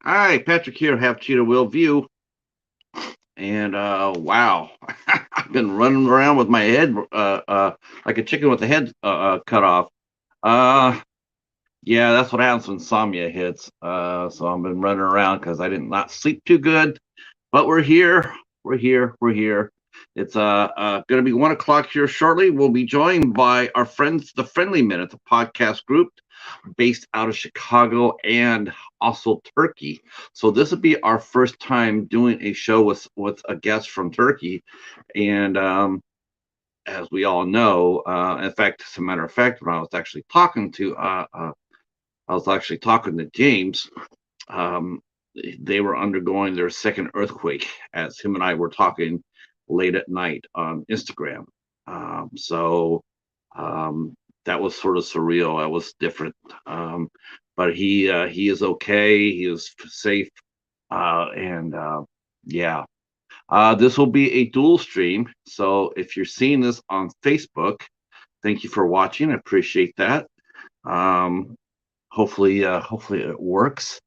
Hi, Patrick here, Half Cheetah Will View. And wow, I've been running around with my head like a chicken with the head cut off. Uh, yeah, that's what happens when insomnia hits. So I've been running around because I did not sleep too good. But we're here. We're here. It's going to be 1 o'clock here shortly. We'll be joined by our friends, the Friendly Minute, the podcast group based out of Chicago and also Turkey. So this would be our first time doing a show with a guest from Turkey, and as we all know, in fact, as a matter of fact, when I was actually talking to James. Um, they were undergoing their second earthquake as him and I were talking late at night on Instagram. So um, that was sort of surreal. That was different. But he is okay. He is safe. And yeah, this will be a dual stream. So if you're seeing this on Facebook, thank you for watching. I appreciate that. Um, hopefully it works.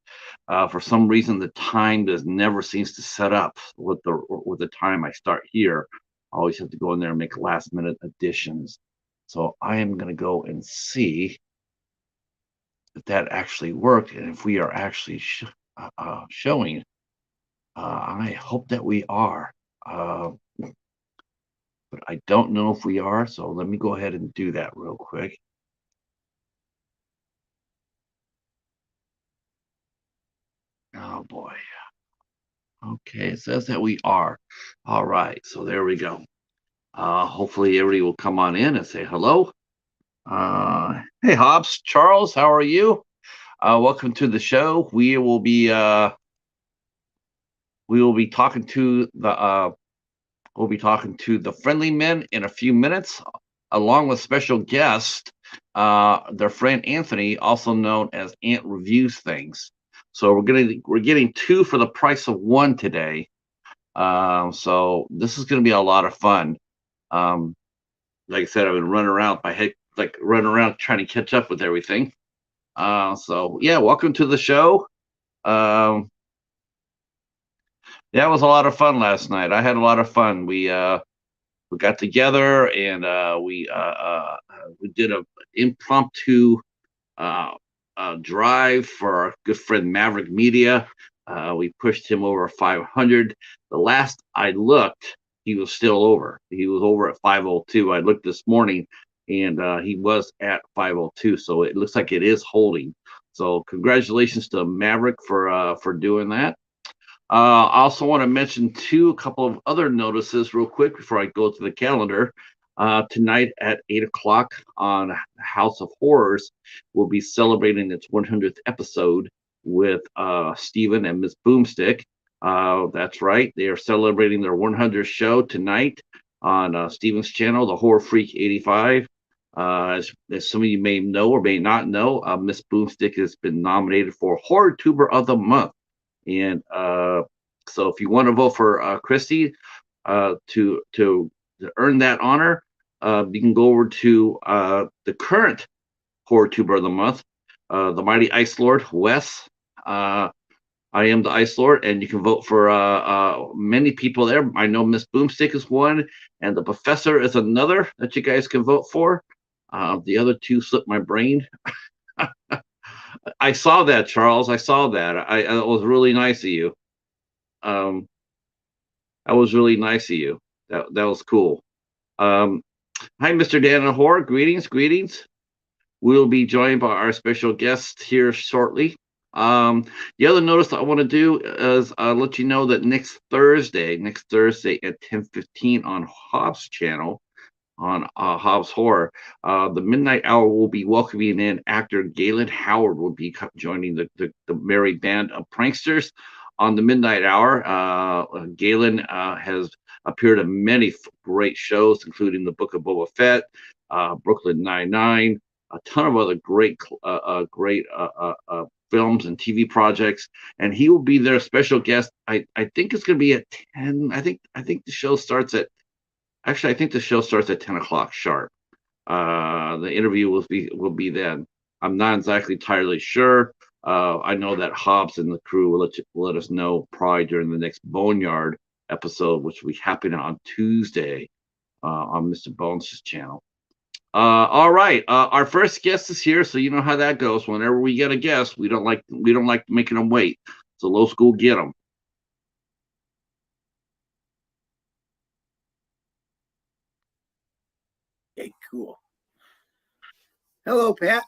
For some reason, the time does never seems to set up with the time I start here. I always have to go in there and make last minute additions. So I am going to go and see if that actually worked and if we are actually showing. I hope that we are, uh, but I don't know if we are. So let me go ahead and do that real quick. Oh boy. Okay, it says that we are. All right, so there we go. Hopefully everybody will come on in and say hello. Hey Hobbs, Charles, how are you? Welcome to the show. We will be talking to the friendly men in a few minutes, along with special guest, their friend Anthony, also known as Ant Reviews Things. So we're getting two for the price of one today. So this is going to be a lot of fun. Um, like I said, I've been running around my head, like running around trying to catch up with everything. So yeah, welcome to the show. Um, yeah, it was a lot of fun last night. I had a lot of fun. We got together and we did a impromptu uh, drive for our good friend Maverick Media. We pushed him over 500. The last I looked, he was still over. He was over at 502. I looked this morning, and he was at 502. So it looks like it is holding. So congratulations to Maverick for doing that. I also want to mention a couple of other notices real quick before I go to the calendar. Tonight at 8 o'clock on House of Horrors, we'll be celebrating its 100th episode with Stephen and Miss Boomstick. That's right, they are celebrating their 100th show tonight on Stephen's channel, the Horror Freak 85. As some of you may know or may not know, Miss Boomstick has been nominated for Horror Tuber of the Month. And so if you want to vote for Christy to earn that honor, you can go over to the current Horror Tuber of the Month, the Mighty Ice Lord, Wes. I am the Ice Lord, and you can vote for many people there. I know Miss Boomstick is one, and the Professor is another that you guys can vote for. The other two slipped my brain. I saw that, Charles. I saw that. It was really nice of you. Um, that was really nice of you. That was cool. Um, Hi, Mr. Dan and Horror. Greetings, greetings. We'll be joined by our special guest here shortly. The other notice I want to do is let you know that next Thursday at 10:15 on Hobbs channel, on Hobbs Horror, the Midnight Hour will be welcoming in actor Galen Howard will be joining the merry band of pranksters on the Midnight Hour. Galen has appeared in many great shows, including The Book of Boba Fett, Brooklyn Nine-Nine, a ton of other great films and TV projects, and he will be their special guest. I think it's going to be at 10. I think the show starts at Actually, I think the show starts at 10 o'clock sharp. The interview will be then. I'm not exactly entirely sure. I know that Hobbs and the crew will let us know probably during the next Boneyard episode, which will be happening on Tuesday on Mr. Bones' channel. All right, our first guest is here, so you know how that goes. Whenever we get a guest, we don't like making them wait. So low school, get them. Okay, cool. Hello, Pat.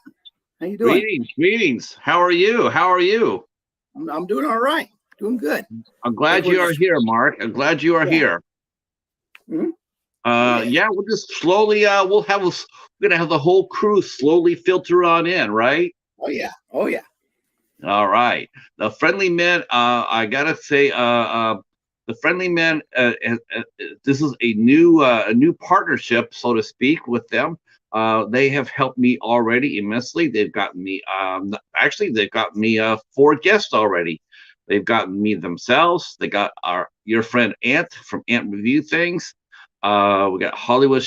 How you doing? Greetings. How are you? I'm doing all right. Doing good. I'm glad you are here, Mark. I'm glad you are here. Mm-hmm. Yeah, we'll just slowly. We're gonna have the whole crew slowly filter on in, right? Oh yeah. All right. The Friendly Men. I gotta say, the Friendly Men. This is a new partnership, so to speak, with them. They have helped me already immensely. They've gotten me. Actually, they've got me 4 guests already. They've gotten me themselves. They got your friend Ant from Ant Review Things. We got Hollywood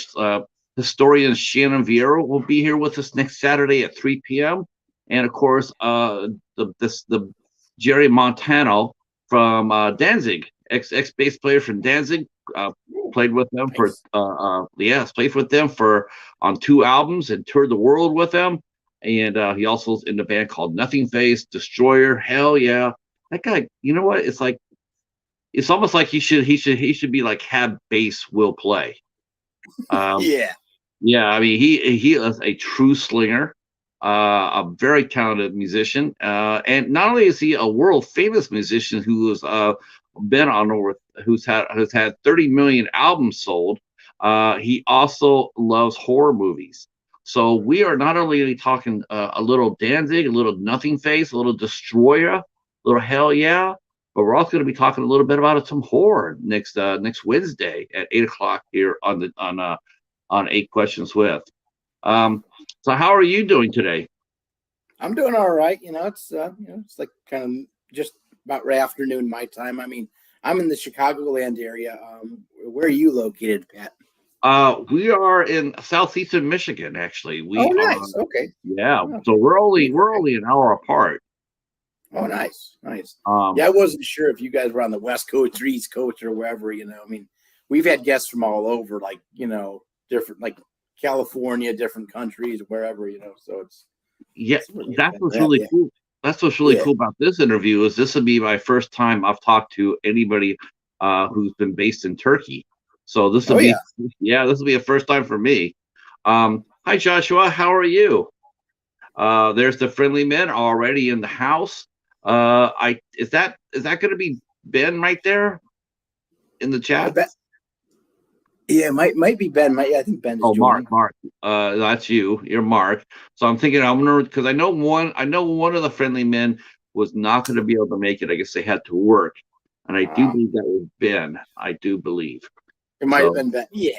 historian Shannon Vieira will be here with us next Saturday at 3 p.m. And of course, the Jerry Montano from Danzig, ex bass player from Danzig, played with them for played with them for on 2 albums and toured the world with them. And he also is in the band called Nothing Face, Destroyer. Hell yeah, that guy. You know what? It's almost like he should be like have bass will play. Yeah. Yeah, I mean he is a true slinger, a very talented musician, and not only is he a world famous musician who has been on over who's had 30 million albums sold, he also loves horror movies. So we are not only talking a little Danzig, a little Nothing Face, a little Destroyer, a little Hell Yeah, but we're also going to be talking a little bit about some horror next Wednesday at 8 o'clock here on 8 Questions with. So how are you doing today? I'm doing all right. It's like kind of just about right afternoon my time. I mean, I'm in the Chicagoland area. Where are you located, Pat? We are in southeastern Michigan, actually. Nice. Okay. Yeah. So we're only an hour apart. Oh, nice. Yeah, I wasn't sure if you guys were on the West Coast or East Coast or wherever. I mean, we've had guests from all over, like different, like California, different countries, wherever. So it's that's what's really cool. That's what's really cool about this interview is this will be my first time I've talked to anybody who's been based in Turkey. So this will this will be a first time for me. Hi Joshua, how are you? There's the Friendly Men already in the house. Is that going to be Ben right there in the chat? Yeah, might be Ben. I think Ben is joining. Mark. That's you. You're Mark. So I'm thinking I'm gonna because I know one of the Friendly Men was not going to be able to make it. I guess they had to work, and I do believe that was Ben. I do believe it might have been Ben. Yeah,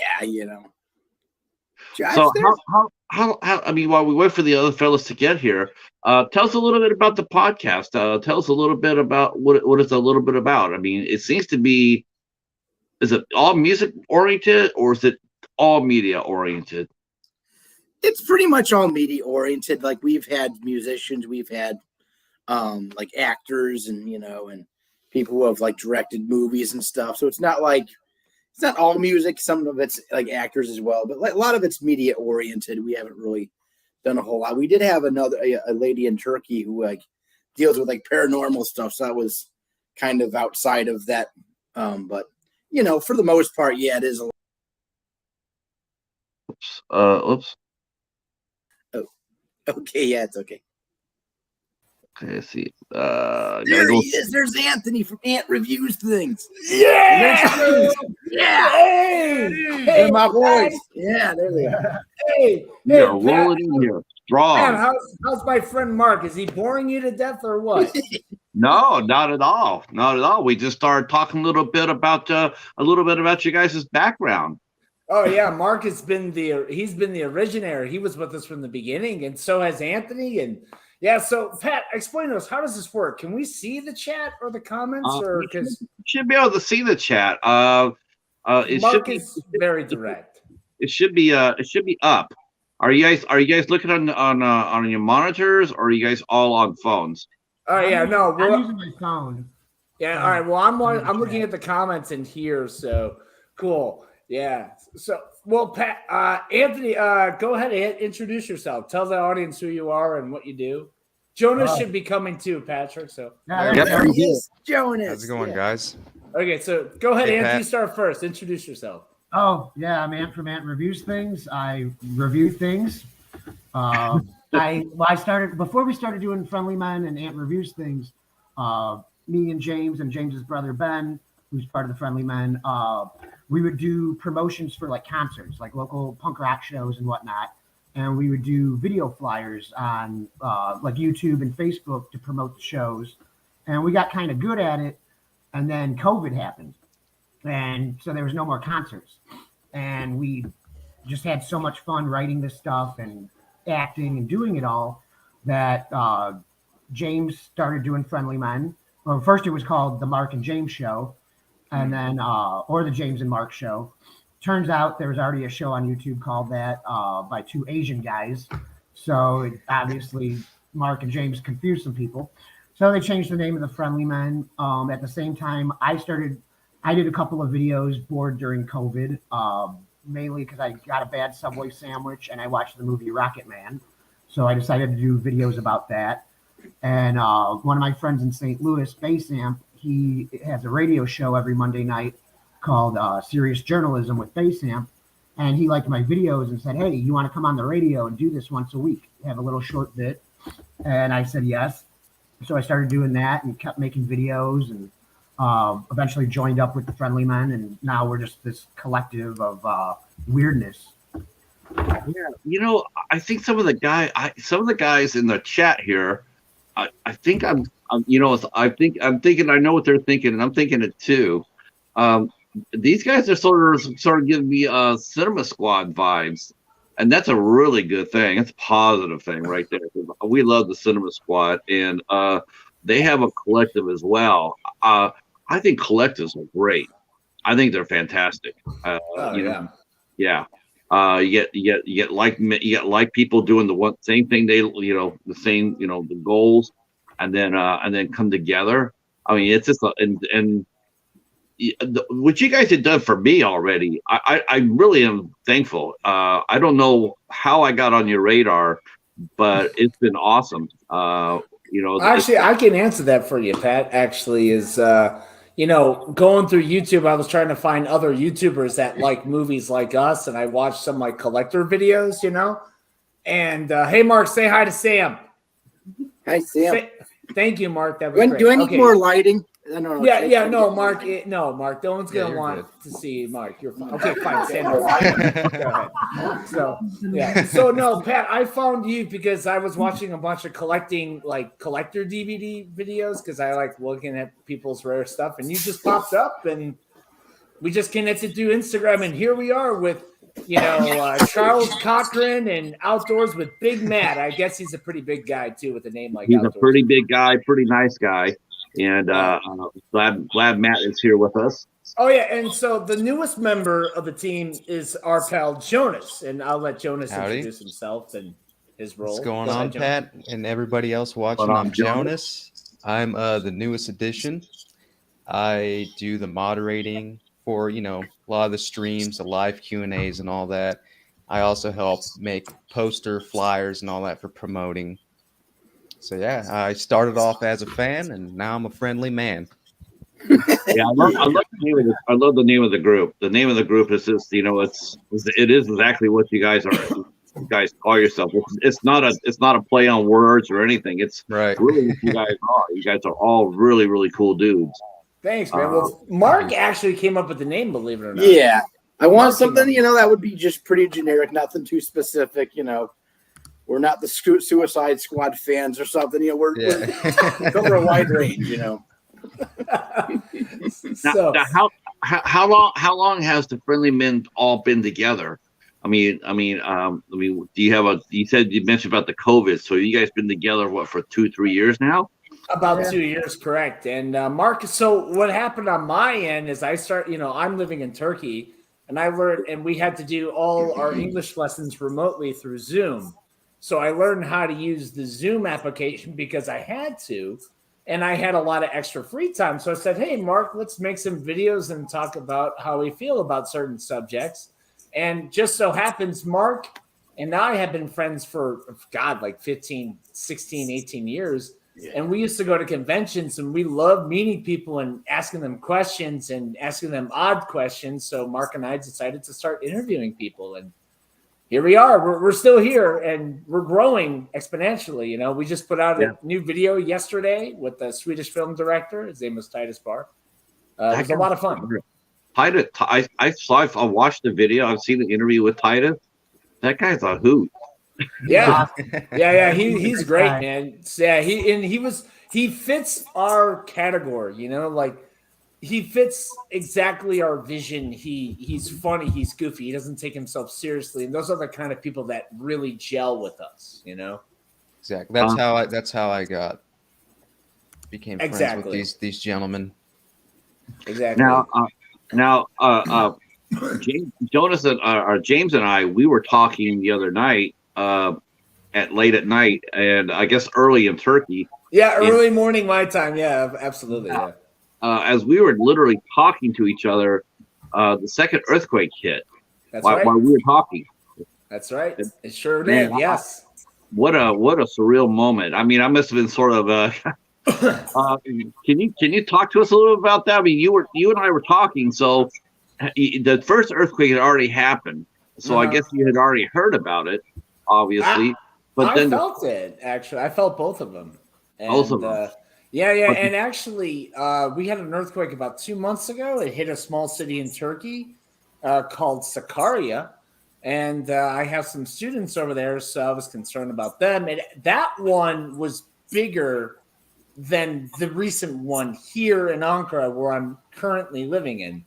So how I mean, while we wait for the other fellas to get here, tell us a little bit about the podcast. Tell us a little bit about what it's a little bit about. I mean, it seems to be. Is it all music oriented or is it all media oriented? It's pretty much all media oriented. Like we've had musicians, we've had like actors and and people who have like directed movies and stuff. So it's not all music. Some of it's like actors as well, but like a lot of it's media oriented. We haven't really done a whole lot. We did have a lady in Turkey who like deals with like paranormal stuff. So that was kind of outside of that. But for the most part, yeah, it is a. Oops. Oh, okay. Yeah, it's okay. Okay, let's see. There he is. There's Anthony from Ant Reviews Things. Yeah. Yeah. Hey, my boys. Yeah, there they are. Hey, you're rolling in here strong. Man, how's my friend Mark? Is he boring you to death or what? No, not at all. Not at all. We just started talking a little bit about you guys' background. Oh yeah, Mark he's been the originator. He was with us from the beginning, and so has Anthony. And yeah, so Pat, explain to us, how does this work? Can we see the chat or the comments, or because you should be able to see the chat? Mark is very direct. It should be up. Are you guys looking on your monitors, or are you guys all on phones? Oh yeah, no, I'm using my phone. Yeah, all right. Well, I'm looking at the comments in here, so cool. Yeah. So, well, Pat, Anthony, go ahead and introduce yourself. Tell the audience who you are and what you do. Jonas should be coming too, Patrick. So, Yeah, There he is, Jonas. How's it going, guys? okay. So, go ahead, Hey, Anthony. Pat. Start first. Introduce yourself. Oh, yeah, I'm Ant from Ant Reviews Things. I review things. I started before we started doing Friendly Men and Ant Reviews Things. Me and James's brother Ben, who's part of the Friendly Men, we would do promotions for like concerts, like local punk rock shows and whatnot. And we would do video flyers on like YouTube and Facebook to promote the shows. And we got kind of good at it. And then COVID happened. And so there was no more concerts. And we just had so much fun writing this stuff and acting and doing it all that James started doing Friendly Men. Well, first it was called the Mark and James Show, and then or the James and Mark Show. Turns out there was already a show on YouTube called that by two Asian guys. So obviously Mark and James confused some people. So they changed the name of the Friendly Men. At the same time, I did a couple of videos bored during COVID, mainly because I got a bad Subway sandwich and I watched the movie Rocket Man. So I decided to do videos about that. And one of my friends in St. Louis, Basamp, he has a radio show every Monday night called Serious Journalism with Basamp. And he liked my videos and said, hey, you want to come on the radio and do this once a week? Have a little short bit. And I said yes. So I started doing that and kept making videos and eventually joined up with the Friendly Men. And now we're just this collective of weirdness. Yeah, I think some of the guys in the chat here, I think I'm thinking I know what they're thinking, and I'm thinking it too. These guys are sort of giving me Cinema Squad vibes, and that's a really good thing. It's a positive thing right there. We love the Cinema Squad, and they have a collective as well. I think collectives are great. I think they're fantastic. Yeah. You get like people doing the same thing, the same, the goals, and then come together. I mean, it's just what you guys have done for me already. I really am thankful. I don't know how I got on your radar, but it's been awesome. Actually, I can answer that for you, Pat. Actually, is going through YouTube, I was trying to find other YouTubers that like movies like us, and I watched some like collector videos, And hey, Mark, say hi to Sam. Hi, Sam. Thank you, Mark. That was great. Do I need more lighting? No, Mark. No, Mark. No one's gonna want to see Mark. You're fine. Okay, fine. Stand over. Go ahead. So no, Pat. I found you because I was watching a bunch of collector DVD videos because I like looking at people's rare stuff, and you just popped up, and we just connected through Instagram, and here we are with Charles Cochran and Outdoors with Big Matt. I guess he's a pretty big guy too, with a name like. He's Outdoors. A pretty big guy, pretty nice guy. And glad Matt is here with us. Oh yeah, and so the newest member of the team is our pal Jonas, and I'll let Jonas introduce himself and his role. What's going on, Pat, and everybody else watching? I'm Jonas. I'm the newest addition. I do the moderating for a lot of the streams, the live Q&As, and all that. I also help make poster flyers and all that for promoting. So yeah, I started off as a fan, and now I'm a friendly man. Yeah, I love the name of the group. The name of the group is just, it is exactly what you guys are. You guys call yourself. It's not a play on words or anything. It's right. Really what you guys are. You guys are all really, really cool dudes. Thanks, man. Well, Mark actually came up with the name, believe it or not. Yeah, I want something that would be just pretty generic, nothing too specific. We're not the Suicide Squad fans or something. We're cover a wide range. Now, how long has the Friendly Men all been together? I mean, do you have you mentioned about the COVID, so you guys been together for 2-3 years now? About 2 years, correct. And Mark, so what happened on my end is I'm living in Turkey, and I learned, and we had to do all our English lessons remotely through Zoom. So I learned how to use the Zoom application because I had to, and I had a lot of extra free time. So I said, hey, Mark, let's make some videos and talk about how we feel about certain subjects. And just so happens, Mark and I have been friends for, God, like 15, 16, 18 years. And we used to go to conventions, and we loved meeting people and asking them questions and asking them odd questions. So Mark and I decided to start interviewing people, and here we are. We're still here, and we're growing exponentially. You know, we just put out a new video yesterday with the Swedish film director. His name was Titus Barr. It was a lot of fun. Titus, I watched the video. I've seen the interview with Titus. That guy's a hoot. Yeah. He's great, man. Yeah, he fits our category, you know, like he fits exactly our vision. He's funny, he's goofy, he doesn't take himself seriously, and those are the kind of people that really gel with us, you know. Exactly. That's how I became friends with these gentlemen. Exactly. Now, Jonas and James and I, we were talking the other night, late at night, and I guess early in Turkey. Yeah, early morning my time. Yeah, absolutely. Yeah. As we were literally talking to each other, the second earthquake hit. That's right. While we were talking. That's right. It sure did. Yes. What a surreal moment. I mean, I must have been sort of. Can you talk to us a little bit about that? I mean, you and I were talking, so the first earthquake had already happened, so I guess you had already heard about it, obviously. But I felt it, actually. I felt both of them. And, both of them. Yeah. And actually, we had an earthquake about 2 months ago. It hit a small city in Turkey called Sakarya. And I have some students over there, so I was concerned about them. And that one was bigger than the recent one here in Ankara, where I'm currently living in.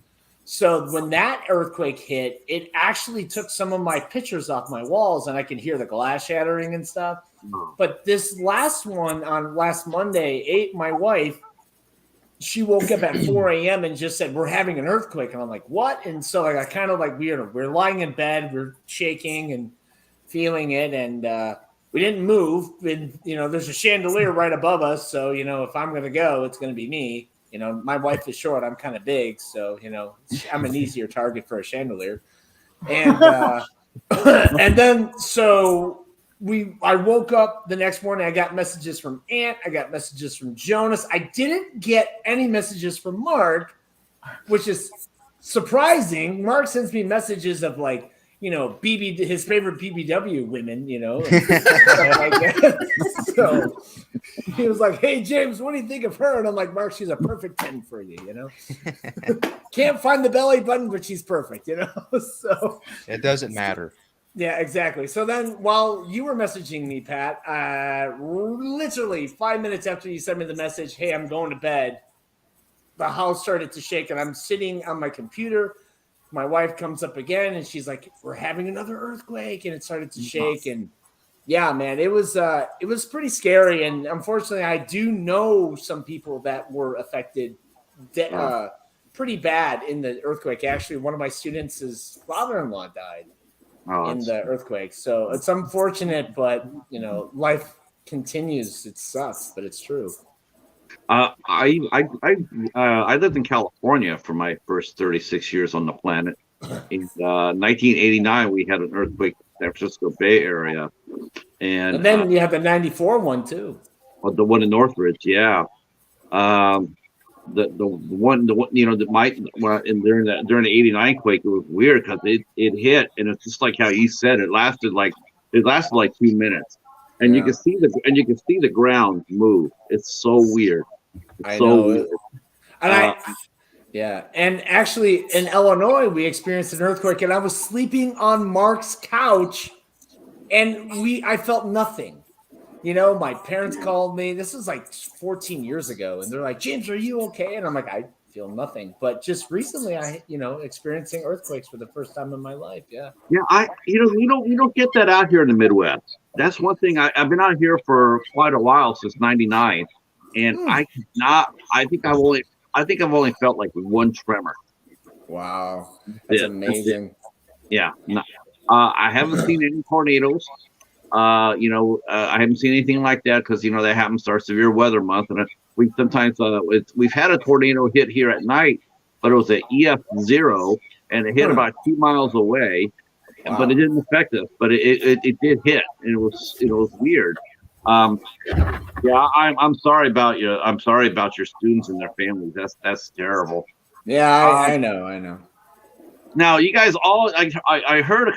So when that earthquake hit, it actually took some of my pictures off my walls, and I can hear the glass shattering and stuff. But this last one on last Monday, my wife, she woke up at 4 a.m. and just said, we're having an earthquake. And I'm like, what? And so I kind of like, we're lying in bed, we're shaking and feeling it. And we didn't move. And, you know, there's a chandelier right above us. So, you know, if I'm going to go, it's going to be me. You know, my wife is short. I'm kind of big. So, you know, I'm an easier target for a chandelier. And and then so I woke up the next morning. I got messages from Aunt. I got messages from Jonas. I didn't get any messages from Mark, which is surprising. Mark sends me messages of like, you know, his favorite BBW women, you know. So he was like, hey, James, what do you think of her? And I'm like, Mark, she's a perfect 10 for you, you know. Can't find the belly button, but she's perfect, you know. So it doesn't matter. Yeah, exactly. So then while you were messaging me, Pat, literally 5 minutes after you sent me the message, hey, I'm going to bed, the house started to shake, and I'm sitting on my computer. My wife comes up again, and she's like, we're having another earthquake, and it started to shake. And yeah, man, it was pretty scary. And unfortunately, I do know some people that were affected pretty bad in the earthquake. Actually, one of my students' father-in-law died in the earthquake. So it's unfortunate, but you know, life continues. It sucks, but it's true. I lived in California for my first 36 years on the planet. In 1989, we had an earthquake in the San Francisco Bay Area, and then you have the 94 one too. The one in Northridge, yeah. The one you know during the 89 quake, it was weird because it hit, and it's just like how you said, it lasted like 2 minutes, and you can see the ground move. It's so weird. I know. Weird. And and actually in Illinois we experienced an earthquake, and I was sleeping on Mark's couch, and I felt nothing. You know, my parents called me. This was like 14 years ago, and they're like, James, are you okay? And I'm like, I feel nothing. But just recently, experiencing earthquakes for the first time in my life. Yeah. Yeah, you don't get that out here in the Midwest. That's one thing. I've been out here for quite a while, since '99, and I think I've only felt like one tremor. Wow, that's amazing. Yeah. I haven't seen any tornadoes. I haven't seen anything like that because that happens to our severe weather month, and we sometimes we've had a tornado hit here at night, but it was an EF0, and it hit about 2 miles away, but it didn't affect us. But it did hit, and it was weird. Yeah, I'm sorry about you. I'm sorry about your students and their families. That's terrible. Yeah, I know. Now, you guys all, I heard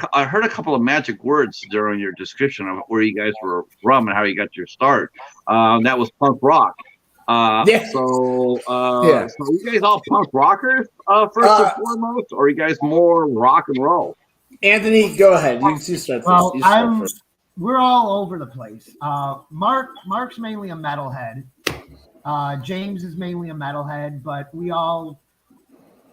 a couple of magic words during your description of where you guys were from and how you got your start. That was punk rock. Yeah. So you guys all punk rockers first and foremost, or are you guys more rock and roll? Anthony, go ahead. You start. Well, You start first. We're all over the place. Mark's mainly a metalhead. James is mainly a metalhead, but we all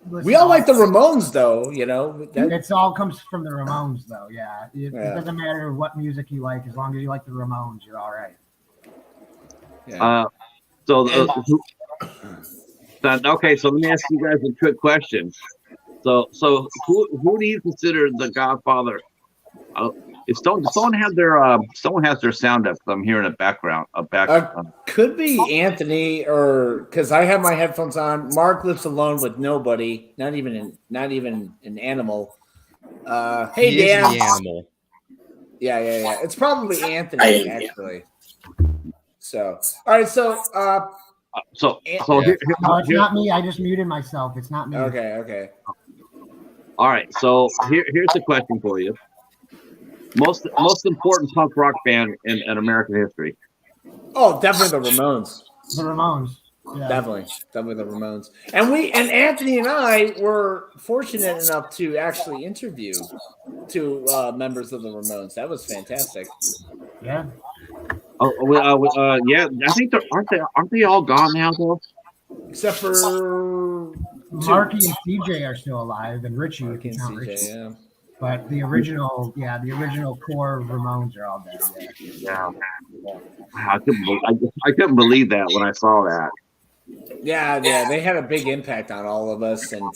like the Ramones, though. It all comes from the Ramones, though. Yeah, it doesn't matter what music you like, as long as you like the Ramones, you're all right. Yeah. Okay, so let me ask you guys a quick question. So who do you consider the Godfather? If someone has their sound up, I'm hearing a background. Could be Anthony, or because I have my headphones on. Mark lives alone with nobody, not even an animal. Hey, He Dan. is the animal. Yeah. It's probably Anthony, actually. So, all right. So No, it's not me. I just muted myself. It's not me. Okay. All right. So here's the question for you. Most important punk rock band in American history. Oh, definitely the Ramones. The Ramones. Yeah. Definitely the Ramones. And Anthony and I were fortunate enough to actually interview two members of the Ramones. That was fantastic. Yeah. Yeah. I think aren't they all gone now though? Except for Marky and CJ are still alive, and Richie. Marky and CJ, Richie. yeah. But the original core Ramones are all dead. Yeah. I couldn't believe that when I saw that. Yeah, they had a big impact on all of us. And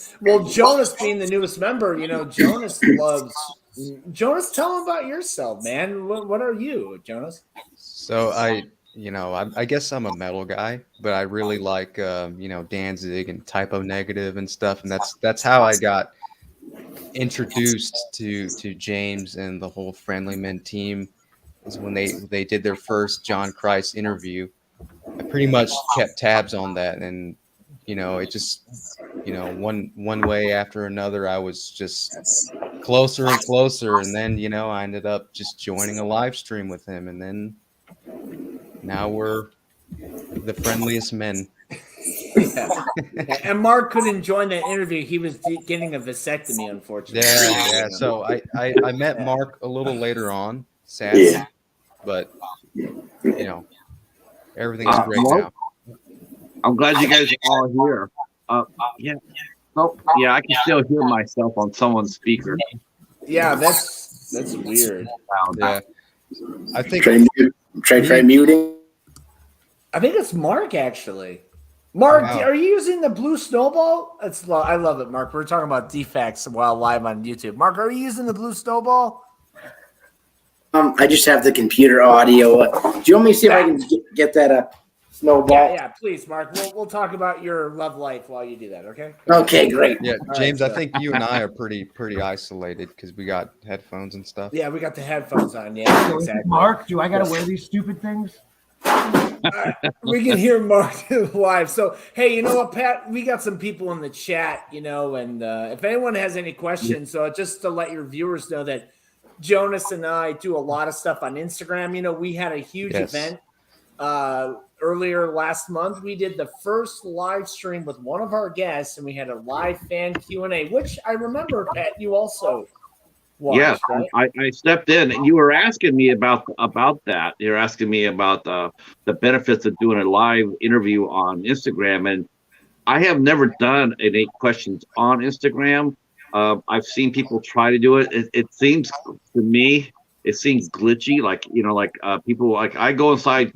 Jonas being the newest member, Jonas loves. Jonas, tell him about yourself, man. What are you, Jonas? So I guess I'm a metal guy, but I really like Danzig and Typo Negative and stuff, and that's how I got introduced to James and the whole Friendly Men team. Is when they did their first John Christ interview. I pretty much kept tabs on that, and it just one way after another, I was just closer and closer, and then I ended up just joining a live stream with him, and then now we're the friendliest men. Yeah. And Mark couldn't join that interview. He was getting a vasectomy, unfortunately. Yeah. So I met Mark a little later on, sadly, but everything's great now. I'm glad you guys are all here. Yeah. Oh, yeah, I can still hear myself on someone's speaker. Yeah, that's weird. Yeah. I think try muting. I think it's Mark, actually. Mark, Wow. Are you using the blue snowball? I love it, Mark. We're talking about defects while live on YouTube. Mark, are you using the blue snowball? I just have the computer audio. Do you want me to see if I can get that snowball? Yeah, please, Mark. We'll talk about your love life while you do that, okay? Okay, great. Yeah, James, right, I think you and I are pretty isolated because we got headphones and stuff. Yeah, we got the headphones on. Yeah, exactly. Mark, do I got to wear these stupid things? We can hear Mark live. So, hey, you know what, Pat? We got some people in the chat, and if anyone has any questions, so just to let your viewers know that Jonas and I do a lot of stuff on Instagram. We had a huge event earlier last month. We did the first live stream with one of our guests, and we had a live fan Q&A, which I remember, Pat, you also watched, yes, right? I stepped in, and you were asking me about that. You're asking me about the benefits of doing a live interview on Instagram, and I have never done an 8 questions on Instagram. I've seen people try to do it. It seems to me, it seems glitchy. Like people I go inside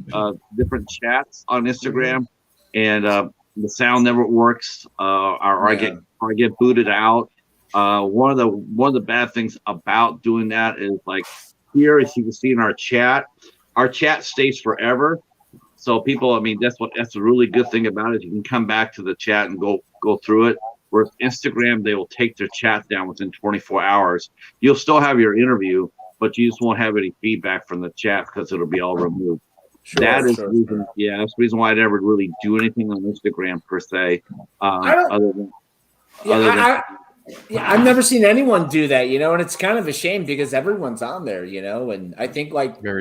different chats on Instagram, and the sound never works. Or I get booted out. One of the bad things about doing that is like here, as you can see in our chat stays forever. So people, I mean, that's a really good thing about it. You can come back to the chat and go through it. Whereas Instagram, they will take their chat down within 24 hours. You'll still have your interview, but you just won't have any feedback from the chat because it'll be all removed. That is the reason, yeah, that's the reason why I never really do anything on Instagram per se. I've never seen anyone do that, and it's kind of a shame because everyone's on there, and I think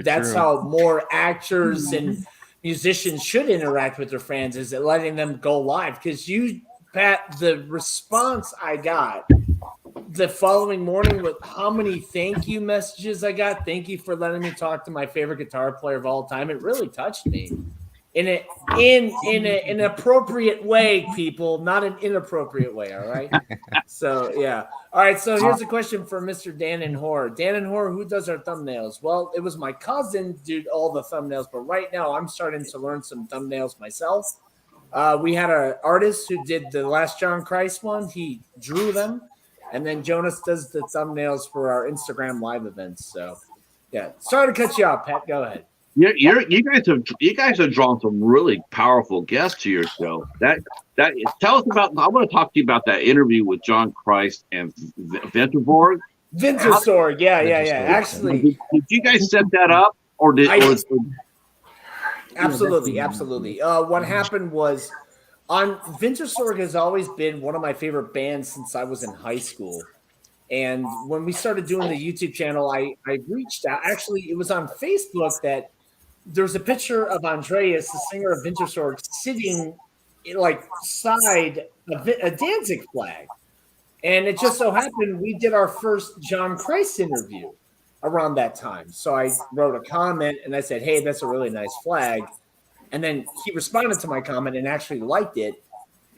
that's how more actors and musicians should interact with their fans, is it letting them go live. Because Pat, the response I got the following morning with how many thank you messages I got, thank you for letting me talk to my favorite guitar player of all time, it really touched me in an appropriate way, people, not an inappropriate way. All right. So yeah. All right. So here's a question for Mr. Dan and Horror. Dan and Horror, who does our thumbnails? Well, it was my cousin did all the thumbnails, but right now I'm starting to learn some thumbnails myself. We had an artist who did the last John Christ one. He drew them, and then Jonas does the thumbnails for our Instagram live events. So yeah, sorry to cut you off, Pat. Go ahead. You guys have drawn some really powerful guests to your show. Tell us about. I want to talk to you about that interview with John Christ and Winterborg. Wintersorg, yeah. Actually, did you guys set that up, or did? Absolutely. What happened was, Wintersorg has always been one of my favorite bands since I was in high school. And when we started doing the YouTube channel, I reached out. Actually, it was on Facebook that there's a picture of Andreas, the singer of Wintersorg, sitting side a Danzig flag. And it just so happened we did our first John Christ interview around that time. So I wrote a comment and I said, hey, that's a really nice flag. And then he responded to my comment and actually liked it.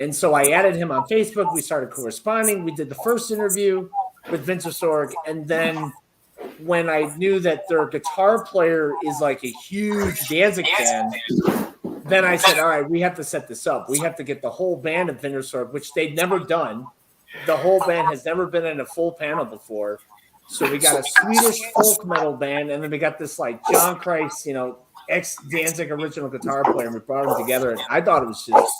And so I added him on Facebook. We started corresponding. We did the first interview with Wintersorg. And then when I knew that their guitar player is like a huge Danzig fan, then I said, all right, we have to set this up. We have to get the whole band of Wintersorg, which they'd never done. The whole band has never been in a full panel before. So we got a Swedish folk metal band, and then we got this John Christ, ex-Danzig original guitar player, and we brought them together. And I thought it was just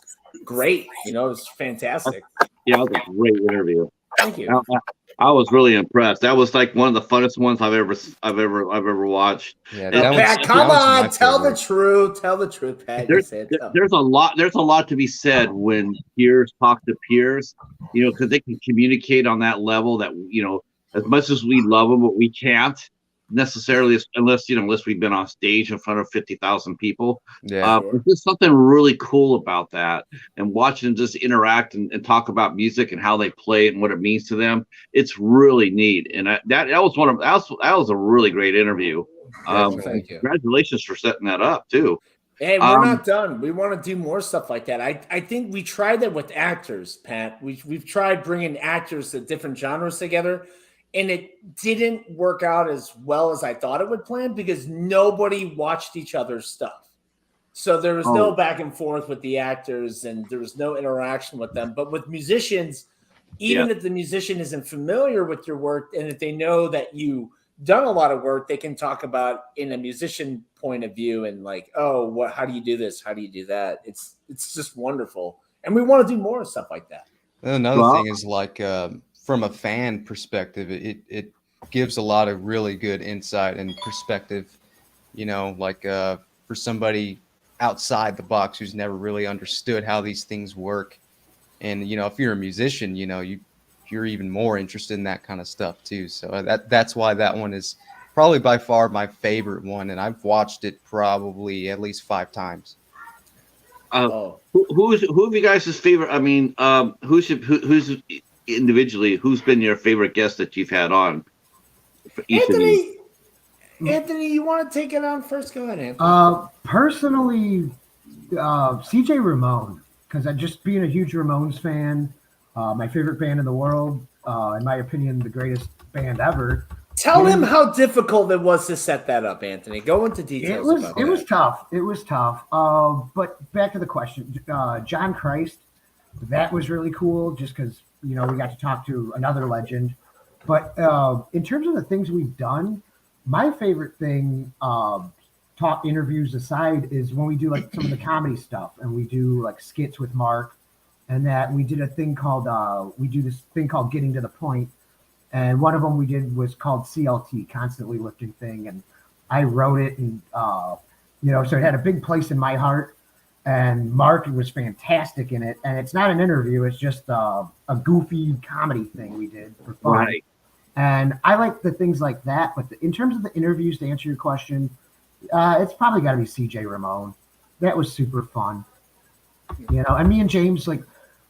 great. It was fantastic. Yeah, it was a great interview. Thank you. I was really impressed. That was one of the funnest ones I've ever watched. Yeah, Pat, come on, tell the truth. Tell the truth, Pat. There's a lot to be said when peers talk to peers, because they can communicate on that level that, as much as we love them, but we can't necessarily unless we've been on stage in front of 50,000 people. Yeah, there's something really cool about that, and watching them just interact and talk about music and how they play it and what it means to them. It's really neat, and that was a really great interview. Thank you. Congratulations for setting that up too. Hey, we're not done. We want to do more stuff like that. I think we tried that with actors, Pat. We've tried bringing actors of different genres together. And it didn't work out as well as I thought it would plan because nobody watched each other's stuff. So there was no back and forth with the actors and there was no interaction with them. But with musicians, even if the musician isn't familiar with your work and if they know that you've done a lot of work, they can talk about in a musician point of view and how do you do this? How do you do that? It's just wonderful. And we want to do more stuff like that. Another thing is from a fan perspective, it gives a lot of really good insight and perspective, for somebody outside the box who's never really understood how these things work. And, if you're a musician, you're even more interested in that kind of stuff too. So that's why that one is probably by far my favorite one. And I've watched it probably at least 5 times. Who have you guys' favorite? I mean, who's individually, who's been your favorite guest that you've had on? Anthony, you want to take it on first? Go ahead, Anthony. Personally, CJ Ramone, because I just being a huge Ramones fan, my favorite band in the world, in my opinion, the greatest band ever. Tell him how difficult it was to set that up, Anthony. Go into details. It was tough. It was tough. But back to the question, John Christ, that was really cool, just because we got to talk to another legend. But in terms of the things we've done, My favorite thing, talk interviews aside, is when we do like some of the comedy stuff and we do like skits with Mark, and that we did a thing called we do this thing called Getting to the Point, and one of them we did was called CLT, Constantly Lifting Thing, and I wrote it, and so it had a big place in my heart. And Mark was fantastic in it, and it's not an interview; it's just a goofy comedy thing we did for fun. Right. And I like the things like that. But in terms of the interviews, to answer your question, it's probably got to be CJ Ramon. That was super fun. And me and James, like,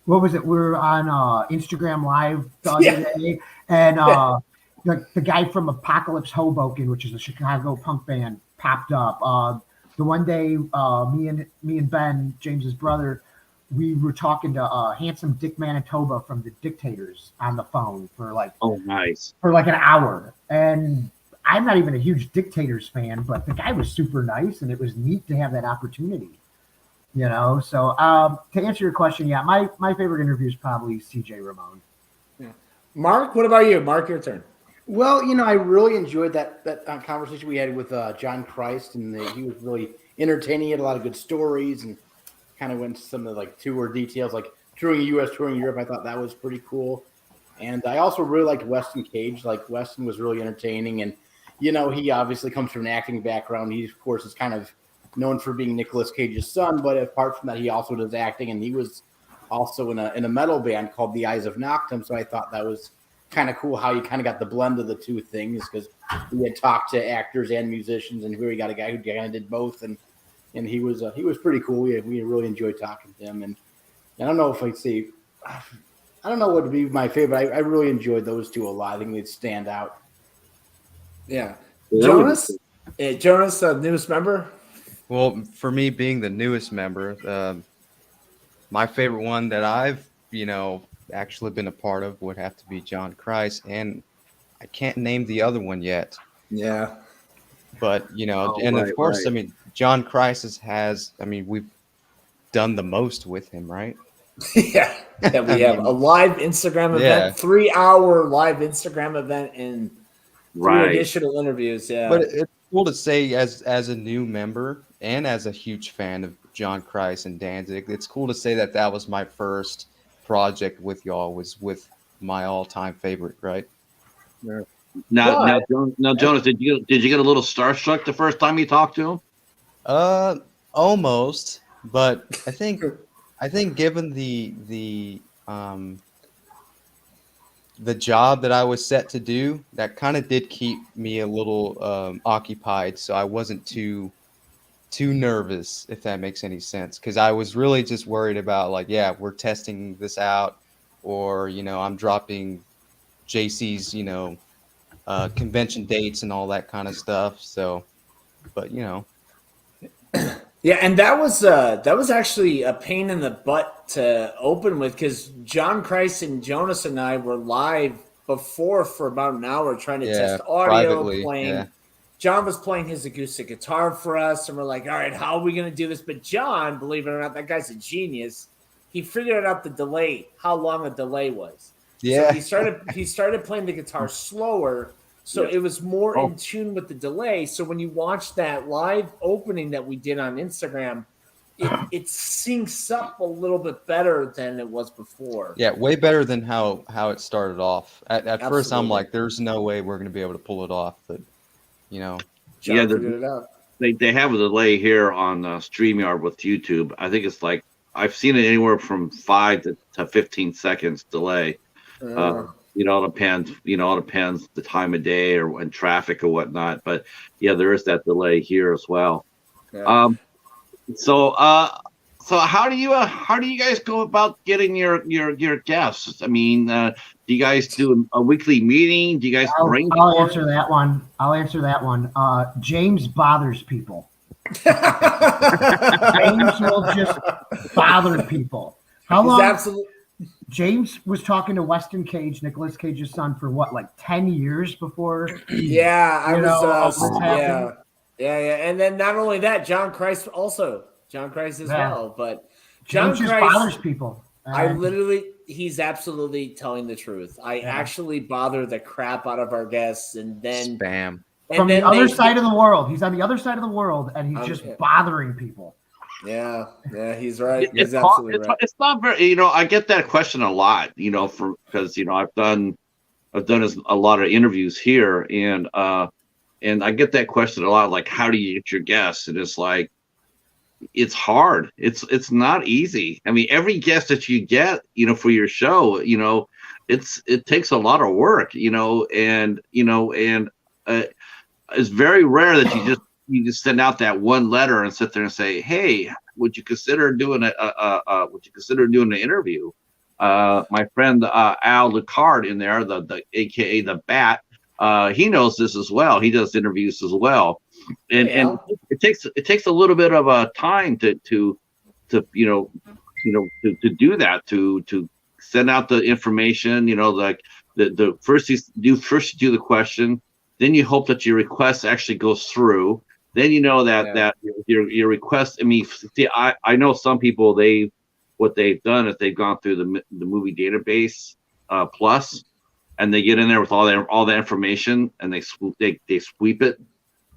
what was it? We were on Instagram Live the other day, and the guy from Apocalypse Hoboken, which is a Chicago punk band, popped up. The one day, me and Ben, James's brother, we were talking to Handsome Dick Manitoba from the Dictators on the phone for like nice. For like an hour. And I'm not even a huge Dictators fan, but the guy was super nice, and it was neat to have that opportunity. So to answer your question, yeah, my favorite interview is probably CJ Ramon. Yeah. Mark, what about you? Mark, your turn. Well, I really enjoyed that conversation we had with John Christ, and he was really entertaining. He had a lot of good stories, and kind of went into some of the like tour details, like touring the U.S., touring Europe. I thought that was pretty cool, and I also really liked Weston Cage. Like Weston was really entertaining, and he obviously comes from an acting background. He of course is kind of known for being Nicolas Cage's son, but apart from that, he also does acting, and he was also in a metal band called The Eyes of Noctum. So I thought that was kind of cool how you kind of got the blend of the two things, because we had talked to actors and musicians, and here we got a guy who kind of did both, and he was pretty cool. We really enjoyed talking to him, and I don't know if I'd say, I don't know what would be my favorite. I really enjoyed those two a lot. I think they'd stand out. Yeah, Jonas, Jonas, newest member. Well, for me being the newest member, my favorite one that I've actually been a part of would have to be John Christ, and I can't name the other one yet. Yeah, but of course, right. I mean, John Christ we've done the most with him, right? yeah, we have a live Instagram event, 3-hour live Instagram event, and 3 additional interviews. Yeah, but it's cool to say as a new member and as a huge fan of John Christ and Danzig, it's cool to say that was my first project with y'all, was with my all-time favorite, right? Yeah. Now, Jonas, did you get a little starstruck the first time you talked to him? Almost, but I think given the job that I was set to do, that kind of did keep me a little occupied, so I wasn't too nervous, if that makes any sense, because I was really just worried about we're testing this out, or I'm dropping JC's convention dates and all that kind of stuff. So, but yeah, and that was actually a pain in the butt to open with, because John Christ and Jonas and I were live before for about an hour trying to test audio, playing. Yeah. John was playing his acoustic guitar for us, and we're like, all right, how are we going to do this? But John, believe it or not, that guy's a genius. He figured out the delay, how long a delay was. Yeah. So he started playing the guitar slower, so it was more in tune with the delay. So when you watch that live opening that we did on Instagram, it syncs up a little bit better than it was before. Yeah, way better than how it started off. At first, I'm like, there's no way we're going to be able to pull it off, but John figured it out. They have a delay here on StreamYard with YouTube. I think it's like, I've seen it anywhere from 5 to 15 seconds delay. It depends. It depends the time of day or when traffic or whatnot. But yeah, there is that delay here as well. Yeah. So how do you guys go about getting your guests? I mean, do you guys do a weekly meeting? Do you guys brainstorm? I'll answer that one. James bothers people. James will just bother people. How long? James was talking to Weston Cage, Nicolas Cage's son, for what, like 10 years before? Yeah, and then not only that, John Christ as well. But John Christ bothers people. He's absolutely telling the truth. I actually bother the crap out of our guests, and then spam. From the other side of the world. He's on the other side of the world, and he's just bothering people. Yeah, he's right. It's He's absolutely right. It's not very, I get that question a lot, because I've done a lot of interviews here, and I get that question a lot, like, how do you get your guests? And it's like, it's hard. It's not easy. I mean, every guest that you get, for your show, it takes a lot of work, and it's very rare that you just send out that one letter and sit there and say, hey, would you consider doing an interview? My friend Al Lecard in there, the AKA the Bat, he knows this as well. He does interviews as well, and it takes a little bit of a time to do that, to send out the information. Like the first you do the question, then you hope that your request actually goes through. Then that your request. I mean, see, I know some people, what they've done is they've gone through the movie database plus, and they get in there with all the information, and they sweep it,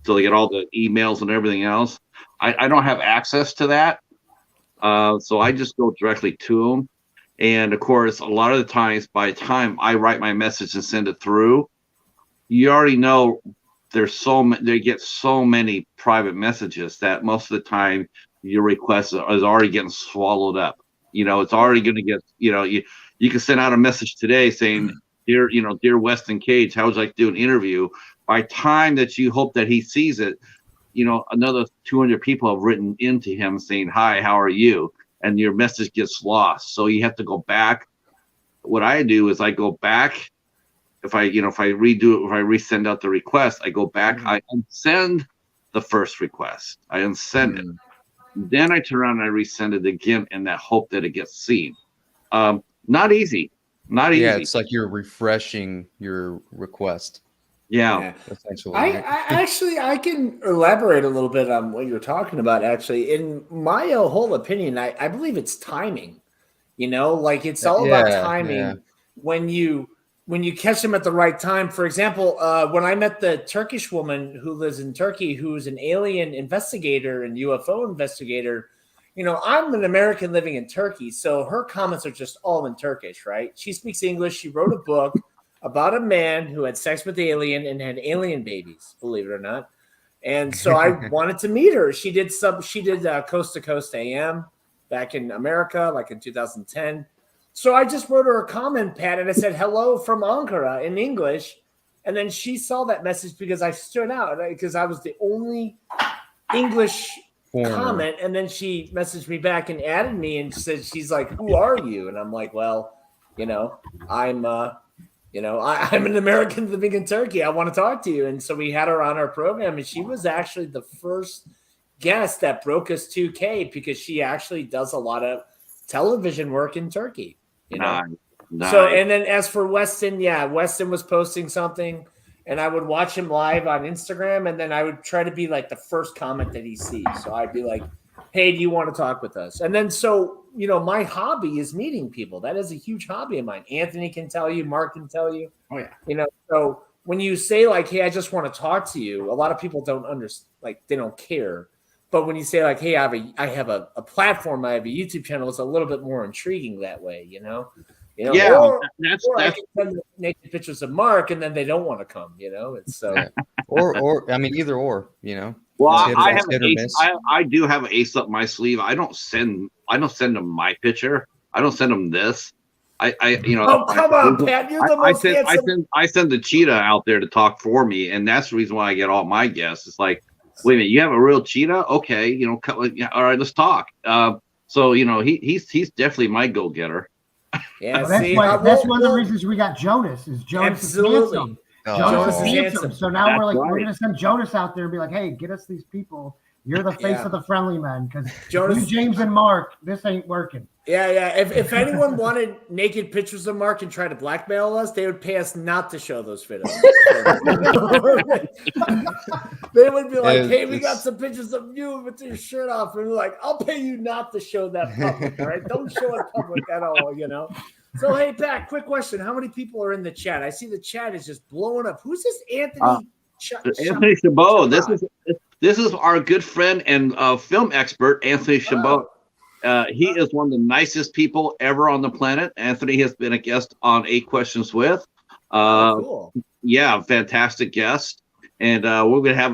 so they get all the emails and everything else. I don't have access to that, so I just go directly to them. And of course, a lot of the times, by the time I write my message and send it through, you already know they get so many private messages that most of the time your request is already getting swallowed up. It's already going to get, you can send out a message today saying, dear Weston Cage, how would you like to do an interview? By time that you hope that he sees it, another 200 people have written into him saying, hi, how are you? And your message gets lost. So you have to go back. What I do is I go back. If I resend out the request, I go back, I unsend the first request. I unsend it. Then I turn around and I resend it again in that hope that it gets seen. Not easy. Yeah, it's like you're refreshing your request. Yeah. Essentially. I can elaborate a little bit on what you're talking about. Actually, in my whole opinion, I believe it's timing. Like it's all about timing. When you catch them at the right time. For example, when I met the Turkish woman who lives in Turkey, who's an alien investigator and UFO investigator, I'm an American living in Turkey, so her comments are just all in Turkish, right? She speaks English. She wrote a book about a man who had sex with the alien and had alien babies, believe it or not. And so I wanted to meet her. She did Coast to Coast AM back in America, like in 2010. So I just wrote her a comment, Pat, and I said, hello from Ankara in English. And then she saw that message because I stood out, because I was the only English comment. And then she messaged me back and added me and said, she's like, who are you? And I'm like, well, I'm an American living in Turkey. I want to talk to you. And so we had her on our program, and she was actually the first guest that broke us 2K, because she actually does a lot of television work in Turkey. Nice. So, and then as for Weston, Weston was posting something, and I would watch him live on Instagram, and then I would try to be like the first comment that he sees. So I'd be like, hey, do you want to talk with us? And then my hobby is meeting people. That is a huge hobby of mine. Anthony can tell you, Mark can tell you. Oh yeah. So when you say like, hey, I just want to talk to you, a lot of people don't understand, like they don't care. But when you say like, hey, I have a platform, I have a YouTube channel, it's a little bit more intriguing that way, Yeah, or I can send them naked pictures of Mark, and then they don't want to come, It's so. or I mean, either or, Well, I do have an ace up my sleeve. I don't send them my picture. I don't send them this. Oh, come on, Pat! You're the most handsome. I send the cheetah out there to talk for me, and that's the reason why I get all my guests. It's like, wait a minute, you have a real cheetah? Okay, all right, let's talk. So he's definitely my go-getter. Yeah, well, that's one of the reasons we got Jonas. Is Jonas absolutely. Is handsome. Jonas is handsome. So now we're going to send Jonas out there and be like, hey, get us these people. You're the face of the friendly men, because James and Mark, this ain't working. Yeah. If anyone wanted naked pictures of Mark and try to blackmail us, they would pay us not to show those videos. They would be like, hey, we got some pictures of you with your shirt off. And we're like, I'll pay you not to show that public, all right? Don't show it public at all, So, hey, Pat, quick question. How many people are in the chat? I see the chat is just blowing up. Who's this Anthony Anthony Chabot. This is our good friend and film expert, Anthony Chabot. He is one of the nicest people ever on the planet. Anthony has been a guest on 8 Questions With. Cool. Yeah, fantastic guest. And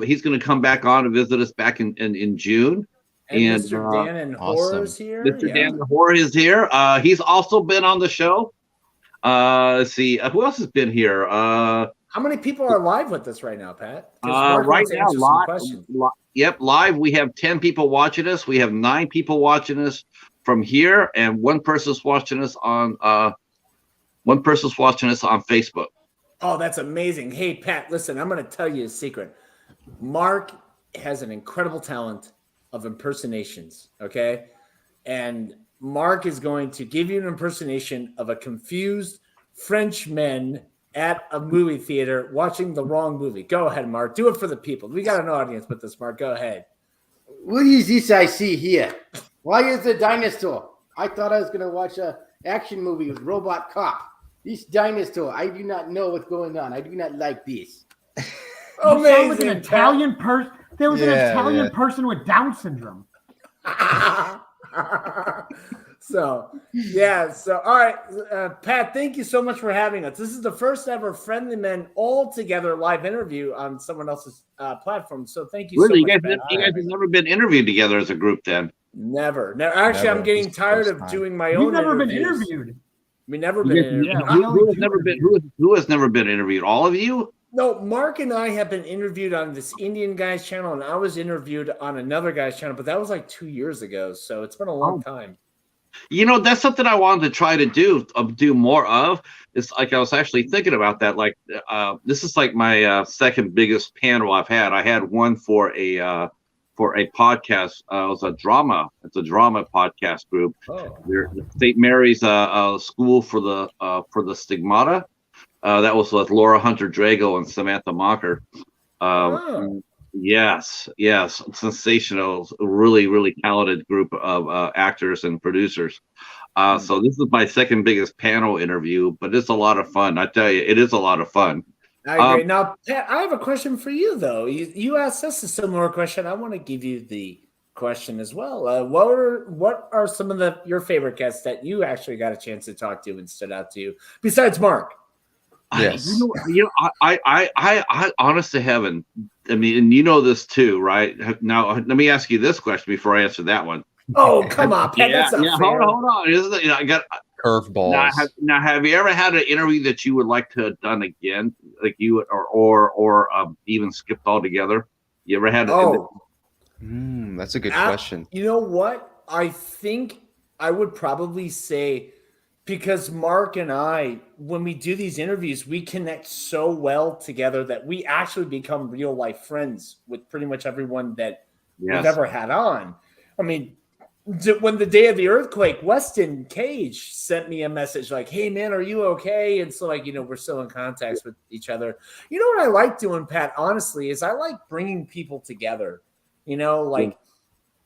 he's going to come back on and visit us back in June. And Mr. Dan and Horror is here. Mr. Dan and Horror is here. He's also been on the show. Let's see, who else has been here? How many people are live with us right now, Pat? Right now, live. We have 10 people watching us. We have 9 people watching us from here, and one person's watching us on Facebook. Oh, that's amazing. Hey, Pat, listen, I'm going to tell you a secret. Mark has an incredible talent of impersonations, okay? And Mark is going to give you an impersonation of a confused Frenchman at a movie theater watching the wrong movie. Go ahead, Mark. Do it for the people. We got an audience with this, Mark. Go ahead. What is this I see here? Why is the dinosaur? I thought I was going to watch an action movie with Robot Cop. This dinosaur, I do not know what's going on. I do not like this. Amazing. Like an Italian person. There was an Italian person with Down syndrome. So, all right, Pat, thank you so much for having us. This is the first ever Friendly Men all together live interview on someone else's platform. So thank you so much. You guys have never been interviewed together as a group then? Never. Actually, I'm getting tired of doing my own. We've never interviews. been interviewed. We never been interviewed. Who has never been interviewed? All of you? No, Mark and I have been interviewed on this Indian guy's channel, and I was interviewed on another guy's channel, but that was like 2 years ago. So it's been a long time. You know, that's something I wanted to try to do more of. It's like I was actually thinking about that. Like, this is like my second biggest panel I've had. I had one for a podcast. It was a drama. It's a drama podcast group. Oh. St. Mary's School for the Stigmata. That was with Laura Hunter Drago and Samantha Mocker. Yes, sensational, really, really talented group of actors and producers. So this is my second biggest panel interview, but it's a lot of fun. I tell you, it is a lot of fun. I agree. Now, Pat, I have a question for you, though. You asked us a similar question. I want to give you the question as well. What are some of your favorite guests that you actually got a chance to talk to and stood out to you, besides Mark? Yes. I honest to heaven, I mean, and you know this too, right? Now, let me ask you this question before I answer that one. Oh, come on, Pat. That's not fair. Hold on. I got curveballs. Now, have you ever had an interview that you would like to have done again, like you or even skipped altogether? You ever had? That's a good question. You know what? I think I would probably say, because Mark and I, when we do these interviews, we connect so well together that we actually become real life friends with pretty much everyone that we've ever had on. I mean, when the day of the earthquake, Weston Cage sent me a message like, "Hey man, are you okay?" And so we're still in contact with each other. You know what I like doing, Pat, honestly, is I like bringing people together.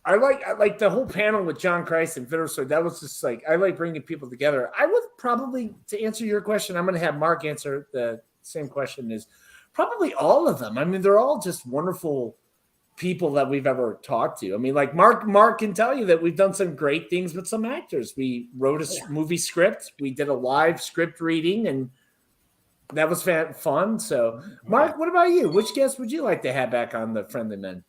I like the whole panel with John Christ and Vittersword. That was just I like bringing people together. I would probably, to answer your question, I'm going to have Mark answer the same question, is probably all of them. I mean, they're all just wonderful people that we've ever talked to. I mean, like Mark can tell you that we've done some great things with some actors. We wrote a movie script. We did a live script reading, and that was fun. So, Mark, what about you? Which guest would you like to have back on the Friendly Men?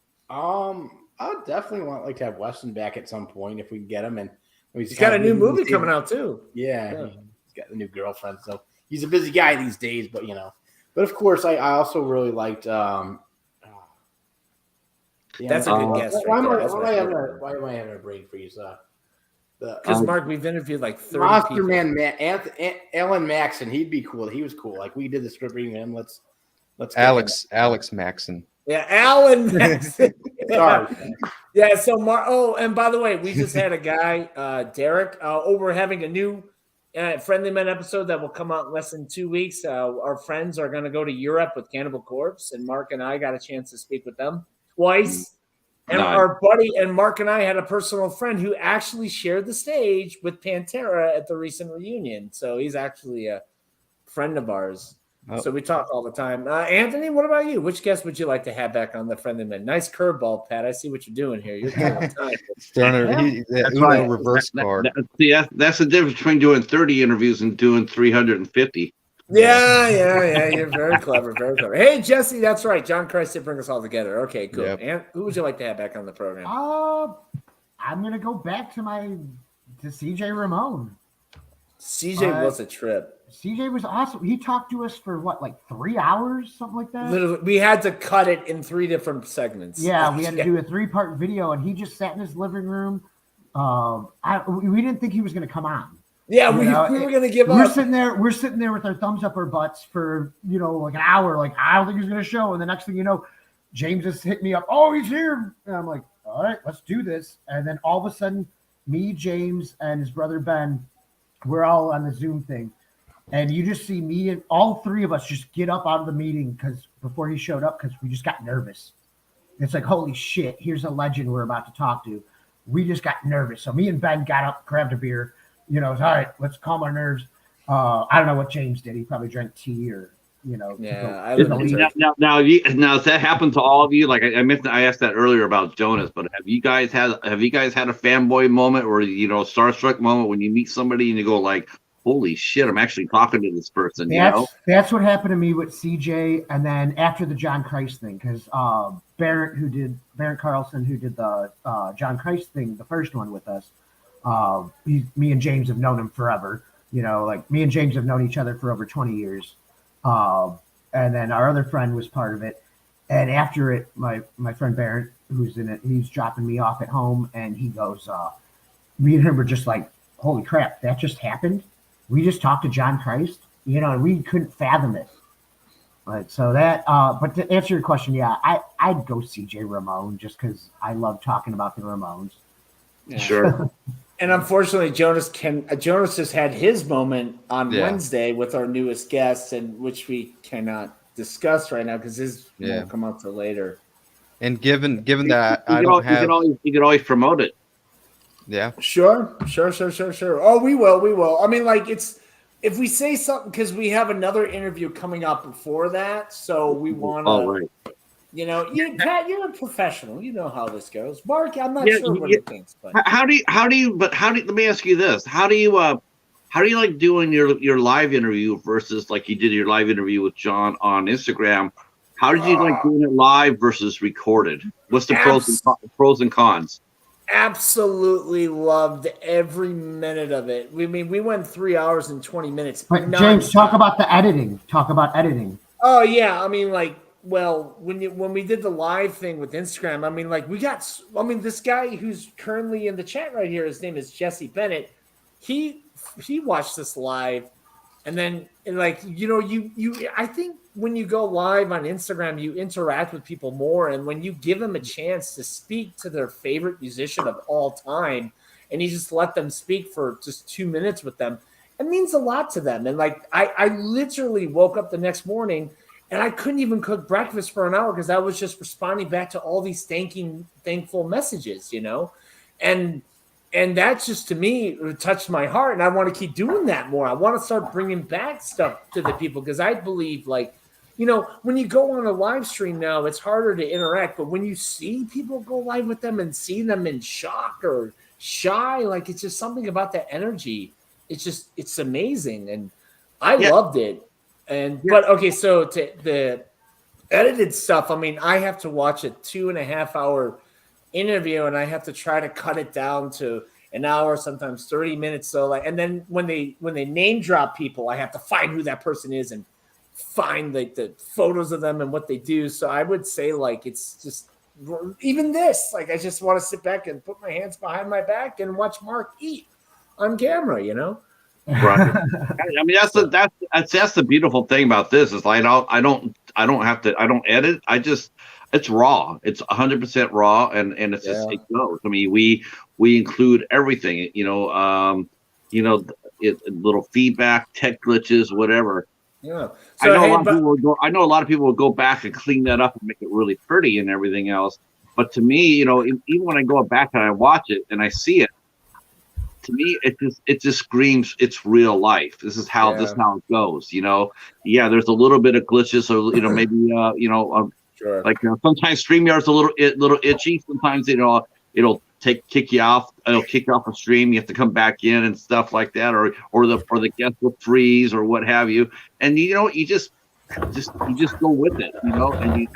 I would definitely like to have Weston back at some point if we can get him. And he's got a new movie coming out too. Yeah, he's got a new girlfriend, so he's a busy guy these days. But but of course, I also really liked. That's a good guess. Why am I having a brain freeze? Because Mark, we've interviewed like 30 Monster people. Man, Alan Maxon, he'd be cool. He was cool. Like we did the script reading with him. Let's Alex Maxon. Yeah, Alan Maxon. Sorry. Yeah, so and by the way, we just had a guy, Derek. We're having a new Friendly Men episode that will come out in less than 2 weeks. Our friends are going to go to Europe with Cannibal Corpse, and Mark and I got a chance to speak with them twice. And our buddy and Mark and I had a personal friend who actually shared the stage with Pantera at the recent reunion. So he's actually a friend of ours. Oh. So we talk all the time. Anthony, what about you? Which guest would you like to have back on the Friendly Men? Nice curveball, Pat. I see what you're doing here. You're killing time. The Uno reverse card. That's the difference between doing 30 interviews and doing 350. Yeah. You're very clever, very clever. Hey, Jesse, that's right. John Christ did bring us all together. Okay, cool. Yep. And who would you like to have back on the program? I'm gonna go back to CJ Ramon. CJ was a trip. CJ was awesome. He talked to us for what, like 3 hours, something like that. Literally, we had to cut it in 3 different segments. Yeah, we had to do a 3-part video, and he just sat in his living room. We didn't think he was going to come on. Yeah, we were going to give up. We're sitting there with our thumbs up our butts for like an hour. Like, I don't think he's going to show. And the next thing you know, James just hit me up. Oh, he's here. And I'm like, all right, let's do this. And then all of a sudden, me, James, and his brother Ben, we're all on the Zoom thing. And you just see me and all 3 of us just get up out of the meeting before he showed up because we just got nervous. It's like, holy shit, here's a legend we're about to talk to. We just got nervous. So me and Ben got up, grabbed a beer. All right, let's calm our nerves. I don't know what James did. He probably drank tea or, Yeah. Now, if that happened to all of you, like I asked that earlier about Jonas, but have you guys had a fanboy moment or, starstruck moment when you meet somebody and you go like, holy shit, I'm actually talking to this person. That's what happened to me with CJ. And then after the John Christ thing, because Barrett Carlson, who did the John Christ thing, the first one with us, me and James have known him forever. Like me and James have known each other for over 20 years. And then our other friend was part of it. And after it, my friend Barrett, who's in it, he's dropping me off at home, and he goes, me and him were just like, holy crap, that just happened. We just talked to John Christ, and we couldn't fathom it. Right. So that, but to answer your question, yeah, I'd go CJ Ramon just because I love talking about the Ramones. Yeah. Sure. And unfortunately, Jonas just had his moment on Wednesday with our newest guest, and which we cannot discuss right now because his won't come up till later. And given that you can always promote it. Yeah. Sure. Oh, we will. I mean, like if we say something because we have another interview coming up before that, so we want to. Oh, right. Pat, you're a professional. You know how this goes. Mark, I'm not sure what he thinks, but how do you? Let me ask you this: How do you like doing your live interview versus like you did your live interview with John on Instagram? How did you like doing it live versus recorded? What's the pros and cons? Absolutely loved every minute of it. We went 3 hours and 20 minutes. But James, talk about the editing. Oh yeah, I mean, like, well, when we did the live thing with Instagram, I mean, this guy who's currently in the chat right here, his name is Jesse Bennett. He watched this live, and then I think when you go live on Instagram, you interact with people more. And when you give them a chance to speak to their favorite musician of all time, and you just let them speak for just 2 minutes with them, it means a lot to them. And like, I literally woke up the next morning and I couldn't even cook breakfast for an hour because I was just responding back to all these thankful messages, and that's just, to me, touched my heart. And I want to keep doing that more. I want to start bringing back stuff to the people because I believe, like, when you go on a live stream now, it's harder to interact. But when you see people go live with them and see them in shock or shy, like, it's just something about that energy. It's amazing. And I loved it. But okay, so to the edited stuff, I mean, I have to watch a 2.5 hour interview and I have to try to cut it down to an hour, sometimes 30 minutes. So and then when they name drop people, I have to find who that person is and find the photos of them and what they do. So I would say, like, it's just even this, like, I just want to sit back and put my hands behind my back and watch Mark eat on camera, Right. I mean, that's the beautiful thing about this is like I don't edit. It's raw. It's 100% raw, and it's just, it goes. I mean, we include everything. Little feedback, tech glitches, whatever. Yeah. So, I know a lot of people will go back and clean that up and make it really pretty and everything else. But to me, even when I go back and I watch it and I see it, to me, it just screams it's real life. This is how it goes. Yeah, there's a little bit of glitches, so maybe Sure. like sometimes StreamYard's a little itchy. Sometimes it'll kick you off. It'll kick you off a stream. You have to come back in and stuff like that, or the guest will freeze or what have you. And you just go with it, and then you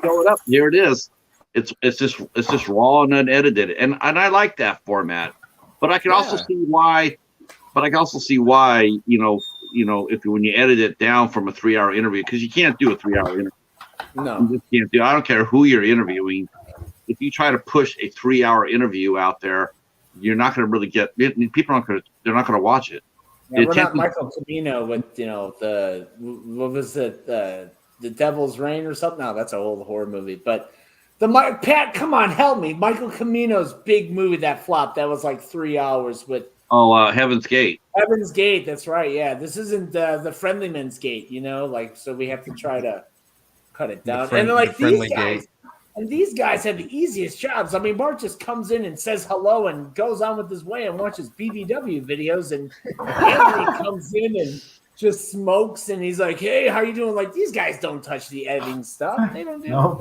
show it up. Here it is. It's just raw and unedited, and I like that format. But I can also see why. If when you edit it down from a 3-hour interview, because you can't do a 3-hour interview. No, You just can't do. I don't care who you're interviewing. If you try to push a 3-hour interview out there, you're not going to really get people. They're not going to watch it. Yeah, we're not Michael Camino with what was it, the Devil's Reign or something. No, that's an old horror movie. But Pat, come on, help me. Michael Camino's big movie that flopped. That was like 3 hours with. Heaven's Gate. Heaven's Gate. That's right. Yeah, this isn't the Friendly Men's Gate. So we have to try to cut it down. These guys have the easiest jobs. I mean, Mark just comes in and says hello and goes on with his way and watches BBW videos. And Anthony comes in and just smokes and he's like, "Hey, how you doing?" Like, these guys don't touch the editing stuff. They don't do. No.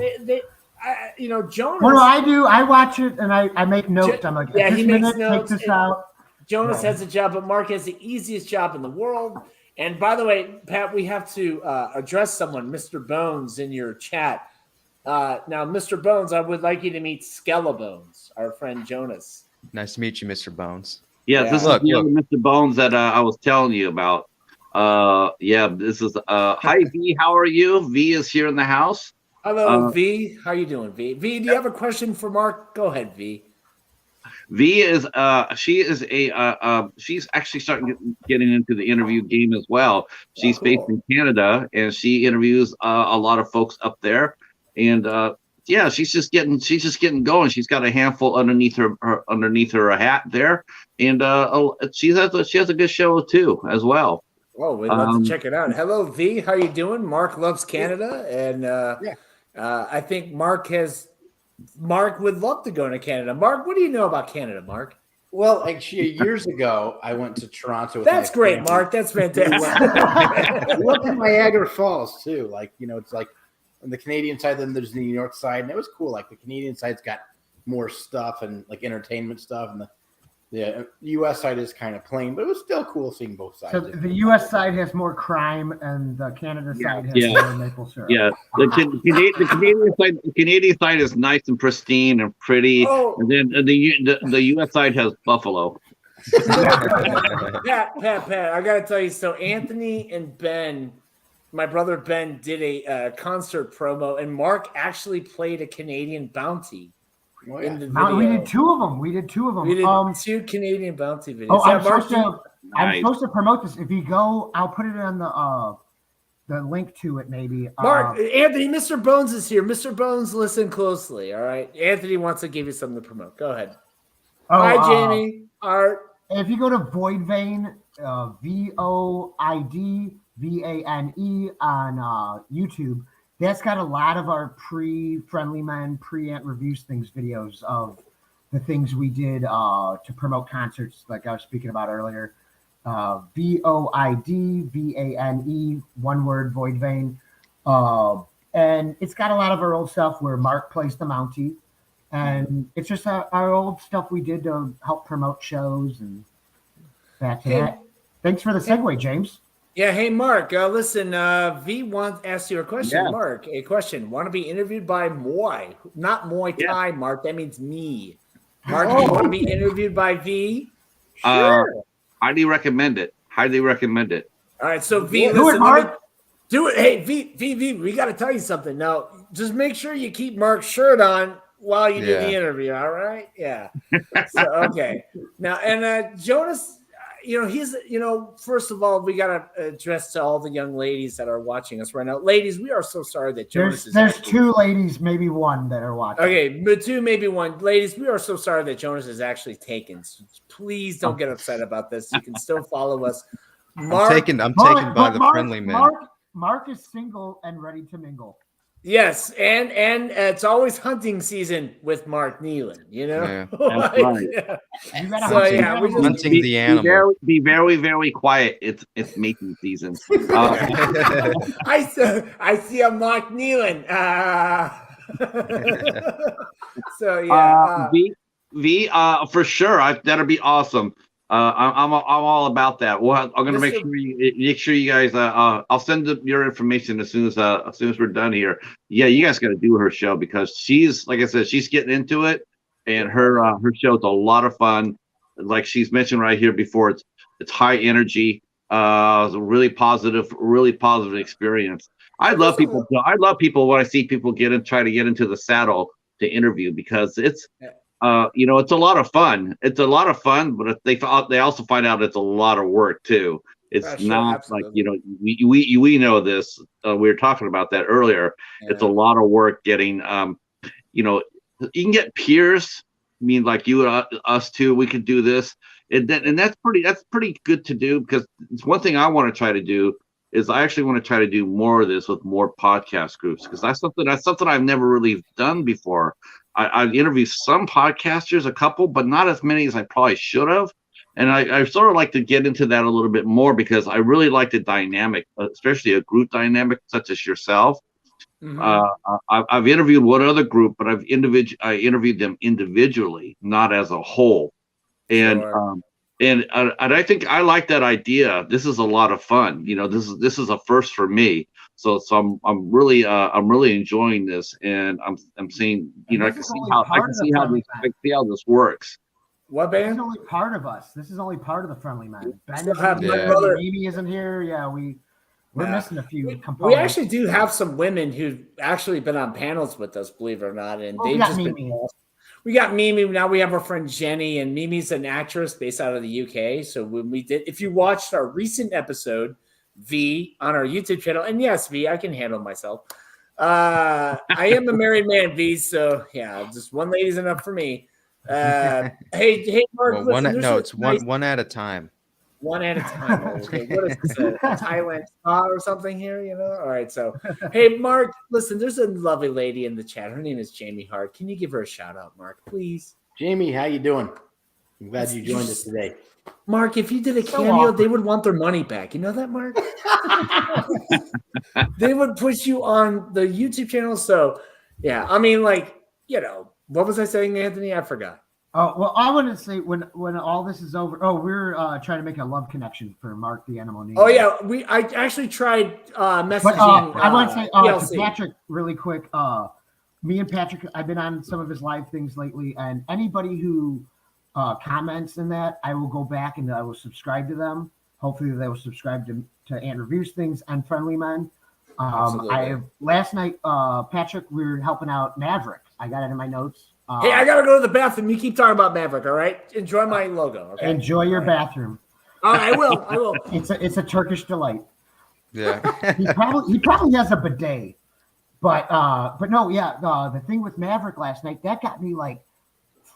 Jonas. What do I do? I watch it and I make notes. I'm like, he makes notes. Take this out. Jonas has a job, but Mark has the easiest job in the world. And by the way, Pat, we have to address someone, Mr. Bones, in your chat. Now, Mr. Bones, I would like you to meet Skelebanes, our friend Jonas. Nice to meet you, Mr. Bones. Yeah, this is the other Mr. Bones that I was telling you about. This is hi V, how are you? V is here in the house. Hello, V. How you doing, V? V, do you have a question for Mark? Go ahead, V. V is she's actually starting getting into the interview game as well. She's based in Canada and she interviews a lot of folks up there. And she's just getting going. She's got a handful underneath her hat there, and she has a good show too as well. Oh, we'd love to check it out. Hello, V. How you doing? Mark loves Canada, and I think Mark would love to go to Canada. Mark, what do you know about Canada, Mark? Well, actually, years ago, I went to Toronto. That's great, Mark. That's fantastic. I went to Niagara Falls too. It's like on the Canadian side, then there's the New York side, and it was cool. Like the Canadian side's got more stuff and like entertainment stuff, and the U.S. side is kind of plain, but it was still cool seeing both sides. So the U.S. side has more crime, and the Canada side has more maple syrup. Yeah, the Canadian side is nice and pristine and pretty, and then the U.S. side has buffalo. Pat, I gotta tell you. So Anthony and Ben, my brother Ben, did a concert promo, and Mark actually played a Canadian bounty. In the video. We did two of them. We did two two Canadian bounty videos. Oh, I'm supposed to promote this. If you go, I'll put it on the link to it maybe. Mark, Anthony, Mr. Bones is here. Mr. Bones, listen closely. All right. Anthony wants to give you something to promote. Go ahead. Hi, Jamie. Art. If you go to Void Vein, VOIDVANE on YouTube, that's got a lot of our pre-Friendly Men, pre-Ant Reviews things videos of the things we did to promote concerts, like I was speaking about earlier. VOIDVANE, one word, Void Vein. And it's got a lot of our old stuff where Mark plays the Mountie. And it's just our old stuff we did to help promote shows and that. Thanks for the segue, James. Yeah, hey Mark, listen, V asked you a question. Yeah. Mark, a question. Want to be interviewed by Muay, not Muay Thai, Mark. That means me. Mark, you want to be interviewed by V? Sure. Highly recommend it. All right, so V, listen, Mark. Do it. Hey, V, we got to tell you something. Now, just make sure you keep Mark's shirt on while you do the interview. All right? Yeah. So, okay. Now, and Jonas. First of all, we got to address to all the young ladies that are watching us right now. Ladies, we are so sorry that Jonas is. There's two ladies, maybe one, that are watching. Okay, but two, maybe one. Ladies, we are so sorry that Jonas is actually taken. So please don't get upset about this. You can still follow us. Mark, I'm taken by the Friendly Men. Mark is single and ready to mingle. Yes, and it's always hunting season with Mark Nealon, you know. Yeah. That's right. Yeah. You gotta So hunt Hunting, the yeah, we animals. just hunting the animal. Be very, very quiet. It's mating season. I see a Mark Nealon. So yeah, V, for sure. That'll be awesome. I'm all about that. Well, I'm gonna Mr. make sure you guys. I'll send your information as soon as we're done here. Yeah, you guys got to do her show because she's, like I said, she's getting into it, and her show's a lot of fun. Like she's mentioned right here before, it's high energy. It's a really positive experience. I love people when I see people try to get into the saddle to interview because it's it's a lot of fun. It's a lot of fun, but if they also find out it's a lot of work too. It's Sure, not like, absolutely. we know this. We were talking about that earlier. It's a Yeah. lot of work getting you know, you can get peers. I mean, like you and us too. We could do this, and that's pretty good to do because it's one thing I want to try to do is I actually want to try to do more of this with more podcast groups because that's something I've never really done before. I've interviewed some podcasters, a couple, but not as many as I probably should have. And I sort of like to get into that a little bit more because I really like the dynamic, especially a group dynamic such as yourself. Mhm. I've interviewed one other group, but I interviewed them individually, not as a whole. And Sure. and I think I like that idea. This is a lot of fun. This is a first for me. I'm really enjoying this, and I'm seeing, And I this can is see only how part of the friendly I man. can see how this works. What This is band? only part of us. This is only part of the friendly man. Ben still isn't have my here. brother. Mimi isn't here. Yeah, we're Yeah. missing a few We components. actually do have some women who've actually been on panels with us, believe it or not, and Well, we they've got just been Mimi. awesome. We got Mimi. Now we have our friend Jenny, and Mimi's an actress based out of the UK. So when we did, if you watched our recent episode, V, on our YouTube channel, and yes, V, I can handle myself. I am a married man, V. So yeah, just one lady's enough for me. Hey, Mark, Well, listen, there's a it's nice one at a time. one at a time. Okay, what is this? A Thailand spa or something here? All right. So, hey, Mark, listen, there's a lovely lady in the chat. Her name is Jamie Hart. Can you give her a shout out, Mark, please? Jamie, how you doing? I'm glad you joined us today. Mark, if you did a So cameo, awkward. they would want their money back. You know that, Mark? They would put you on the YouTube channel. So, yeah, I mean, what was I saying, Anthony? I forgot. Oh well, I want to say when all this is over. Oh, we're trying to make a love connection for Mark the Animal Name. Oh yeah, I actually tried messaging. But I want to say to PLC. Patrick really quick. Me and Patrick, I've been on some of his live things lately, and anybody who comments in that, I will go back and I will subscribe to them. Hopefully, they will subscribe to Ant Reviews Things and Friendly Men. Last night, Patrick, we were helping out Maverick. I got it in my notes. Hey, I gotta go to the bathroom. You keep talking about Maverick, all right? Enjoy my logo. Okay. Enjoy your bathroom. I will. I will. It's a Turkish delight. Yeah. He probably has a bidet, but no, yeah. The thing with Maverick last night that got me like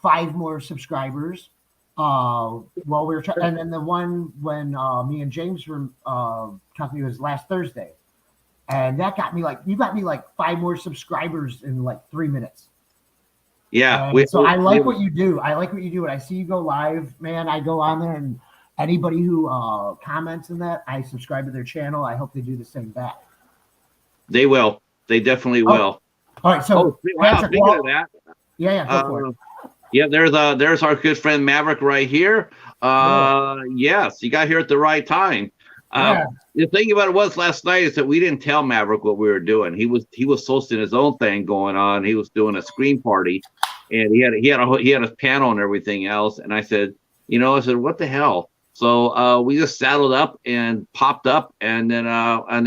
5 more subscribers. While we were trying, and then the one when me and James were talking was last Thursday, and that got me like 5 more subscribers in like 3 minutes. Yeah. I like what you do. I like what you do. When I see you go live, man, I go on there and anybody who comments in that, I subscribe to their channel. I hope they do the same back. They will. They definitely will. All right. So, Patrick, speaking of that, go for it. yeah, there's our good friend Maverick right here. Yes, you got here at the right time. The thing about it was last night is that we didn't tell Maverick what we were doing. He was hosting his own thing going on. He was doing a screen party, and he had a panel and everything else. And I said, what the hell? So we just saddled up and popped up, and then got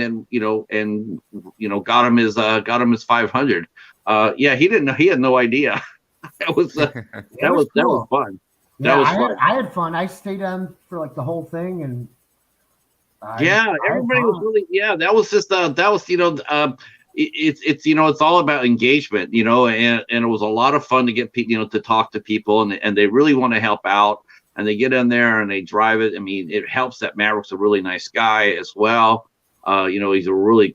him his 500. Yeah, he didn't know. He had no idea. That was fun. I had fun. I stayed on for like the whole thing, and everybody was really that was just it's all about engagement, and it was a lot of fun to get people, to talk to people, and they really want to help out, and they get in there and they drive it. I mean, it helps that Maverick's a really nice guy as well. He's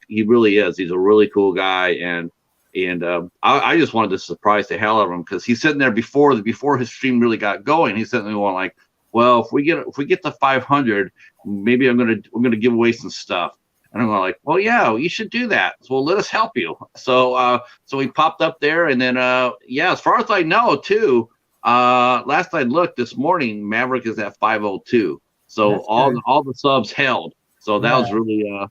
he really is. He's a really cool guy, and I just wanted to surprise the hell out of him because he's sitting there before his stream really got going. He's sitting there going like, well, if we get to 500, maybe we're gonna give away some stuff. And I'm like, well, yeah, you should do that. So let us help you. So he popped up there, and then as far as I know, too, last I looked this morning, Maverick is at 502. So all the subs held. So that was really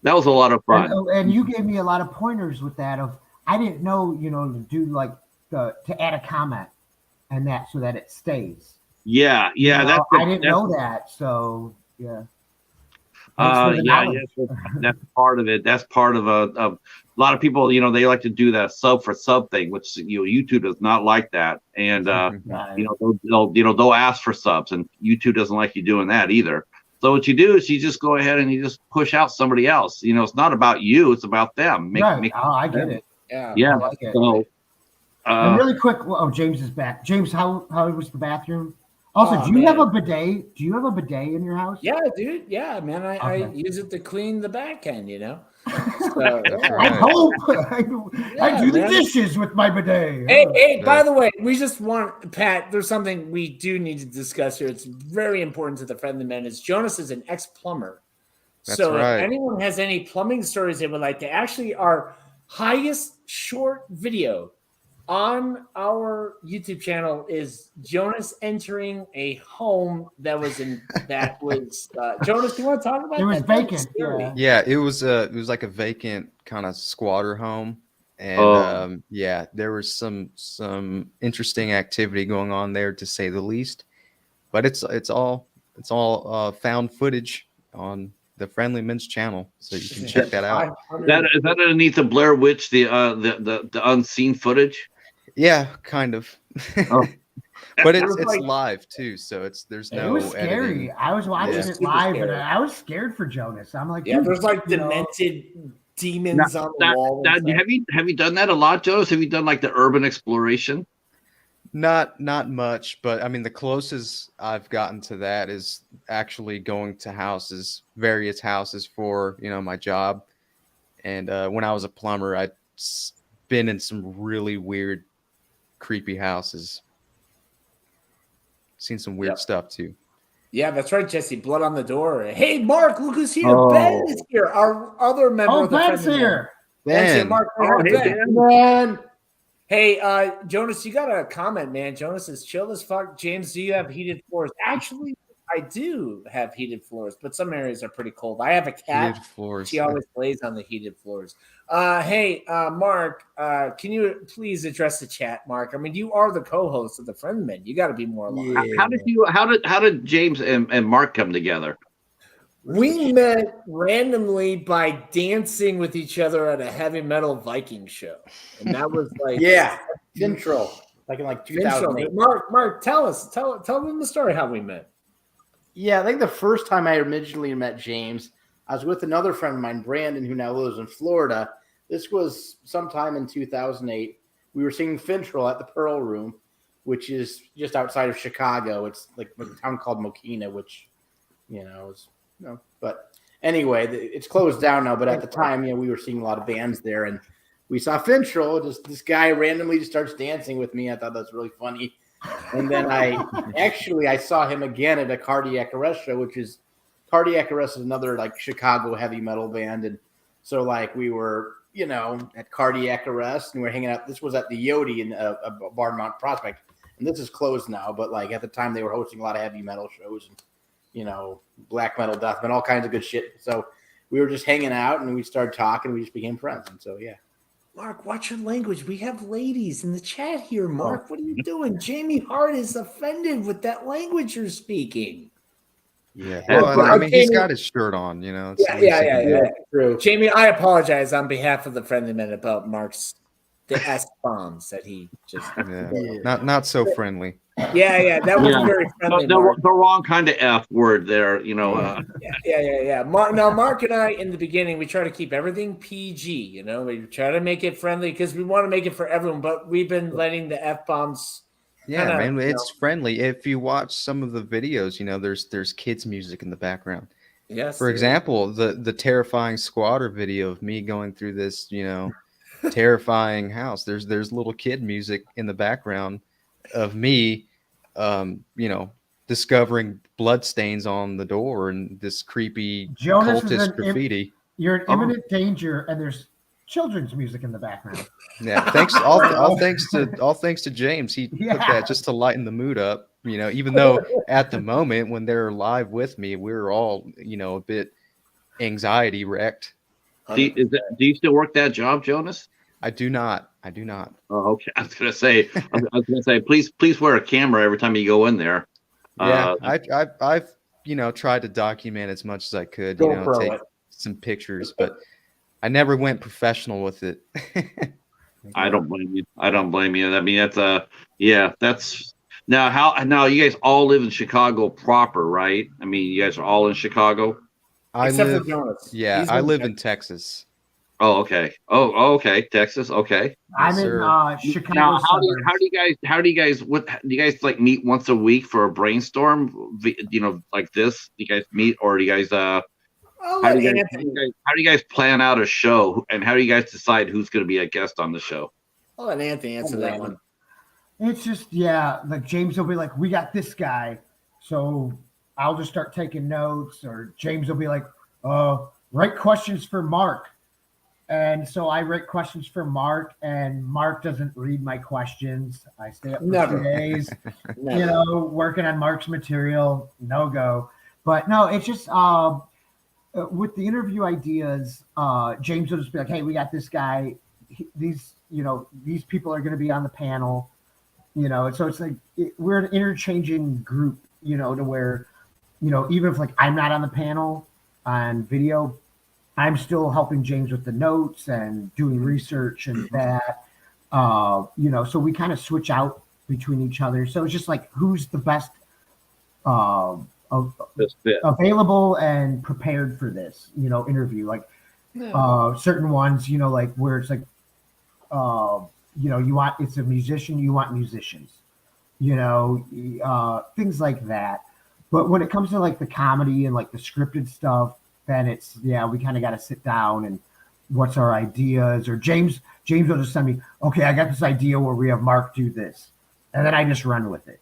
that was a lot of fun. And you gave me a lot of pointers with that. I didn't know, to do like to add a comment and that so that it stays. Yeah. I didn't know that. So yeah. That's part of it. That's part of a lot of people. They like to do that sub for sub thing, which YouTube does not like that. And they'll ask for subs, and YouTube doesn't like you doing that either. So what you do is you just go ahead and you just push out somebody else. It's not about you; it's about them. I get it. Yeah. Like it. So, and really quick. Oh, James is back. James, how was the bathroom? Also, do you have a bidet? Do you have a bidet in your house? Yeah, dude. Yeah, man. I use it to clean the back end, So, I hope I do the dishes with my bidet. Hey, by the way, we just want, Pat, there's something we do need to discuss here. It's very important to the Friendly Men. Jonas is an ex-plumber. So if anyone has any plumbing stories they would like to, actually our highest short video on our YouTube channel is Jonas entering a home that was Jonas, do you want to talk about it? It was vacant. Yeah, it was like a vacant kind of squatter home. And there was some interesting activity going on there, to say the least. But it's all found footage on the Friendly Men's channel, so you can check that out. Is that underneath the Blair Witch, the unseen footage? Yeah, kind of. Oh. But it's live too, so there's no. It was scary. Editing. I was watching it live, and I was scared for Jonas. I'm like, there's like demented demons on the wall. Have you done that a lot, Jonas? Have you done like the urban exploration? Not much, but I mean the closest I've gotten to that is actually going to various houses for my job, and when I was a plumber, I'd been in some really weird, creepy houses. Seen some weird stuff too. Yeah, that's right, Jesse. Blood on the door. Hey, Mark, look who's here. Ben is here. Our other member of the Ben's here. Ben's here. Mark, Ben. Hey, Jonas, you got a comment, man. Jonas is chill as fuck. James, do you have heated floors? Actually, I do have heated floors, but some areas are pretty cold. I have a cat. Heated floors. She always lays on the heated floors. Hey, Mark, can you please address the chat, Mark? I mean, you are the co-host of the Friendly Men. You got to be more alive. Yeah. How did James and Mark come together? We met randomly by dancing with each other at a heavy metal Viking show, and that was like intro, like in 2008. Mark, tell them the story how we met. Yeah, I think the first time I originally met James, I was with another friend of mine, Brandon, who now lives in Florida. This was sometime in 2008. We were singing Fintrol at the Pearl Room, which is just outside of Chicago. It's like a town called Mokina, which but anyway, it's closed down now. But at the time, we were seeing a lot of bands there, and we saw Fintrol. Just this guy randomly just starts dancing with me. I thought that was really funny. And then I saw him again at a Cardiac Arrest show, which is Cardiac Arrest is another like Chicago heavy metal band. And so we were, at Cardiac Arrest and we were hanging out. This was at the Yodi in a bar in Mount Prospect. And this is closed now, but at the time they were hosting a lot of heavy metal shows and, black metal, death metal, all kinds of good shit. So we were just hanging out and we started talking. We just became friends. And so, yeah. Mark, watch your language. We have ladies in the chat here, Mark. What are you doing? Jamie Hart is offended with that language you're speaking. Yeah. Well, I mean, he's got his shirt on, Yeah. True. Jamie, I apologize on behalf of the Friendly Men about Mark's the S-bombs that he just not so friendly. Yeah, that was very friendly. The wrong kind of F word there, Yeah. Mark and I, in the beginning, we try to keep everything PG. We try to make it friendly because we want to make it for everyone. But we've been letting the F-bombs. Yeah, man, it's friendly. If you watch some of the videos, there's kids' music in the background, Yes. For example, the terrifying squatter video of me going through this, terrifying house. There's little kid music in the background of me, discovering blood stains on the door and this creepy Jonas is cultist graffiti. you're in imminent danger, and there's children's music in the background. Yeah, all thanks to James. He put that just to lighten the mood up. Even though at the moment when they're live with me, we're all a bit anxiety wrecked. Do you still work that job, Jonas? I do not. Oh, okay. I was gonna say, please wear a camera every time you go in there. Yeah, I've tried to document as much as I could. Take some pictures, but I never went professional with it. I don't blame you. I mean, that's now you guys all live in Chicago proper, right? I mean, you guys are all in Chicago. Except for Jonas. Yeah, I live in Texas. Oh, okay. Oh, okay. Texas. Okay. I'm in Chicago. Now, how do you guys like meet once a week for a brainstorm? Like this. Do you guys meet, or do you guys how do you guys plan out a show, and how do you guys decide who's going to be a guest on the show? I'll let Anthony answer that one. It's just like James will be like, "We got this guy," so I'll just start taking notes, or James will be like, "Write questions for Mark." And so I write questions for Mark, and Mark doesn't read my questions. I stay up for 2 days, working on Mark's material. No go. But no, it's just with the interview ideas, James will just be like, "Hey, we got this guy. These people are going to be on the panel." And so it's like we're an interchanging group, to where, even if like I'm not on the panel on video, I'm still helping James with the notes and doing research and that, so we kind of switch out between each other. So it's just like, who's the best available and prepared for this, interview, like certain ones, like where it's like, it's a musician, you want musicians, things like that. But when it comes to like the comedy and like the scripted stuff, then it's, we kind of got to sit down and what's our ideas, or James will just send me, okay, I got this idea where we have Mark do this. And then I just run with it.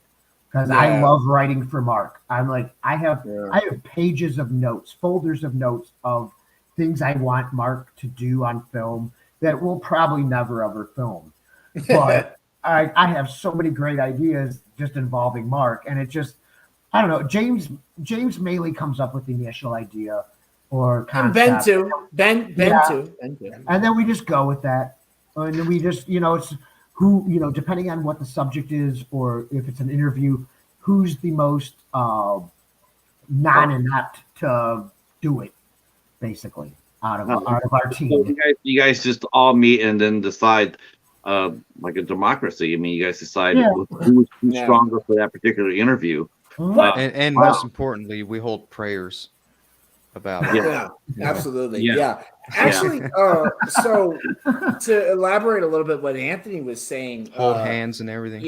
Because I love writing for Mark. I'm like, I have pages of notes, folders of notes of things I want Mark to do on film that we'll probably never ever film. But I have so many great ideas just involving Mark. And it just, I don't know, James mainly comes up with the initial idea or concept. Ben too. Ben too. And then we just go with that. And then we just, it's who, depending on what the subject is, or if it's an interview, who's the most non-inept to do it, basically, out of our team. So you guys just all meet and then decide, like a democracy. I mean, you guys decide who's stronger for that particular interview. And most importantly, we hold prayers about it. Yeah, absolutely. Yeah. Actually, so to elaborate a little bit what Anthony was saying, hold hands and everything.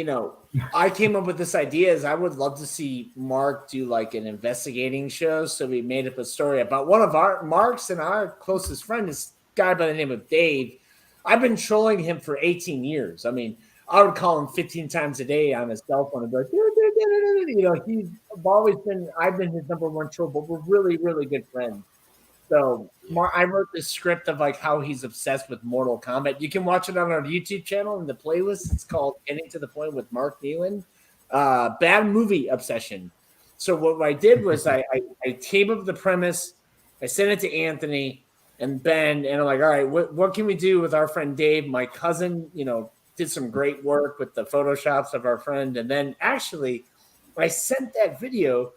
I came up with this idea is I would love to see Mark do like an investigating show. So we made up a story about one of Mark's and our closest friend, this guy by the name of Dave. I've been trolling him for 18 years. I mean, I would call him 15 times a day on his cell phone and be like, I've been his number one troll, but we're really, really good friends. So I wrote this script of like how he's obsessed with Mortal Kombat. You can watch it on our YouTube channel in the playlist. It's called Getting to the Point with Mark Nealon. Bad movie obsession. So what I did was I came up with the premise. I sent it to Anthony and Ben, and I'm like, all right, what can we do with our friend Dave? My cousin, did some great work with the Photoshops of our friend. And then actually I sent that video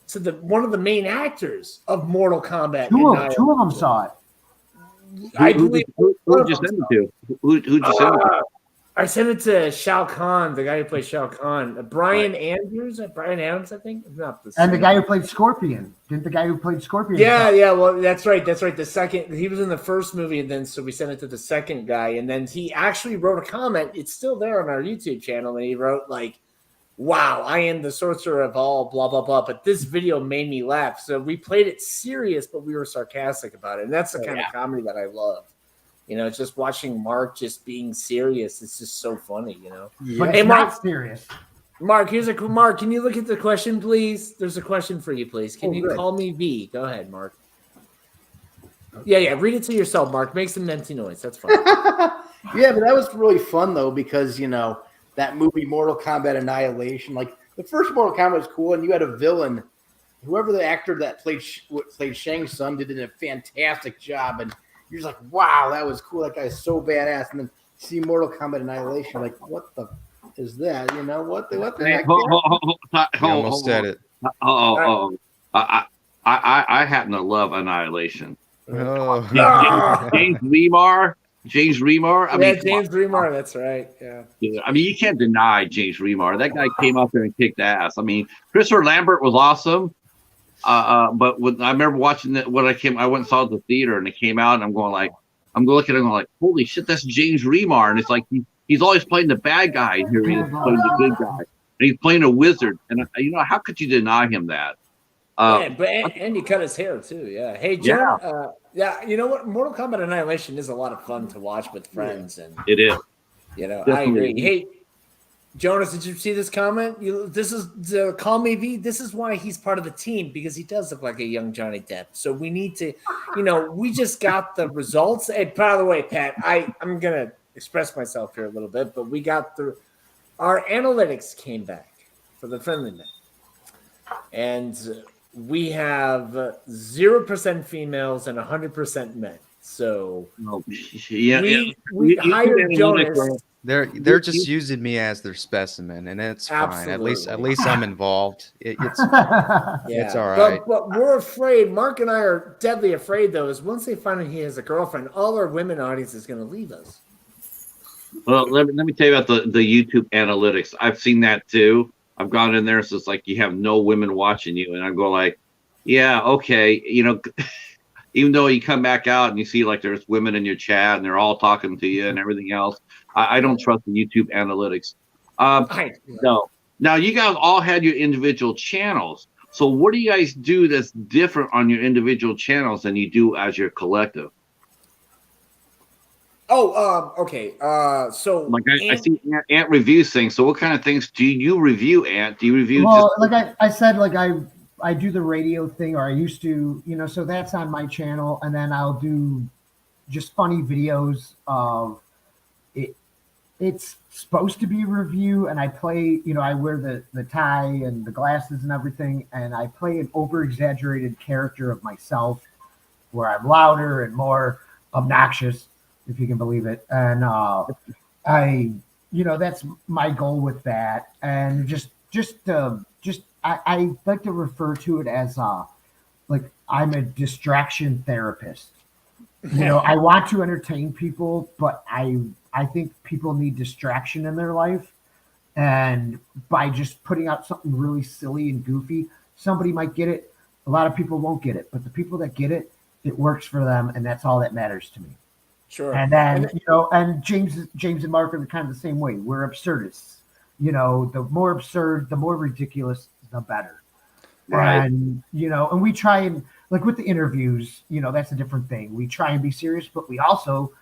to one of the main actors of Mortal Kombat. Two of them saw it. I believe. Who'd you send it to? Who'd you send it to? I sent it to Shao Kahn, the guy who plays Shao Kahn. Brian Andrews, Brian Adams, I think. And the guy who played Scorpion. Didn't the guy who played Scorpion? Yeah. Well, that's right. The second, he was in the first movie, and then so we sent it to the second guy, and then he actually wrote a comment. It's still there on our YouTube channel, and he wrote like, wow, I am the sorcerer of all, blah, blah, blah. But this video made me laugh. So we played it serious, but we were sarcastic about it. And that's the kind of comedy that I love. You know, just watching Mark just being serious. It's just so funny, you know. But Hey, it's Mark, not serious. Mark, Mark, can you look at the question, please? There's a question for you, please. Can you call me V? Go ahead, Mark. Yeah. Read it to yourself, Mark. Make some empty noise. That's fine. Yeah, but that was really fun though, because that movie Mortal Kombat Annihilation, like the first Mortal Kombat was cool, and you had a villain, whoever the actor that played Shang Tsung did a fantastic job, and you're just like, wow, that was cool. That guy's so badass. And then see Mortal Kombat Annihilation, like, what the is that? What the heck? You almost said it. I happen to love Annihilation. Oh. James Remar. James Remar. That's right. Yeah. I mean, you can't deny James Remar. That guy came out there and kicked ass. I mean, Christopher Lambert was awesome. But when I remember watching that when I went and saw it at the theater, and it came out, and I'm looking at him like, holy shit, that's James Remar. And it's like he's always playing the bad guy, and here he is playing the good guy. And he's playing a wizard. And how could you deny him that? And he cut his hair too. Yeah. Hey, John. You know what? Mortal Kombat Annihilation is a lot of fun to watch with friends, and it is. Definitely. I agree. Hey, Jonas, did you see this comment? This is call me V. This is why he's part of the team, because he does look like a young Johnny Depp. So we need to, we just got the results. And by the way, Pat, I'm gonna express myself here a little bit, but we got our analytics came back for the Friendly Men, and we have 0% females and 100% men. So we hired Jonas. They're just using me as their specimen, and it's fine. At least I'm involved. It's all right. But we're afraid. Mark and I are deadly afraid, though, is once they find out he has a girlfriend, all our women audience is going to leave us. Well, let me tell you about the YouTube analytics. I've seen that too. I've gone in there, so it's like you have no women watching you, and I go like, yeah, okay, even though you come back out and you see like there's women in your chat and they're all talking to you and everything else, I don't trust the YouTube analytics. No. Now you guys all had your individual channels. So what do you guys do that's different on your individual channels than you do as your collective? Okay. So like I see Ant reviews things. So what kind of things do you review, Ant? Do you review? Well, like I said, like I do the radio thing, or I used to, so that's on my channel, and then I'll do just funny videos of it. It's supposed to be a review, and I play, I wear the tie and the glasses and everything, and I play an over-exaggerated character of myself where I'm louder and more obnoxious, if you can believe it. And that's my goal with that. And I like to refer to it as like I'm a distraction therapist. I want to entertain people, but I think people need distraction in their life. And by just putting out something really silly and goofy, somebody might get it. A lot of people won't get it, but the people that get it, it works for them, and that's all that matters to me. Sure. And then, and James and Mark are kind of the same way. We're absurdists. The more absurd, the more ridiculous, the better. Right. And, and we try and, like with the interviews, that's a different thing. We try and be serious, but we also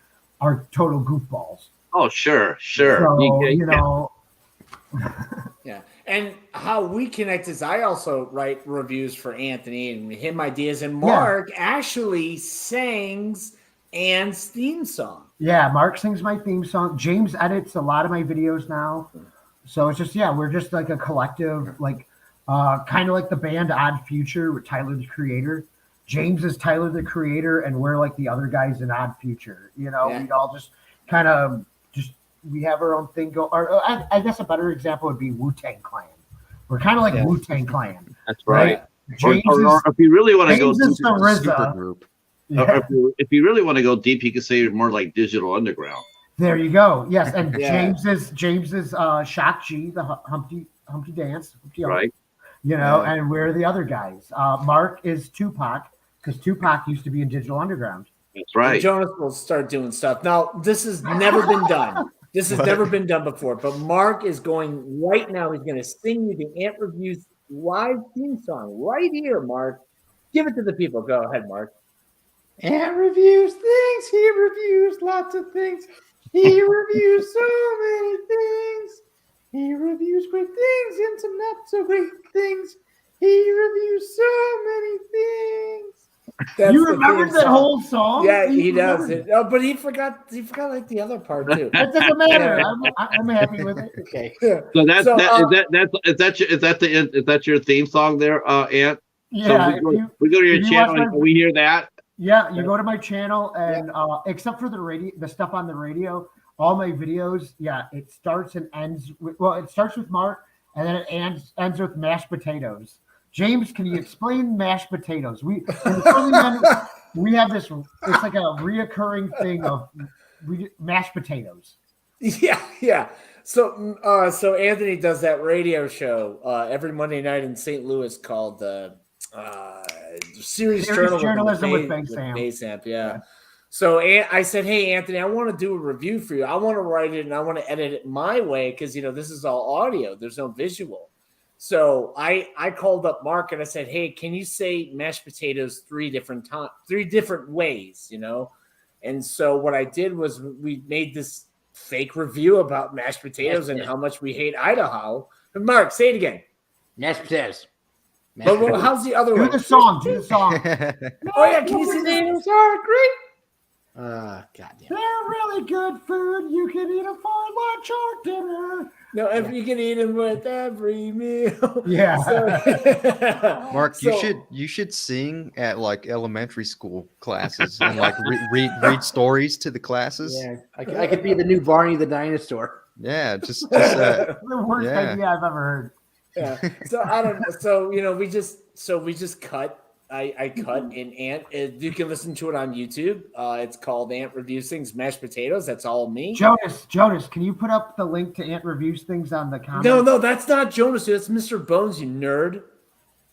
are total goofballs. Oh, sure. So, Yeah. And how we connect is I also write reviews for Anthony and him ideas, and Mark actually sings Ant's theme song. Yeah, Mark sings my theme song. James edits a lot of my videos now. So it's just, we're just like a collective, like kind of like the band Odd Future with Tyler the Creator. James is Tyler the Creator, and we're like the other guys in Odd Future. We all just kind of we have our own thing go. Or I guess a better example would be Wu-Tang Clan. We're kind of like Wu-Tang Clan. That's right. James or if you really want to go James is the RZA. Super group. Yeah. If you really want to go deep, you could say you're more like Digital Underground. There you go. Yes, and James is Shock G, the Humpty Dance, right? And we're the other guys. Mark is Tupac, because Tupac used to be in Digital Underground. That's right. And Jonas will start doing stuff. Now, this has never been done. This has What? never been done before, but Mark is going right now. He's going to sing you the Ant Reviews live theme song right here, Mark. Give it to the people. Go ahead, Mark. Ant reviews things. He reviews lots of things. He reviews so many things. He reviews great things and some not so great things. He reviews so many things. That's You the remember theme that song. whole song? Yeah, You he does. remembered Oh, but he forgot like the other part too. That doesn't matter. Yeah. I'm happy with it. Okay. Yeah. So that's So, is that your theme song there, Ant? Yeah, So we go to your if you channel watch and my- we hear that. Yeah, you go to my channel and except for the stuff on the radio, all my videos, it starts and ends with, it starts with Mark and then it ends with mashed potatoes. James, can you explain mashed potatoes? We have this. It's like a reoccurring thing of mashed potatoes. Yeah. So Anthony does that radio show every Monday night in St. Louis called Serious Journalism with Basamp. Yeah. So I said, hey, Anthony, I want to do a review for you. I want to write it and I want to edit it my way because, this is all audio. There's no visual. So I called up Mark and I said, hey, can you say mashed potatoes three different ways, And so what I did was we made this fake review about mashed potatoes and how much we hate Idaho. But Mark, say it again. Mashed potatoes. But how's the other Do one? the song. Oh, yeah. Can you see potatoes are great. Goddamn. They're really good food. You can eat them for lunch or dinner. No, if you can eat them with every meal. Yeah. Mark, you should sing at like elementary school classes and like read stories to the classes. Yeah, I could be the new Barney the dinosaur. Yeah, just the worst idea I've ever heard. Yeah. So I don't know. So we just cut. I cut an Ant. You can listen to it on YouTube. It's called Ant Reviews Things, Mashed Potatoes. That's all me. Jonas, can you put up the link to Ant Reviews Things on the comments? No, that's not Jonas. That's Mr. Bones, you nerd.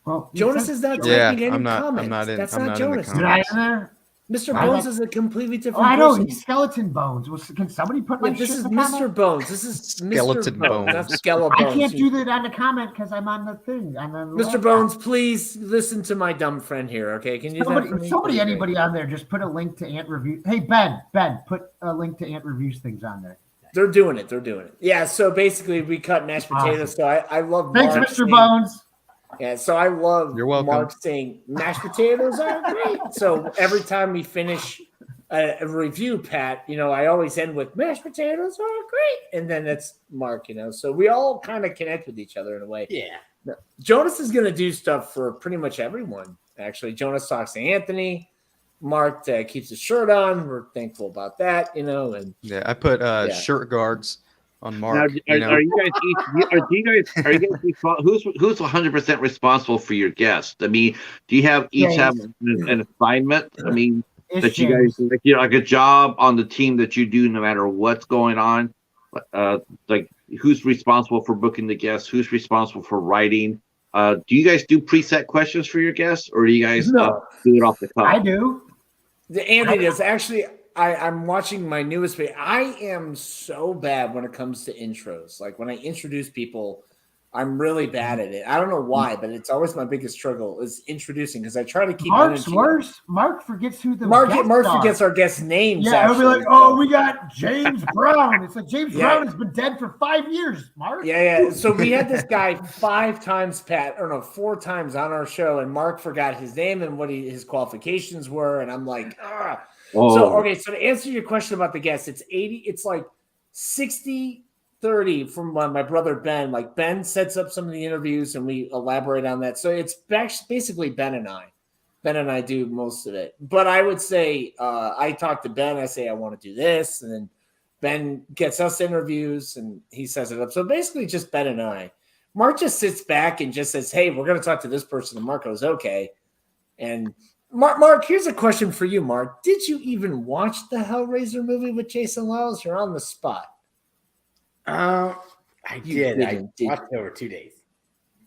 Well, Jonas is not typing any I'm not comments. in. That's I'm not not Jonas. in the comments. Did I in there? Mr. Bones is a completely different I know, person. he's Skeleton Bones. Can somebody put my This shit is in the Mr. comment? Bones. This is Skeleton Mr. Bones. Bones. Not Skeleton Bones. I can't do that on the comment because I'm on the thing. Mr. Bones, please listen to my dumb friend here, okay? Can you do that for me? Anybody on there, just put a link to Ant Review. Hey, Ben, put a link to Ant Reviews Things on there. They're doing it. Yeah, so basically we cut mashed potatoes. So I love Thanks, Mark Mr. saying, Bones. Yeah, so I love You're welcome. Mark saying mashed potatoes are great. So every time we finish a review, Pat, I always end with mashed potatoes are great. And then that's Mark, So we all kind of connect with each other in a way. Yeah. Jonas is going to do stuff for pretty much everyone, actually. Jonas talks to Anthony. Mark keeps his shirt on. We're thankful about that, And Yeah, I put shirt guards on Mark. Now, are you guys who's 100% responsible for your guests? I mean, do you have an assignment? I mean, that you guys like a job on the team that you do no matter what's going on. Like who's responsible for booking the guests? Who's responsible for writing? Do you guys do preset questions for your guests, or do you guys do it off the cuff? I do. Andy does. Actually, I'm watching my newest video. I am so bad when it comes to intros. Like when I introduce people, I'm really bad at it. I don't know why, but it's always my biggest struggle is introducing because I try to keep Mark's worse. Mark forgets who the Mark guests forgets our guest names. Yeah, he'll be like, "Oh, we got James Brown." It's like James Brown has been dead for 5 years. Mark. Yeah. So we had this guy 4 times on our show, and Mark forgot his name and what his qualifications were, and I'm like, ah. Oh. So to answer your question about the guests, it's 80. It's like 60-30 from my brother Ben. Like Ben sets up some of the interviews and we elaborate on that. So it's basically Ben and I. Ben and I do most of it. But I would say I talk to Ben. I say I want to do this, and then Ben gets us interviews and he sets it up. So basically just Ben and I. Mark just sits back and just says, "Hey, we're going to talk to this person." And Mark goes, "Okay." And Mark, here's a question for you, Mark. Did you even watch the Hellraiser movie with Jason Liles? You're on the spot. I did. I watched it over 2 days.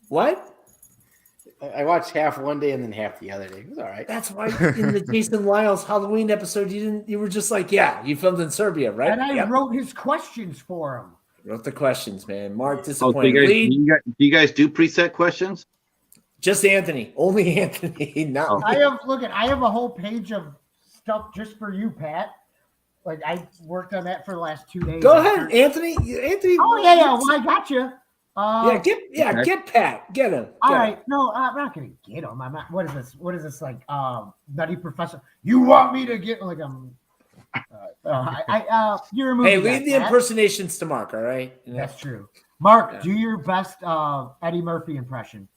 What? I watched half one day and then half the other day. It was all right. That's why in the Jason Wiles Halloween episode, you were just like, yeah, you filmed in Serbia, right? And I wrote his questions for him. Wrote the questions, man. Mark Oh, so disappointed. do you guys do preset questions? Just Anthony. Only Anthony. Not I have a whole page of stuff just for you, Pat. Like I worked on that for the last 2 days. Go ahead, Anthony. Anthony. Oh yeah. Well, I got you. Get Pat. Get him. All right. No, I'm not gonna get him. I'm not. What is this? What is this like? Nutty Professor. You want me to get like you're a movie. Hey, guy, leave the Pat. impersonations to Mark. All right. That's true. Mark, do your best Eddie Murphy impression.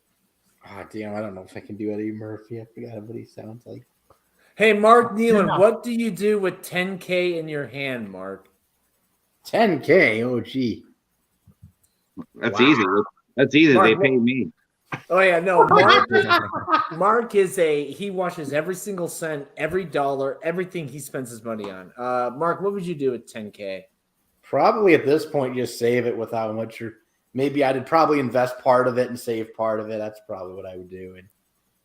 Oh, damn. I don't know if I can do Eddie Murphy. I forgot what he sounds like. Hey, Mark Nealon, enough. what do you do with 10K in your hand, Mark? 10K. Oh, gee. That's easy. That's easy. Mark, They pay me. Oh yeah, no. Mark is he watches every single cent, every dollar, everything he spends his money on. Mark, what would you do with 10K? Probably at this point, just save it without much. Or maybe I'd probably invest part of it and save part of it. That's probably what I would do. And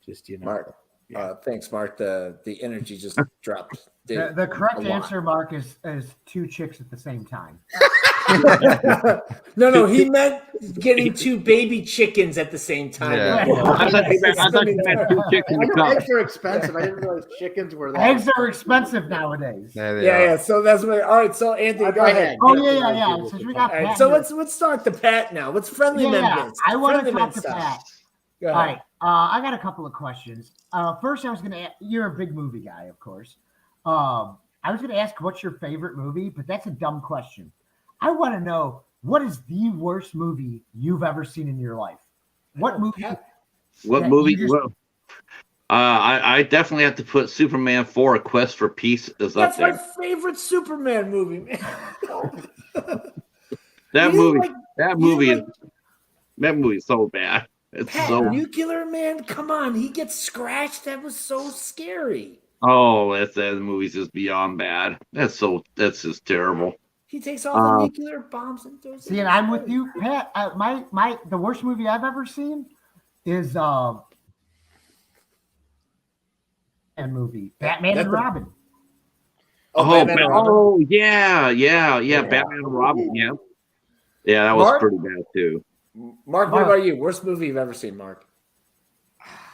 just Mark. Yeah. Thanks, Mark. The energy just dropped. The correct answer, Mark, is 2 chicks at the same time. No, he meant getting 2 baby chickens at the same time. Yeah. I thought you meant 2 chicks in the cup. Eggs are expensive. I didn't realize chickens were that. Eggs are expensive nowadays. Yeah. So that's what. All right. So Anthony, go ahead. Oh yeah. Since we got All right, Pat so here. let's talk to Pat now. What's friendly amendments? I want to Friendly talk to stuff. Pat. Go All ahead. right. I got a couple of questions. First, I was going to ask, you're a big movie guy, of course. I was going to ask what's your favorite movie, but that's a dumb question. I want to know what is the worst movie you've ever seen in your life? What movie? What Yeah, movie? you just- Well, I definitely have to put Superman 4: A Quest for Peace is up That's my there. favorite Superman movie, man. That You movie. like- That you movie. like- That movie is so bad. It's Pat, so. Nuclear Man, come on, he gets scratched. That was so scary. Oh, that movie's just beyond bad. That's just terrible. He takes all the nuclear bombs and throws See, and I'm with you, Pat. The worst movie I've ever seen is and movie Batman That's and the- Robin. Batman and Robin. Yeah. Batman and Robin. Yeah, that was Mark? pretty bad too. Mark, what about you? Worst movie you've ever seen, Mark?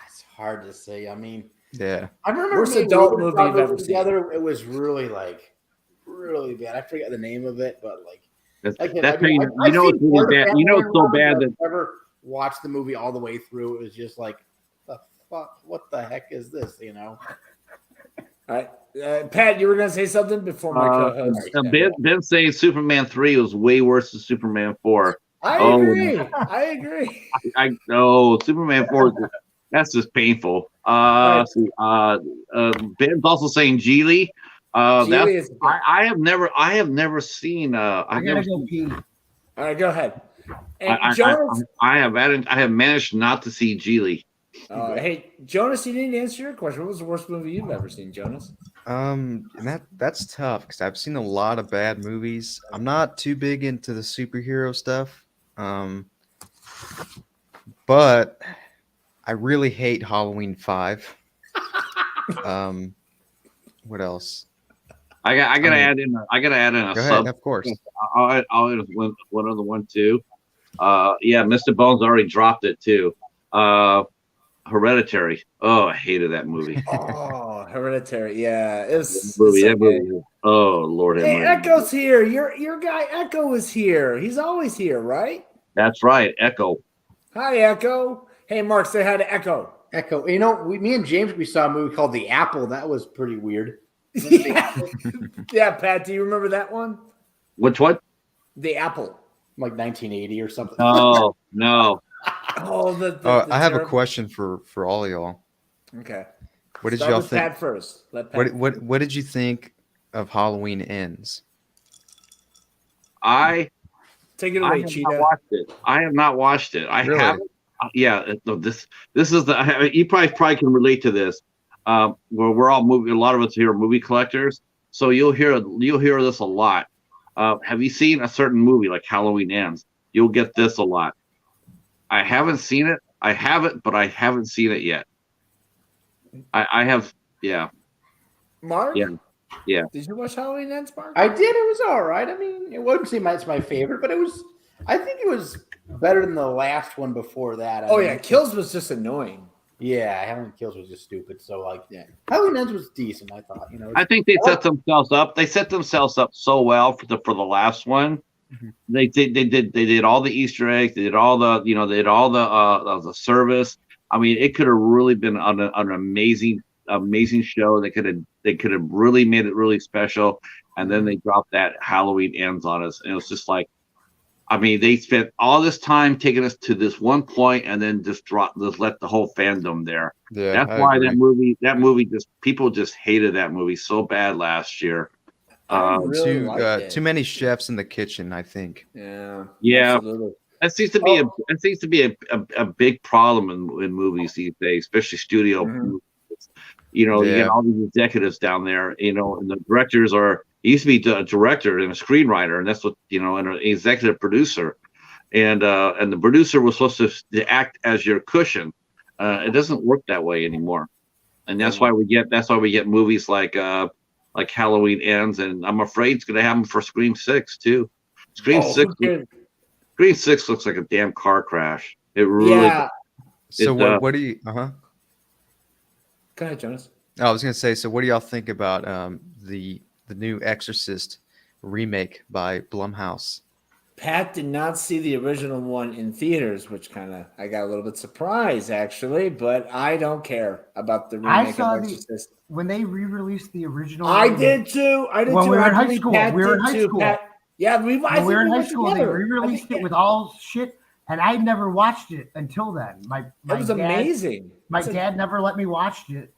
It's hard to say. I mean, Yeah. I remember Worst me and adult Ruben movie saw you've it ever seen. together. It was really bad. I forget the name of it, but That's I how you know it's seen really part of bad. You know it's so bad that I've never watched the movie all the way through. It was just like, the fuck, what the heck is this? You know? All right. Pat, you were going to say something before my co-host. Ben saying Superman 3 was way worse than Superman 4. I Oh. agree. I agree. I know Superman 4. That's just painful. Ben's also saying Geely. Geely is- I have never seen. I gotta go pee. All right, go ahead. And I Jonas, I have managed not to see Geely. hey, Jonas, you didn't answer your question. What was the worst movie you've ever seen, Jonas? And that's tough because I've seen a lot of bad movies. I'm not too big into the superhero stuff. But I really hate Halloween 5. What else? I gotta add in. I gotta add in a Go sub. ahead, of course. I'll add one other one too. Mr. Bones already dropped it too. Hereditary. Oh, I hated that movie. Oh, Hereditary. Yeah, it was. That movie. Oh Lord. have Hey, mercy. Echo's here. Your guy Echo is here. He's always here, right? That's right. Echo. Hi, Echo. Hey, Mark, say hi to Echo. Echo. You know, me and James, we saw a movie called The Apple. That was pretty weird. Yeah, Pat, do you remember that one? Which what? The Apple. Like 1980 or something. Oh no. Oh, the I have a terrible- question for all y'all. Okay. What did Start y'all with think? Pat first. Let Pat. What did you think of Halloween Ends? Take it I away, have Cheetah. not watched it. I have not watched it. I Really? haven't. Yeah. No, this is the. You probably can relate to this. Where we're all movie. A lot of us here are movie collectors, so you'll hear this a lot. Have you seen a certain movie like Halloween Ends? You'll get this a lot. I haven't seen it. I have it, but I haven't seen it yet. I have, yeah, Mark, yeah, yeah. did you watch Halloween Ends, Mark? I did. It was all right. I mean, it wouldn't say it's my favorite, but it was. I think it was better than the last one before that. I mean, Yeah, Kills was just annoying. Yeah, Halloween Kills was just stupid. So like, yeah, Halloween Ends was decent. I thought, I think they set themselves up. They set themselves up so well for the last one. Mhm. They did all the Easter eggs. They did all the they did all the service. I mean, it could have really been an amazing show. They could have really made it really special. And then they dropped that Halloween Ends on us, and it was just like, I mean, they spent all this time taking us to this one point, and then just let the whole fandom there. Yeah, That's why that movie people just hated that movie so bad last year. I really liked it. Too many chefs in the kitchen, I think. Yeah, Yeah. absolutely. That seems to be a big problem in movies these days, especially studio movies. You get all these executives down there, and the directors it used to be a director and a screenwriter, and that's what, and an executive producer. And the producer was supposed to act as your cushion. It doesn't work that way anymore. And that's why we get movies like Halloween Ends, and I'm afraid it's gonna happen for Scream 6 too. Scream 6 looks like a damn car crash. It really. Yeah. So what do you? Go ahead, Jonas. I was gonna say. So what do y'all think about the new Exorcist remake by Blumhouse? Pat did not see the original one in theaters, which I got a little bit surprised actually, but I don't care about the remake of Exorcist. When they re-released the original. I did too. When we were in high school. We were in high school. Pat, yeah, we were in high school. They re-released it with all shit, and I never watched it until then. It was amazing. My dad never let me watch it,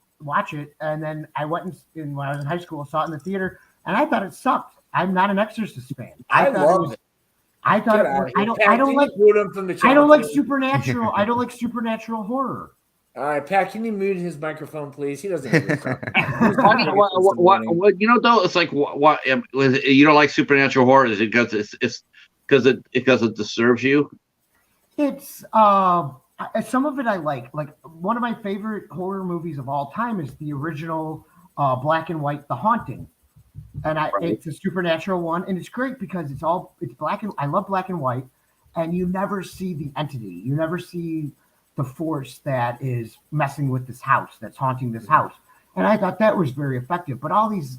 and then I went when I was in high school, saw it in the theater, and I thought it sucked. I'm not an Exorcist fan. I love it. I thought I don't like supernatural. I don't like supernatural horror. All right, Pat, can you mute his microphone, please? He doesn't hear though, it's like what you don't like supernatural horror? Is it because it disturbs you? It's some of it I like. Like one of my favorite horror movies of all time is the original black and white The Haunting. And it's a supernatural one, and it's great because it's black and I love black and white, and you never see the entity. You never see the force that is messing with this house, that's haunting this house. And I thought that was very effective. But all these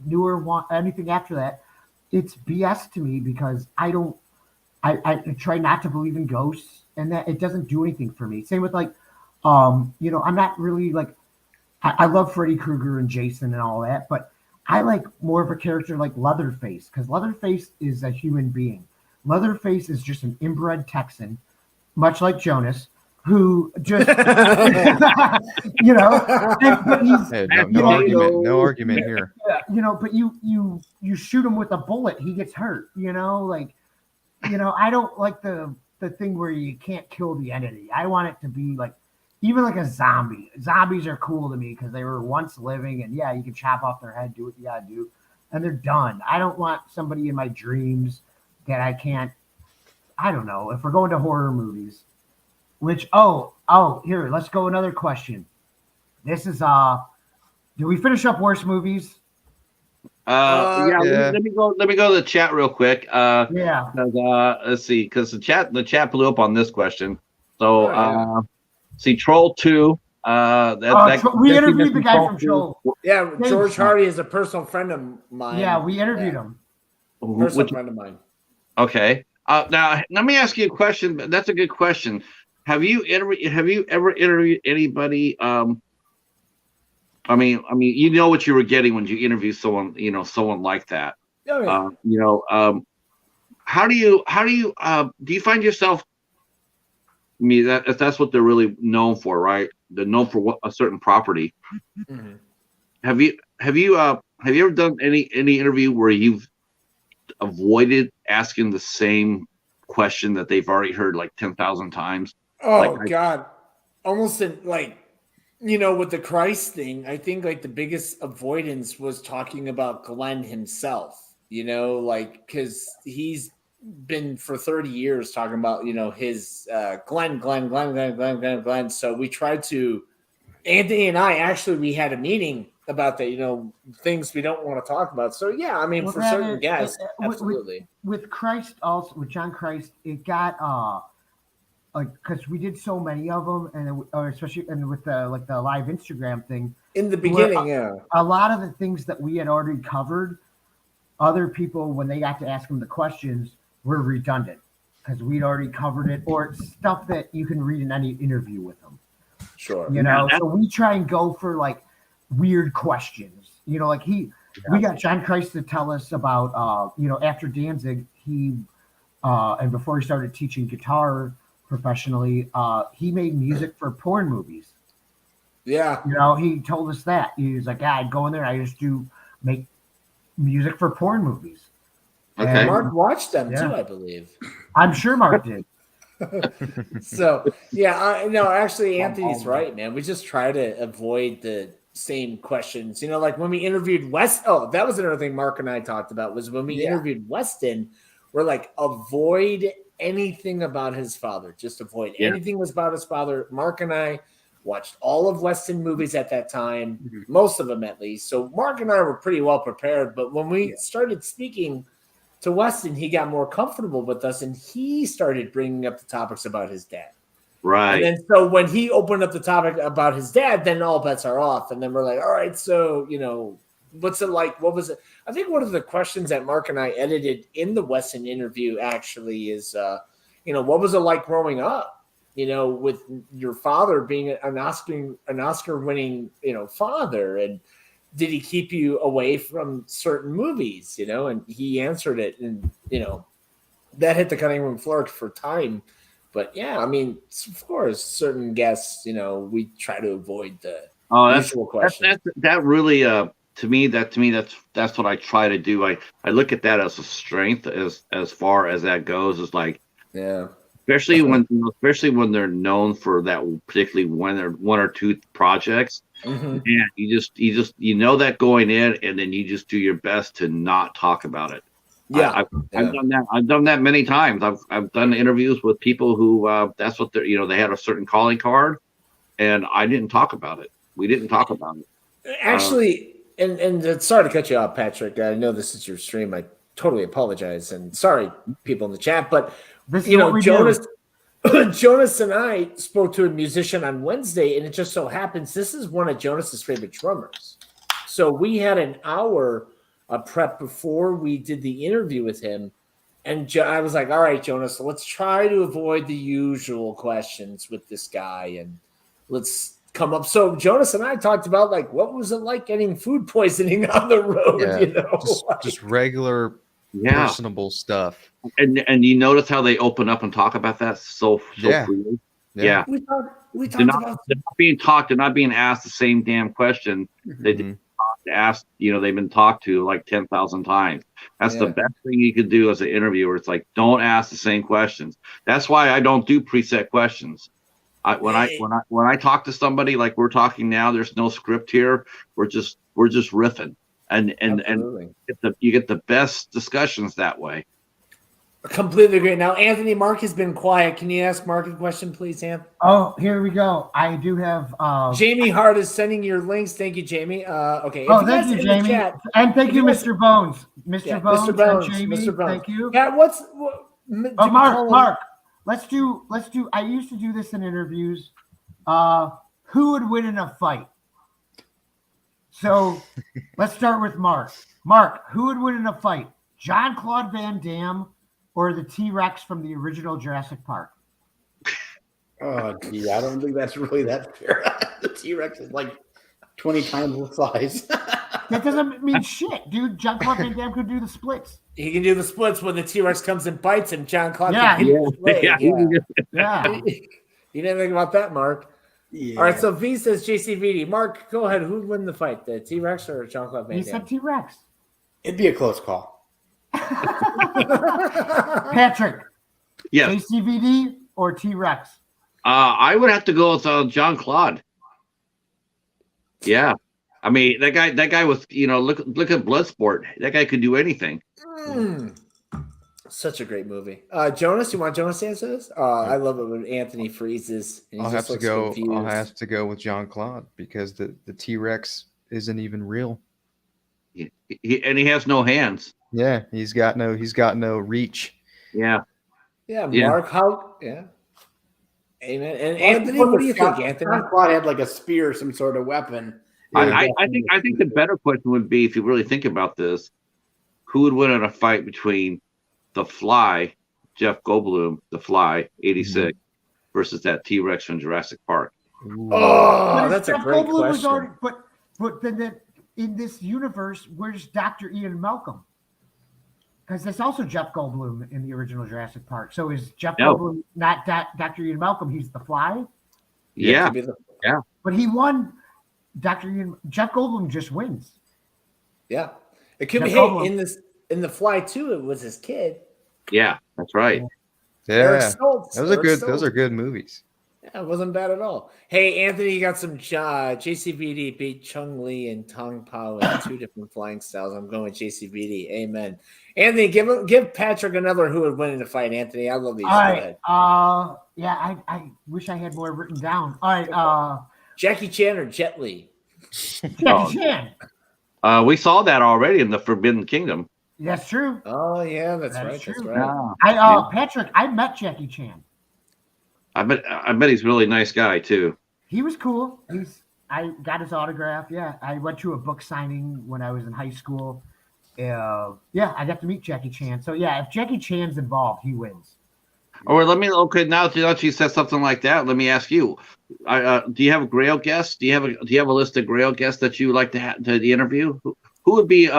newer anything after that, it's BS to me because I try not to believe in ghosts, and that it doesn't do anything for me. Same with I'm not really like I love Freddy Krueger and Jason and all that, but I like more of a character like Leatherface, because Leatherface is a human being. Leatherface is just an inbred Texan, much like Jonas, who just, but he's, hey, no argument here. But you shoot him with a bullet, he gets hurt. I don't like the thing where you can't kill the entity. I want it to be like, even like a zombie. Zombies are cool to me because they were once living, and yeah, you can chop off their head, do what you gotta do, and they're done. I don't want somebody in my dreams that I can't. I don't know if we're going to horror movies. Which here, let's go another question. This is do we finish up worst movies? Let me go to the chat real quick. Yeah. Let's see, because the chat blew up on this question. So see, Troll 2. We interviewed the guy from Troll. Yeah, George Hardy is a personal friend of mine. Yeah, we interviewed him. Personal friend of mine. Okay. Now let me ask you a question. That's a good question. Have you ever interviewed anybody? I mean, you know what you were getting when you interview someone, someone like that. Oh, yeah. How do you do you find yourself? I mean, that's what they're really known for, right? They're known for a certain property. Mm-hmm. Have you ever done any interview where you've avoided asking the same question that they've already heard like 10,000 times? Oh, God. Almost with the Christ thing, I think like the biggest avoidance was talking about Glenn himself, because he's been for 30 years talking about, his Glenn. So we tried to, Anthony and I actually, we had a meeting about that, things we don't want to talk about. So yeah, I mean, for certain guests, absolutely. With Christ also, with John Christ, it got like, because we did so many of them, and especially with the live Instagram thing in the beginning, a lot of the things that we had already covered, other people, when they got to ask them the questions, were redundant because we'd already covered it, or it's stuff that you can read in any interview with them. Sure. So we try and go for like weird questions. Like we got John Christ to tell us about after Danzig, he and before he started teaching guitar professionally, he made music for porn movies. Yeah. He told us that. He was like, I'd go in there, I just make music for porn movies. Okay. And Mark watched them too, I believe. I'm sure Mark did. So yeah, no, actually Anthony's right, man. We just try to avoid the same questions. Like when we interviewed West. Oh, that was another thing Mark and I talked about, was when we interviewed Weston, we're like, avoid anything about his father. Just avoid anything was about his father. Mark and I watched all of Weston movies at that time, most of them at least. So Mark and I were pretty well prepared. But when we started speaking to Weston, he got more comfortable with us, and he started bringing up the topics about his dad. Right. And then so when he opened up the topic about his dad, then all bets are off. And then we're like, all right, so, what's it like? What was it? I think one of the questions that Mark and I edited in the Weston interview actually is, what was it like growing up, with your father being an Oscar winning, father? And did he keep you away from certain movies, And he answered it, and, that hit the cutting room floor for time. But yeah, I mean, of course, certain guests, we try to avoid the usual questions. That really, to me, that's what I try to do. I look at that as a strength as far as that goes. Is like, especially when they're known for that, particularly when they're one or two projects. And you that going in, and then you just do your best to not talk about it. Yeah, I've done that. I've done that many times. I've done interviews with people who that's what they're, they had a certain calling card, and I didn't talk about it. We didn't talk about it. Actually, and sorry to cut you off, Patrick. I know this is your stream. I totally apologize, and sorry, people in the chat. But Jonas and I spoke to a musician on Wednesday, and it just so happens this is one of Jonas's favorite drummers. So we had an hour prep before we did the interview with him, and I was like, all right, Jonas, let's try to avoid the usual questions with this guy, and let's come up. So Jonas and I talked about, like, what was it like getting food poisoning on the road? Just regular personable stuff. And you notice how they open up and talk about that so freely. Yeah. We talked they're about not being talked. They're not being asked the same damn question. They asked, they've been talked to like 10,000 times. That's the best thing you could do as an interviewer. It's like, don't ask the same questions. That's why I don't do preset questions. When I talk to somebody like we're talking now, there's no script here. We're just riffing, and you get the best discussions that way. Completely agree. Now, Anthony, Mark has been quiet. Can you ask Mark a question, please, Anth? Oh, here we go. I do have Jamie Hart is sending your links. Thank you, Jamie. Okay. Oh, thank you, Jamie. And thank you, Mr. Bones. Mr. Bones and Jamie. Mr. Bones. Thank you. Yeah, Mark. Let's do I used to do this in interviews. Who would win in a fight? So let's start with Mark. Mark, who would win in a fight? Jean-Claude Van Damme or the T-Rex from the original Jurassic Park? Oh, gee, I don't think that's really that fair. The T-Rex is like 20 times the size. That doesn't mean shit, dude. Jean-Claude Van Damme could do the splits. He can do the splits when the T-Rex comes and bites him. Jean-Claude Yeah. can do the split. Yeah. You didn't think about that, Mark. Yeah. All right, so V says JCVD. Mark, go ahead. Who'd win the fight, the T-Rex or Jean-Claude Van Damme? He said T-Rex. It'd be a close call. Patrick. Yes. JCVD or T-Rex? I would have to go with Jean-Claude. Yeah. I mean, that guy was, look at Bloodsport. That guy could do anything. Such a great movie. Jonas, you want Jonas to answer this? I love it when Anthony freezes and he I'll have just to looks go. confused. I'll have to go with John Claude because the T-Rex isn't even real. And he has no hands. Yeah, he's got no reach. Yeah. Yeah, Yeah. Mark, how? Yeah. Amen. And Anthony, what do you think, Anthony? Claude had like a spear, some sort of weapon. Yeah. I think the better question would be, if you really think about this, who would win in a fight between the Fly, Jeff Goldblum, the Fly, 86, versus that T-Rex from Jurassic Park? Ooh. Oh, that's a Jeff great Goldblum was question. already, but then in this universe, where's Dr. Ian Malcolm? Because there's also Jeff Goldblum in the original Jurassic Park. So is Jeff Goldblum not Dr. Ian Malcolm? He's the Fly. Yeah. But he won. Jeff Goldblum just wins. Yeah. It could be. Jeff Goldblum. Hey, in the Fly too, it was his kid. Yeah, that's right. Eric Yeah, Stoltz. those are Eric good. Stoltz. Those are good movies. Yeah, it wasn't bad at all. Hey, Anthony, you got some JCVD beat Chung Lee and Tong Pao in 2 different flying styles. I'm going with JCVD. Amen. Anthony, give Patrick another who would win in a fight. Anthony, I love these. All right. Yeah, I wish I had more written down. All right. Jackie Chan or Jet Li? Jackie Chan. We saw that already in the Forbidden Kingdom. That's true. Oh yeah, that's That is right. That's true. right. Patrick, I met Jackie Chan. I bet he's a really nice guy too. He was cool. I got his autograph. Yeah, I went to a book signing when I was in high school. Yeah, I got to meet Jackie Chan. So yeah, if Jackie Chan's involved, he wins. Or now that you said something like that, let me ask you: do you have a Grail guest? Do you have a list of Grail guests that you would like to interview? Who would be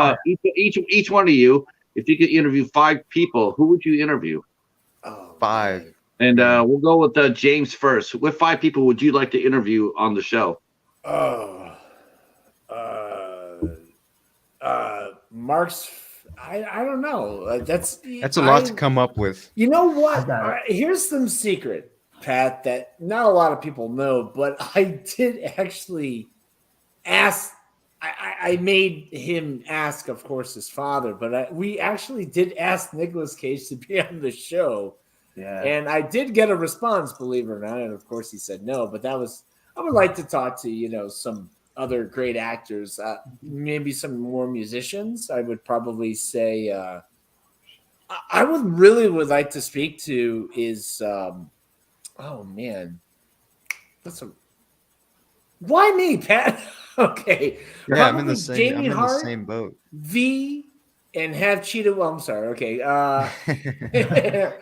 each one of you? If you could interview 5 people, who would you interview? Oh, 5. And we'll go with James first. What 5 people would you like to interview on the show? Mark's. I don't know. That's a lot to come up with. You know what? got it. Here's some secret, Pat, that not a lot of people know, but I did actually ask. I made him ask, of course, his father, but we actually did ask Nicolas Cage to be on the show. Yeah. And I did get a response, believe it or not. And of course, he said no. But I would like to talk to, some other great actors, maybe some more musicians. I would probably say I would like to speak to is, oh man, why me, Pat? Okay. Yeah, I'm in Probably the same. Jamie I'm in the Hart, same boat. and have Cheetah. Well, I'm sorry. Okay.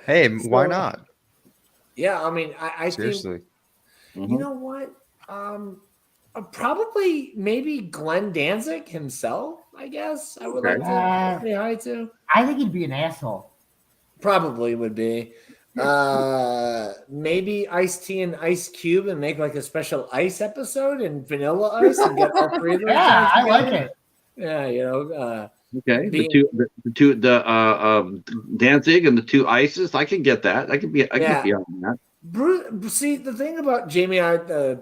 Hey, why not? Yeah, I mean, I Seriously. think, you know what? Probably maybe Glenn Danzig himself, I guess. I would like to say hi to. I think he'd be an asshole. Probably would be. Maybe Ice-T and Ice Cube and make like a special Ice episode and Vanilla Ice and get all 3 of them. Yeah, I like it. Yeah, Okay, the two Danzig and the 2 Ices. I can get that. I can be on that. Bruce, see, the thing about Jamie,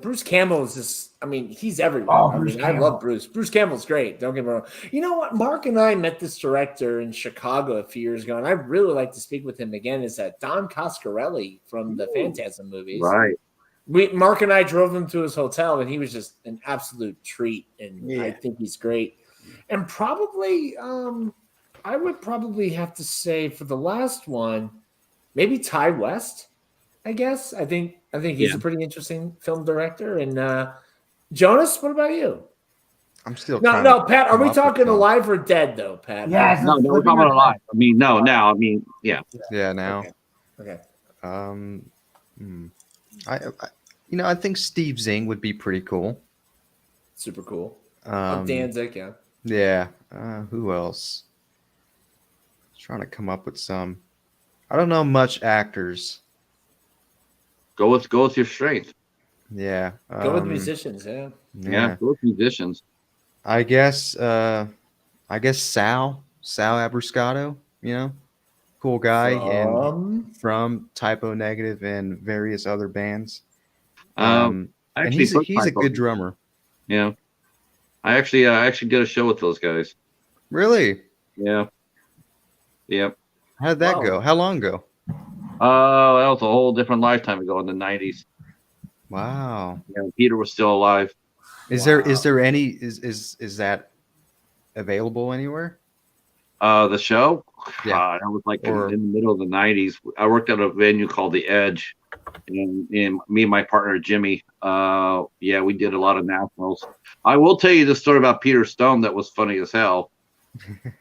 Bruce Campbell is just, I mean, he's everywhere. Oh, I love Bruce. Bruce Campbell's great. Don't get me wrong. You know what? Mark and I met this director in Chicago a few years ago, and I'd really like to speak with him again. Is that Don Coscarelli from the Phantasm movies? Right. Mark and I drove him to his hotel, and he was just an absolute treat, and I think he's great. And probably, I would probably have to say for the last one, maybe Ty West. I guess I think he's a pretty interesting film director. And Jonas, what about you? I'm still no, Pat. Are we talking alive or dead though, Pat? Yeah, No, we're talking about alive. I mean, no, now. I mean, yeah. Yeah, now. Okay. I think Steve Zing would be pretty cool. Super cool. Danzig, yeah. Yeah. Who else? Trying to come up with some. I don't know much actors. Go with your strength. Yeah. Go with musicians, yeah. Yeah, go with musicians. I guess Sal Abruscato, cool guy from Typo Negative and various other bands. And he's a good drummer. Yeah. I actually did a show with those guys. Really? Yeah. Yep. How did that Wow. go? How long ago? That was a whole different lifetime ago in the 90s. Wow. You know, Peter was still alive. Is there any is that available anywhere? The show, Yeah. that was like Or in the middle of the 90s. I worked at a venue called The Edge, and me and my partner Jimmy, yeah, we did a lot of nationals. I will tell you the story about Peter Stone that was funny as hell.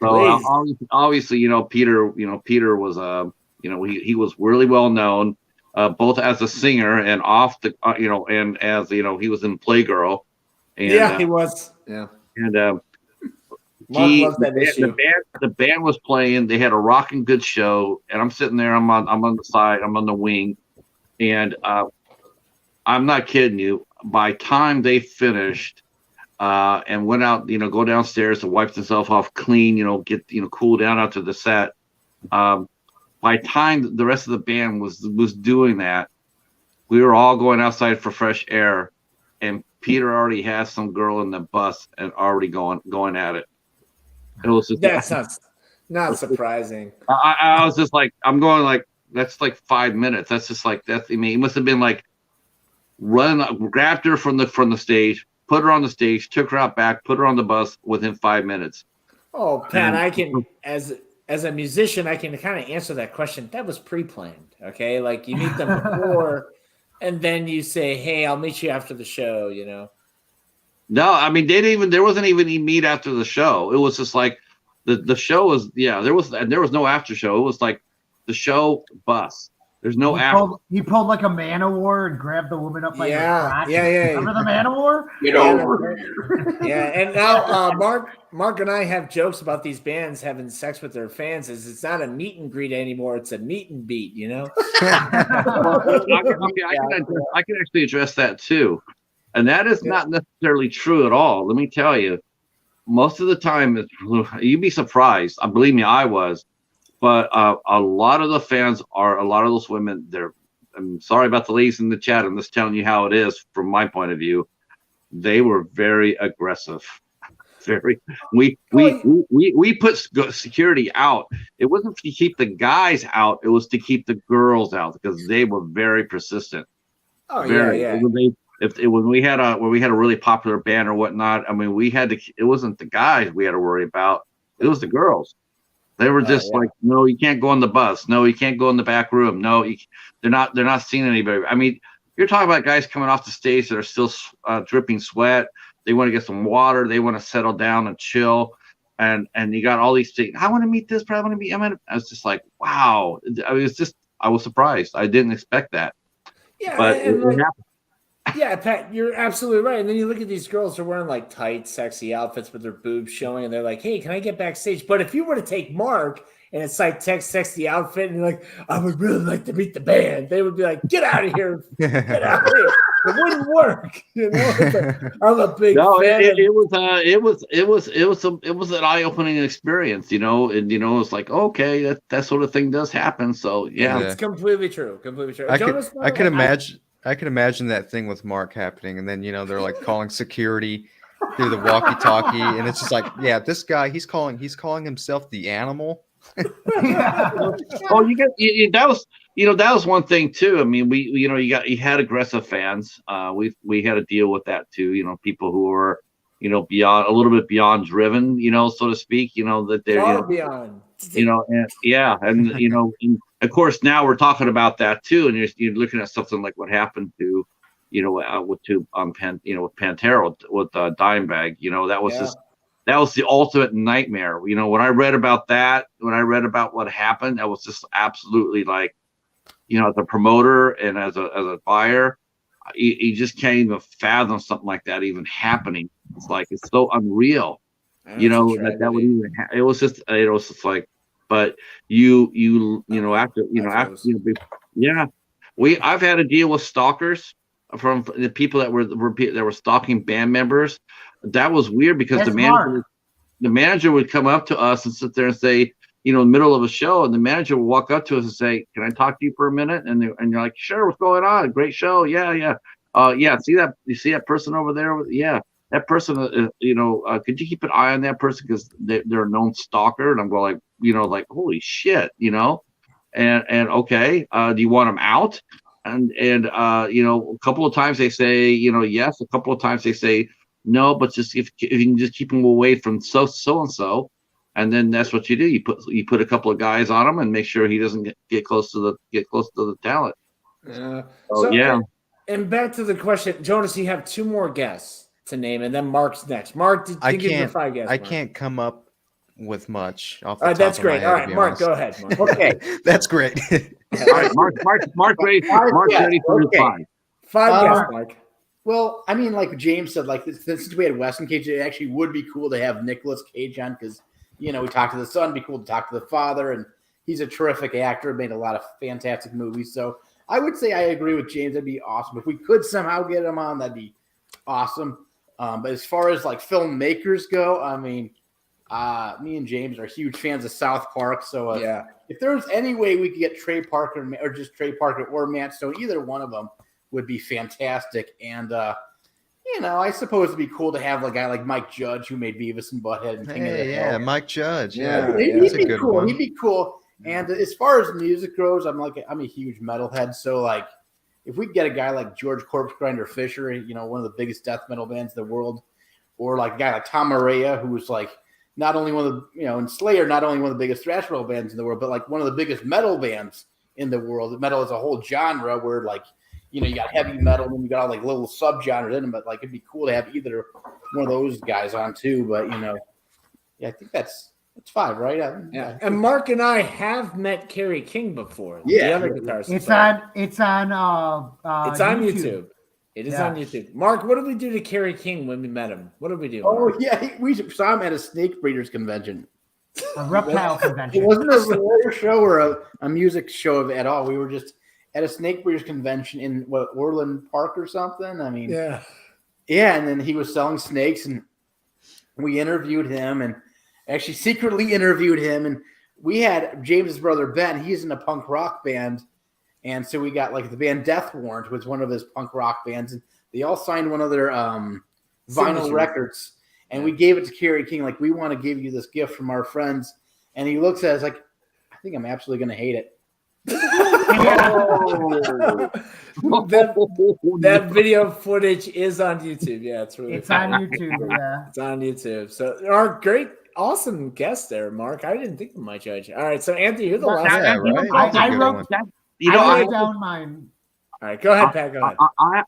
So Please. obviously, Peter was he was really well known, both as a singer and off the and as he was in Playgirl, and Yeah, he was. Yeah. and Mark he loves that issue. the band was playing. They had a rocking good show, and I'm sitting there. I'm on the side. I'm on the wing, and I'm not kidding you. By time they finished, and went out, go downstairs to wipe themselves off clean, get cool down after the set. By time the rest of the band was doing that, we were all going outside for fresh air, and Peter already has some girl in the bus and already going at it. It was just, That's not surprising. I was just like, I'm going like, that's like 5 minutes. That's just like, that's, I mean, he must have been like grabbed her from the stage, put her on the stage, took her out back, put her on the bus within 5 minutes. Oh, Pat, I can as a musician, I can kind of answer that question. That was pre-planned. Okay. Like you meet them before and then you say, hey, I'll meet you after the show, No, I mean there wasn't even any meet after the show. It was just like the show was there was no after show. It was like the show bus. There's no after. He pulled like a man of war and grabbed the woman up by her crotch. Yeah. Remember the man of war? Get over here. Yeah, and now Mark and I have jokes about these bands having sex with their fans. It's not a meet and greet anymore; it's a meet and beat. I can actually address that too, and that is not necessarily true at all. Let me tell you, most of the time, you'd be surprised. Believe me, I was. But a lot of the fans a lot of those women. I'm sorry about the ladies in the chat. I'm just telling you how it is from my point of view. They were very aggressive. We put security out. It wasn't to keep the guys out. It was to keep the girls out because they were very persistent. Oh yeah. When we had a really popular band or whatnot, I mean, it wasn't the guys we had to worry about. It was the girls. They were just like, no, you can't go on the bus. No, you can't go in the back room. No, they're not seeing anybody. I mean, you're talking about guys coming off the stage that are still dripping sweat. They want to get some water. They want to settle down and chill. And you got all these things. I want to meet this, but I want to meet. I was just like, wow. I was surprised. I didn't expect that. Yeah, but it happened. Yeah, Pat, you're absolutely right. And then you look at these girls, they're wearing like tight, sexy outfits with their boobs showing, and they're like, hey, can I get backstage? But if you were to take Mark and it's like sexy outfit, and you're like, I would really like to meet the band, they would be like, get out of here. Get out of here. It wouldn't work. I'm a big fan. It was an eye-opening experience, and it's like, okay, that sort of thing does happen. So yeah. It's completely true. Completely true. I could imagine that thing with Mark happening, and then they're like calling security through the walkie-talkie, and it's just like, yeah, this guy, he's calling himself the animal. Oh, that was one thing too. I mean, you had aggressive fans. We had to deal with that too. People who were beyond, a little bit beyond driven, so to speak. That they're beyond. And of course now we're talking about that too, and you're looking at something like what happened to with Pantera with Dimebag. That was just, that was the ultimate nightmare. When I read about that, when I read about what happened, that was just absolutely like, as a promoter and as a buyer, you just can't even fathom something like that even happening. It's like, it's so unreal. That would even it was just like, but I've had to deal with stalkers from the people that were stalking band members. That was weird because the manager would come up to us and sit there and say, in the middle of a show, and the manager would walk up to us and say, can I talk to you for a minute? And you're like, sure, what's going on? Great show. Yeah. You see that person over there? Yeah. That person, could you keep an eye on that person because they're a known stalker? And I'm going like, like holy shit, and okay, do you want them out? And a couple of times they say yes, a couple of times they say no, but just if you can just keep them away from so and so, and then that's what you do. You put a couple of guys on him and make sure he doesn't get close to the talent. So yeah. And back to the question, Jonas, you have two more guests to name, and then Mark's next. Mark, think of your 5 guests. I Mark. can't come up with much off the top that's of great. my head. All right, Mark, go ahead. Mark. Okay, that's great. All right, Mark ready for his 5. 5 guests, Mark. Well, I mean, like James said, like since we had Weston Cage, it actually would be cool to have Nicolas Cage on because we talked to the son. It'd be cool to talk to the father, and he's a terrific actor. Made a lot of fantastic movies. So I would say I agree with James. That'd be awesome if we could somehow get him on. That'd be awesome. But as far as like filmmakers go, I mean, me and James are huge fans of South Park. So if there was any way we could get Trey Parker or just Trey Parker or Matt Stone, either one of them would be fantastic. And I suppose it'd be cool to have a guy like Mike Judge who made Beavis and Butthead and King of the Hill. Mike Judge. Yeah, he'd that's be a good cool. one. He'd be cool. And as far as music goes, I'm a huge metalhead. So like, if we get a guy like George Corpse Grinder Fisher, one of the biggest death metal bands in the world, or like a guy like Tom Araya, who's like not only one of the and Slayer, not only one of the biggest thrash metal bands in the world, but like one of the biggest metal bands in the world. Metal is a whole genre where like you got heavy metal and you got all like little subgenres in them. But like it'd be cool to have either one of those guys on too. But I think that's 5, right? Yeah. And Mark and I have met Kerry King before. Yeah. The other guitarist. It's on It's on YouTube. It is on YouTube. Mark, what did we do to Kerry King when we met him? What did we do? Oh, Mark? yeah. We saw him at a snake breeders convention. a reptile convention. It wasn't a radio show or a music show at all. We were just at a snake breeders convention in Orland Park or something. I mean, yeah. And then he was selling snakes, and we interviewed him, and actually secretly interviewed him. And we had James's brother Ben. He's in a punk rock band, and so we got like the band Death Warrant was one of his punk rock bands, and they all signed one of their vinyl records. And we gave it to Kerry King, like, we want to give you this gift from our friends. And he looks at us like, I think I'm absolutely going to hate it. that video footage is on YouTube. Yeah, it's really on YouTube. Yeah, it's on YouTube. So our great, awesome guest there, Mark. I didn't think of my judge. All right, so Anthony, you're the last. Yeah, right. I wrote that. I wrote down mine. All right, go ahead, Pat. Go ahead.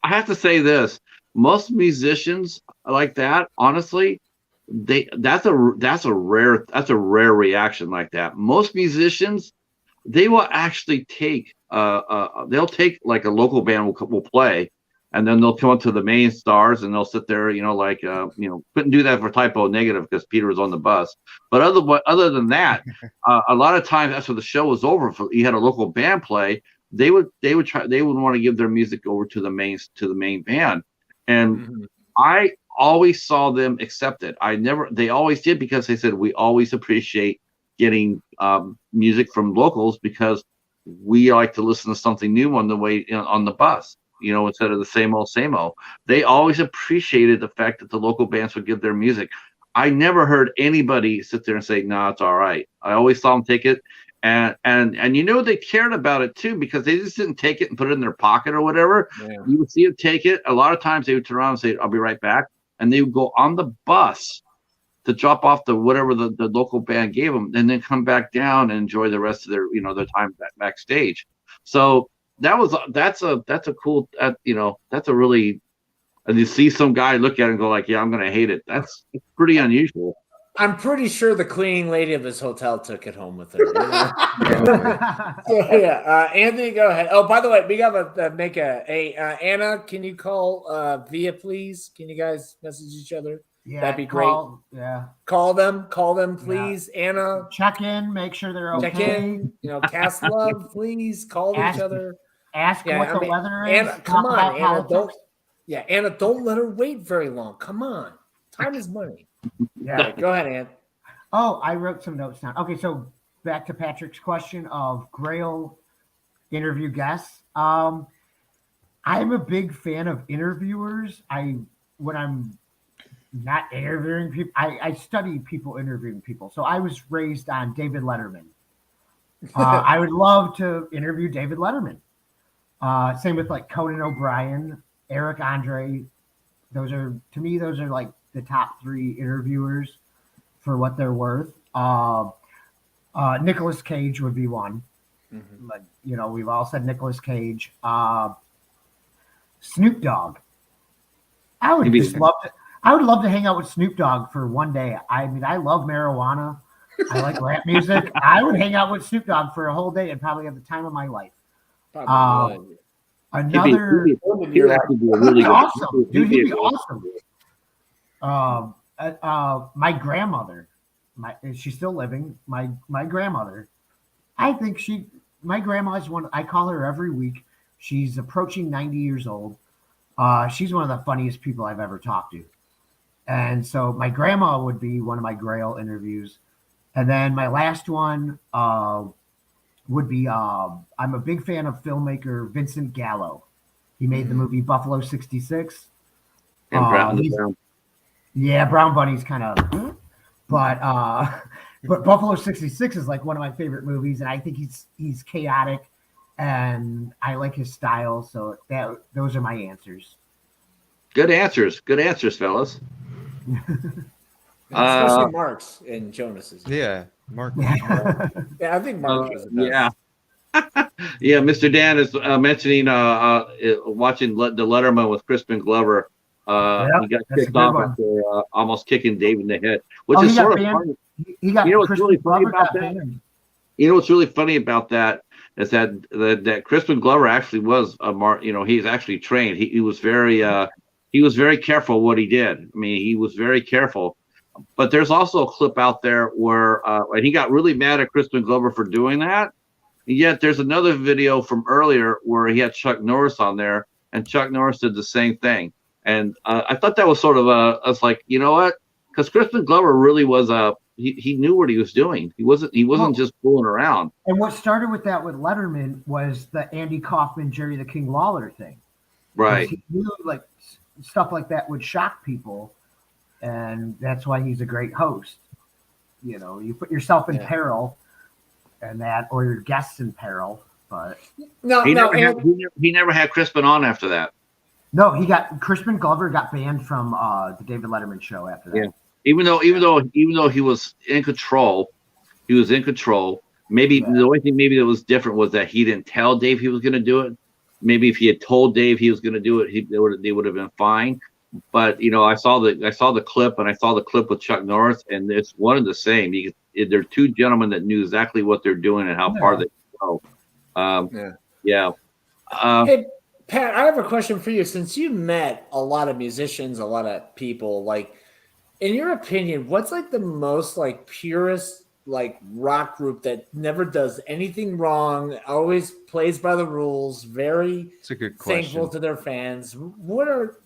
I have to say this: most musicians like that, honestly, that's a rare reaction like that. Most musicians, they will actually take they'll take like a local band will play, and then they'll come up to the main stars and they'll sit there, couldn't do that for Typo Negative because Peter was on the bus. But other than that, a lot of times after the show was over, you had a local band play. They would want to give their music over to the main band, and I always saw them accept it. They always did, because they said we always appreciate getting music from locals because we like to listen to something new on the way on the bus, instead of the same old. They always appreciated the fact that the local bands would give their music. I never heard anybody sit there and say, "Nah, it's all right." I always saw them take it, and they cared about it too, because they just didn't take it and put it in their pocket or whatever. Yeah. You would see them take it. A lot of times they would turn around and say, "I'll be right back," and they would go on the bus to drop off whatever the local band gave them, and then come back down and enjoy the rest of their their time backstage. So that's a cool that's a really, and you see some guy look at it and go like, yeah, I'm gonna hate it. It's pretty unusual. I'm pretty sure the cleaning lady of his hotel took it home with her. Anthony, go ahead. Oh, by the way, we got to make Anna. Can you call Via, please? Can you guys message each other? Yeah, that'd be great. Call them, please. Yeah. Anna, check in, make sure they're okay. Check in, cast love, please. Call each other. Ask what the weather is. Anna, come on, Anna. Anna, don't let her wait very long. Come on, time is money. Yeah, right, go ahead, Ann. Oh, I wrote some notes down. Okay, so back to Patrick's question of Grail interview guests. I'm a big fan of interviewers. When I'm not interviewing people. I study people interviewing people. So I was raised on David Letterman. I would love to interview David Letterman. Same with like Conan O'Brien, Eric Andre. Those are, to me, those are like the top 3 interviewers for what they're worth. Nicolas Cage would be one. But you know, we've all said Nicolas Cage. Snoop Dogg. I would just love to. I would love to hang out with Snoop Dogg for one day. I mean, I love marijuana. I like rap music. I would hang out with Snoop Dogg for a whole day and probably have the time of my life. Another, he'd be really awesome, dude. He'd be awesome. My grandmother, she's still living. My grandmother, I think my grandma is one. I call her every week. She's approaching 90 years old. She's one of the funniest people I've ever talked to. And so my grandma would be one of my Grail interviews. And then my last one would be, I'm a big fan of filmmaker Vincent Gallo. He made the movie Buffalo 66. And Brown. Yeah, Brown Bunny's kind of, but Buffalo 66 is like one of my favorite movies. And I think he's chaotic and I like his style. So those are my answers. Good answers, fellas. Especially Mark's and Jonas's. Yeah, Mark. Yeah, I think Mark is the best. Yeah. Yeah, Mr. Dan is mentioning watching the Letterman with Crispin Glover. He got kicked off after almost kicking Dave in the head, which is sort of funny. He got, you know what's Crispin really funny Glover about that? banned. You know what's really funny about that is that Crispin Glover actually was he's actually trained. He was very careful what he did. I mean, he was very careful. But there's also a clip out there where and he got really mad at Crispin Glover for doing that. And yet there's another video from earlier where he had Chuck Norris on there, and Chuck Norris did the same thing. And I thought that was sort of I was like, you know what? Because Crispin Glover really was he knew what he was doing. He wasn't just fooling around. And what started with that with Letterman was the Andy Kaufman, Jerry the King Lawler thing. Right. He knew like stuff like that would shock people. And that's why he's a great host. You know, you put yourself in peril and that, or your guests in peril. But he never had Crispin on after that. No, Crispin Glover got banned from the David Letterman show after that. Yeah. Even though he was in control, Maybe the only thing that was different was that he didn't tell Dave he was going to do it. Maybe if he had told Dave he was going to do it, they would have been fine. But I saw the clip, and I saw the clip with Chuck Norris, and it's one and the same. They're two gentlemen that knew exactly what they're doing and how far they go. Hey, Pat, I have a question for you. Since you met a lot of musicians, a lot of people, like, in your opinion, what's like the most like purest like rock group that never does anything wrong, always plays by the rules, very It's a good thankful question. to their fans? What are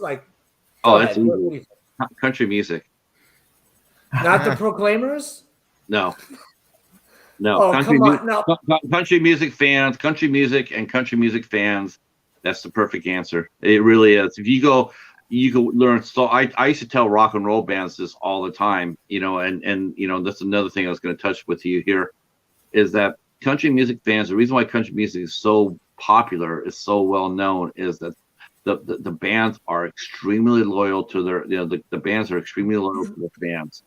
like? That's country music. Not the Proclaimers? No. Oh, country, come on. No. Country music fans, country music fans. That's the perfect answer. It really is. If you go learn. So I used to tell rock and roll bands this all the time, and that's another thing I was going to touch with you here, is that country music fans, the reason why country music is so popular, is so well known, is that the bands are extremely loyal to their, the bands are extremely loyal to their fans.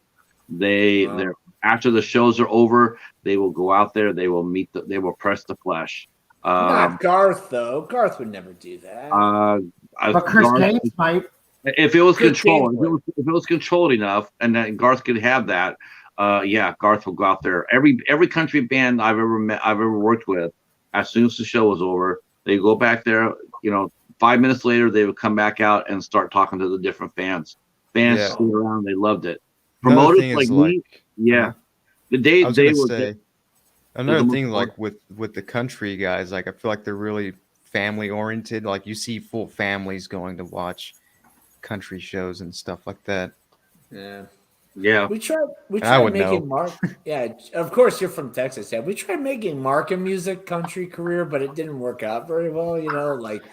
They're after the shows are over, they will go out there, they will they will press the flesh. Not Garth though. Garth would never do that. But Chris Gaines might. If it was controlled, if it was controlled enough, and that Garth could have that, Garth will go out there. Every country band I've ever worked with, as soon as the show was over, they go back there. 5 minutes later, they would come back out and start talking to the different fans. Fans stood around, they loved it. Promoters like me, another thing, like with the country guys, like I feel like they're really family oriented. Like you see full families going to watch country shows and stuff like that. Yeah. We tried would making know. Mark. Yeah, of course you're from Texas. Yeah, we tried making Mark a music country career, but it didn't work out very well. Like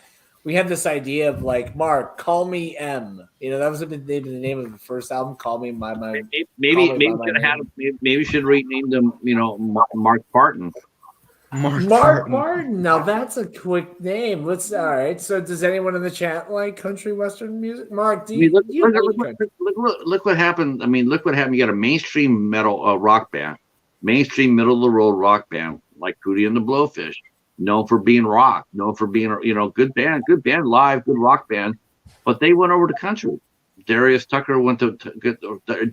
we had this idea of like, Mark, call me M. You know, that was the name of the first album. Call me by my Maybe call me by maybe my should have name. had maybe we should rename them. You know, Mark Barton. Mark Martin. Now that's a quick name. Let's all right. So does anyone in the chat like country western music? Mark, do I mean, you, you like country? look what happened. I mean, look what happened. You got a mainstream metal rock band, mainstream middle of the road rock band like Hootie and the Blowfish, known for being rock, known for being good band live, good rock band, but they went over to country. Darius Tucker went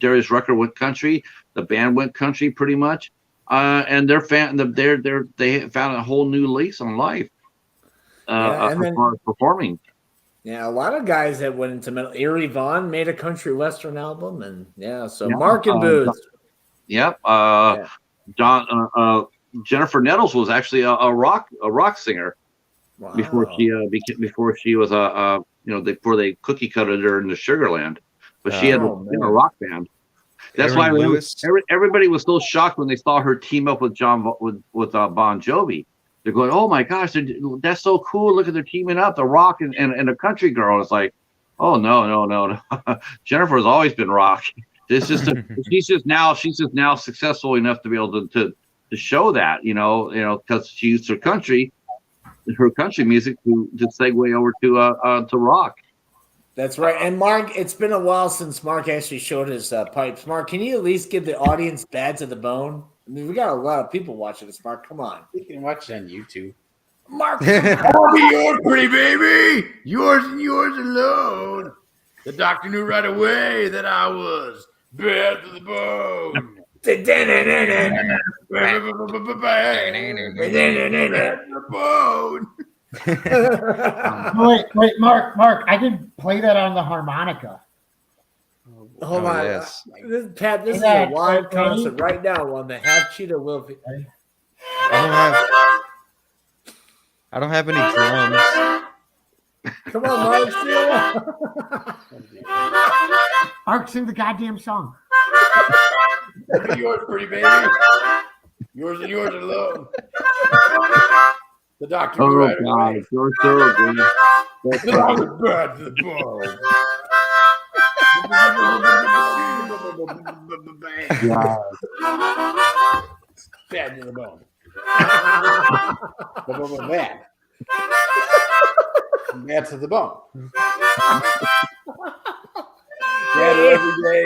Darius Rucker went country. The band went country pretty much, and they found a whole new lease on life. And as then far as performing. yeah, a lot of guys that went into metal. Erie Vaughn made a country western album, and so Yeah, Mark and Booth. Yep. Yeah. Jennifer Nettles was actually a rock singer Wow. before she was before they cookie cutted her in the Sugarland, but she had a rock band. That's Aaron why Lewis. everybody was so shocked when they saw her team up with Bon Jovi. They're going, oh my gosh, that's so cool! Look at they're teaming up, the rock and a country girl. And it's like, oh no. Jennifer's always been rock. This just she's just now successful enough to be able to show that because she used her country music to segue over to rock. That's right. And Mark, it's been a while since Mark actually showed his pipes. Mark, can you at least give the audience Bad to the Bone? I mean, we got a lot of people watching this. Mark, come on. You can watch it on YouTube. Mark, I'll be yours, pretty baby. Yours and yours alone. The doctor knew right away that I was bad to the bone. Bad to the bone. Wait, Mark, I can play that on the harmonica. hold on. Yes. Pat, this is a live concert right now on the Half Cheetah Wilfie. I don't have any drums. Come on, Mark. Mark, sing the goddamn song. Yours, pretty baby. Yours and yours alone. The doctor knew right away. You're so good. That I was bad to the bone. Bad to the bone. Bad. Bad to the bone. Bad every day.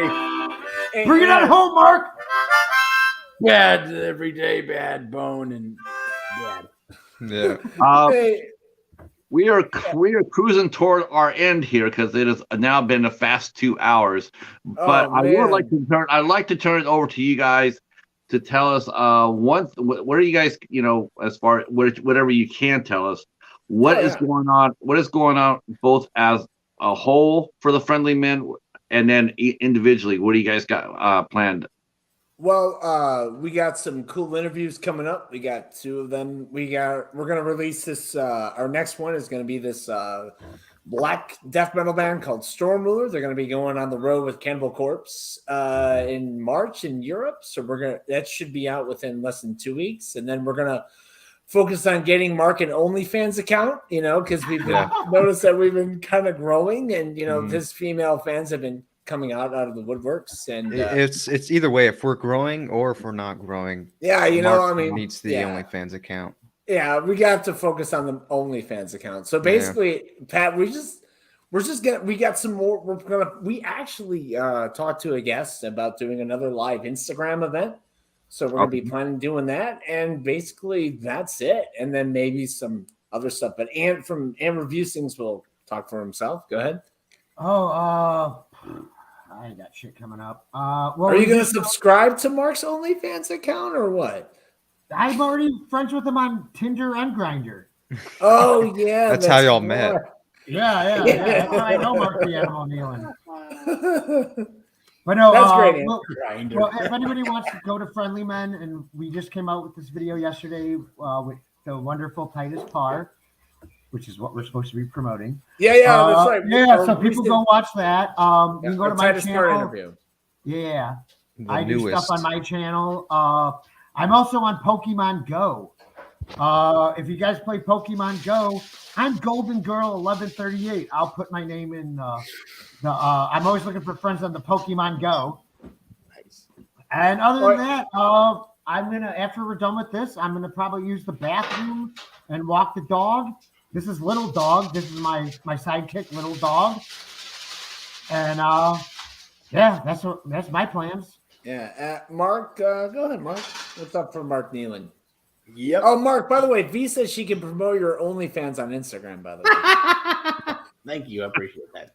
Bring it on home, Mark. Bad every day, bad bone and bad. Yeah. We are cruising toward our end here because it has now been a fast 2 hours. But I'd like to turn it over to you guys to tell us what are you guys, as far whatever you can tell us, what is going on both as a whole for the Friendly Men and then individually. What do you guys got planned? Well, we got some cool interviews coming up. We got 2 of them. We're going to release this. Our next one is going to be this black death metal band called Storm Ruler. They're going to be going on the road with Cannibal Corpse in March in Europe. So that should be out within less than 2 weeks. And then we're going to focus on getting Mark an OnlyFans account, because we've noticed that we've been kind of growing and, his female fans have been coming out of the woodworks, and it's either way, if we're growing or if we're not growing. Yeah, Mark needs the OnlyFans account. Yeah, we got to focus on the OnlyFans account. So basically, Pat, we got some more. We actually talked to a guest about doing another live Instagram event. So we're gonna be planning doing that, and basically that's it. And then maybe some other stuff. But Ant from Ant Reviews Things will talk for himself. Go ahead. I ain't got shit coming up. Are you going to subscribe to Mark's OnlyFans account or what? I'm already friends with him on Tinder and Grindr. Oh, yeah. That's how y'all met. Yeah. That's how I know Mark the Animal Nealon. But no, that's great. Well, if anybody wants to go to Friendly Men, and we just came out with this video yesterday with the wonderful Titus Parr, which is what we're supposed to be promoting. Yeah, that's right. Yeah, so people go watch that. You can go to my channel. Interview. Yeah, I do stuff on my channel. I'm also on Pokemon Go. If you guys play Pokemon Go, I'm Golden Girl 1138. I'll put my name in I'm always looking for friends on the Pokemon Go. Nice. And other than that, I'm gonna after we're done with this, I'm gonna probably use the bathroom and walk the dog. This is Little Dog. This is my sidekick, Little Dog. And yeah, that's my plans. Yeah, Mark, go ahead, Mark. What's up for Mark Nealon? Yep. Oh, Mark, by the way, V says she can promote your OnlyFans on Instagram, by the way. Thank you. I appreciate that.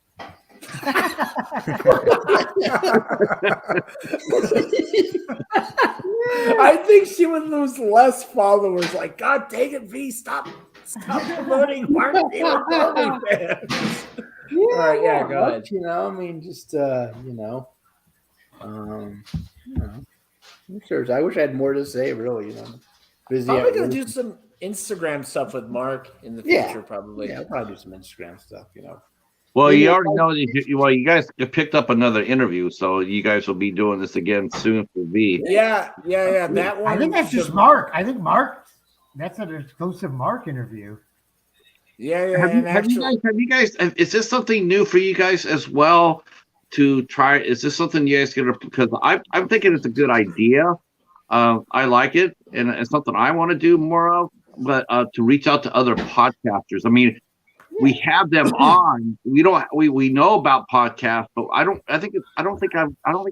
I think she would lose less followers. Like, God dang it, V, stop promoting Mark Nealon's OnlyFans. All right, yeah, go ahead. You know, I mean, just you know, I'm sure. I wish I had more to say. Really, you know, busy. Probably gonna do some Instagram stuff with Mark in the future. Probably. Yeah, I'll probably do some Instagram stuff. You know. Well, Maybe you already know. You guys picked up another interview, so you guys will be doing this again soon for V. Yeah. That one. I think that's just Mark. I think Mark. That's an exclusive Mark interview. Yeah. Have you guys? Is this something new for you guys as well to try? Is this something you guys gonna? Because I'm thinking it's a good idea. I like it, and it's something I want to do more of. But to reach out to other podcasters. I mean, we have them on. We know about podcasts, but I don't think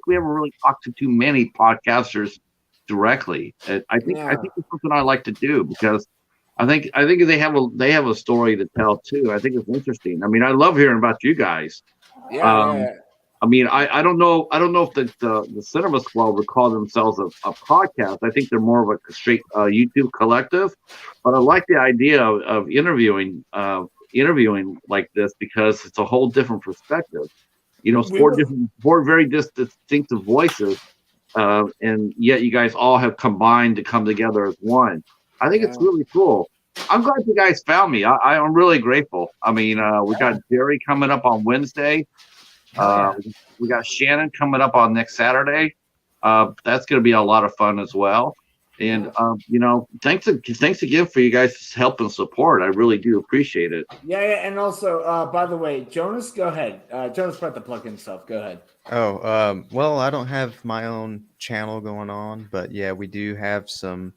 we ever really talked to too many podcasters directly. I think it's something I like to do because I think they have a story to tell too. I think it's interesting. I mean, I love hearing about you guys. Yeah. I mean, I don't know if the Cinema Squad would call themselves a podcast. I think they're more of a straight YouTube collective. But I like the idea of interviewing like this because it's a whole different perspective. You know, four very distinctive voices, and yet you guys all have combined to come together as one. I think it's really cool. I'm glad you guys found me. I'm really grateful. I mean, we got Jerry coming up on Wednesday. We got Shannon coming up on next Saturday. That's going to be a lot of fun as well. And you know, thanks again for you guys' help and support. I really do appreciate it. Yeah, and also, by the way, Jonas, go ahead. Jonas brought the plug himself. Go ahead. Oh, well, I don't have my own channel going on, but yeah, we do have some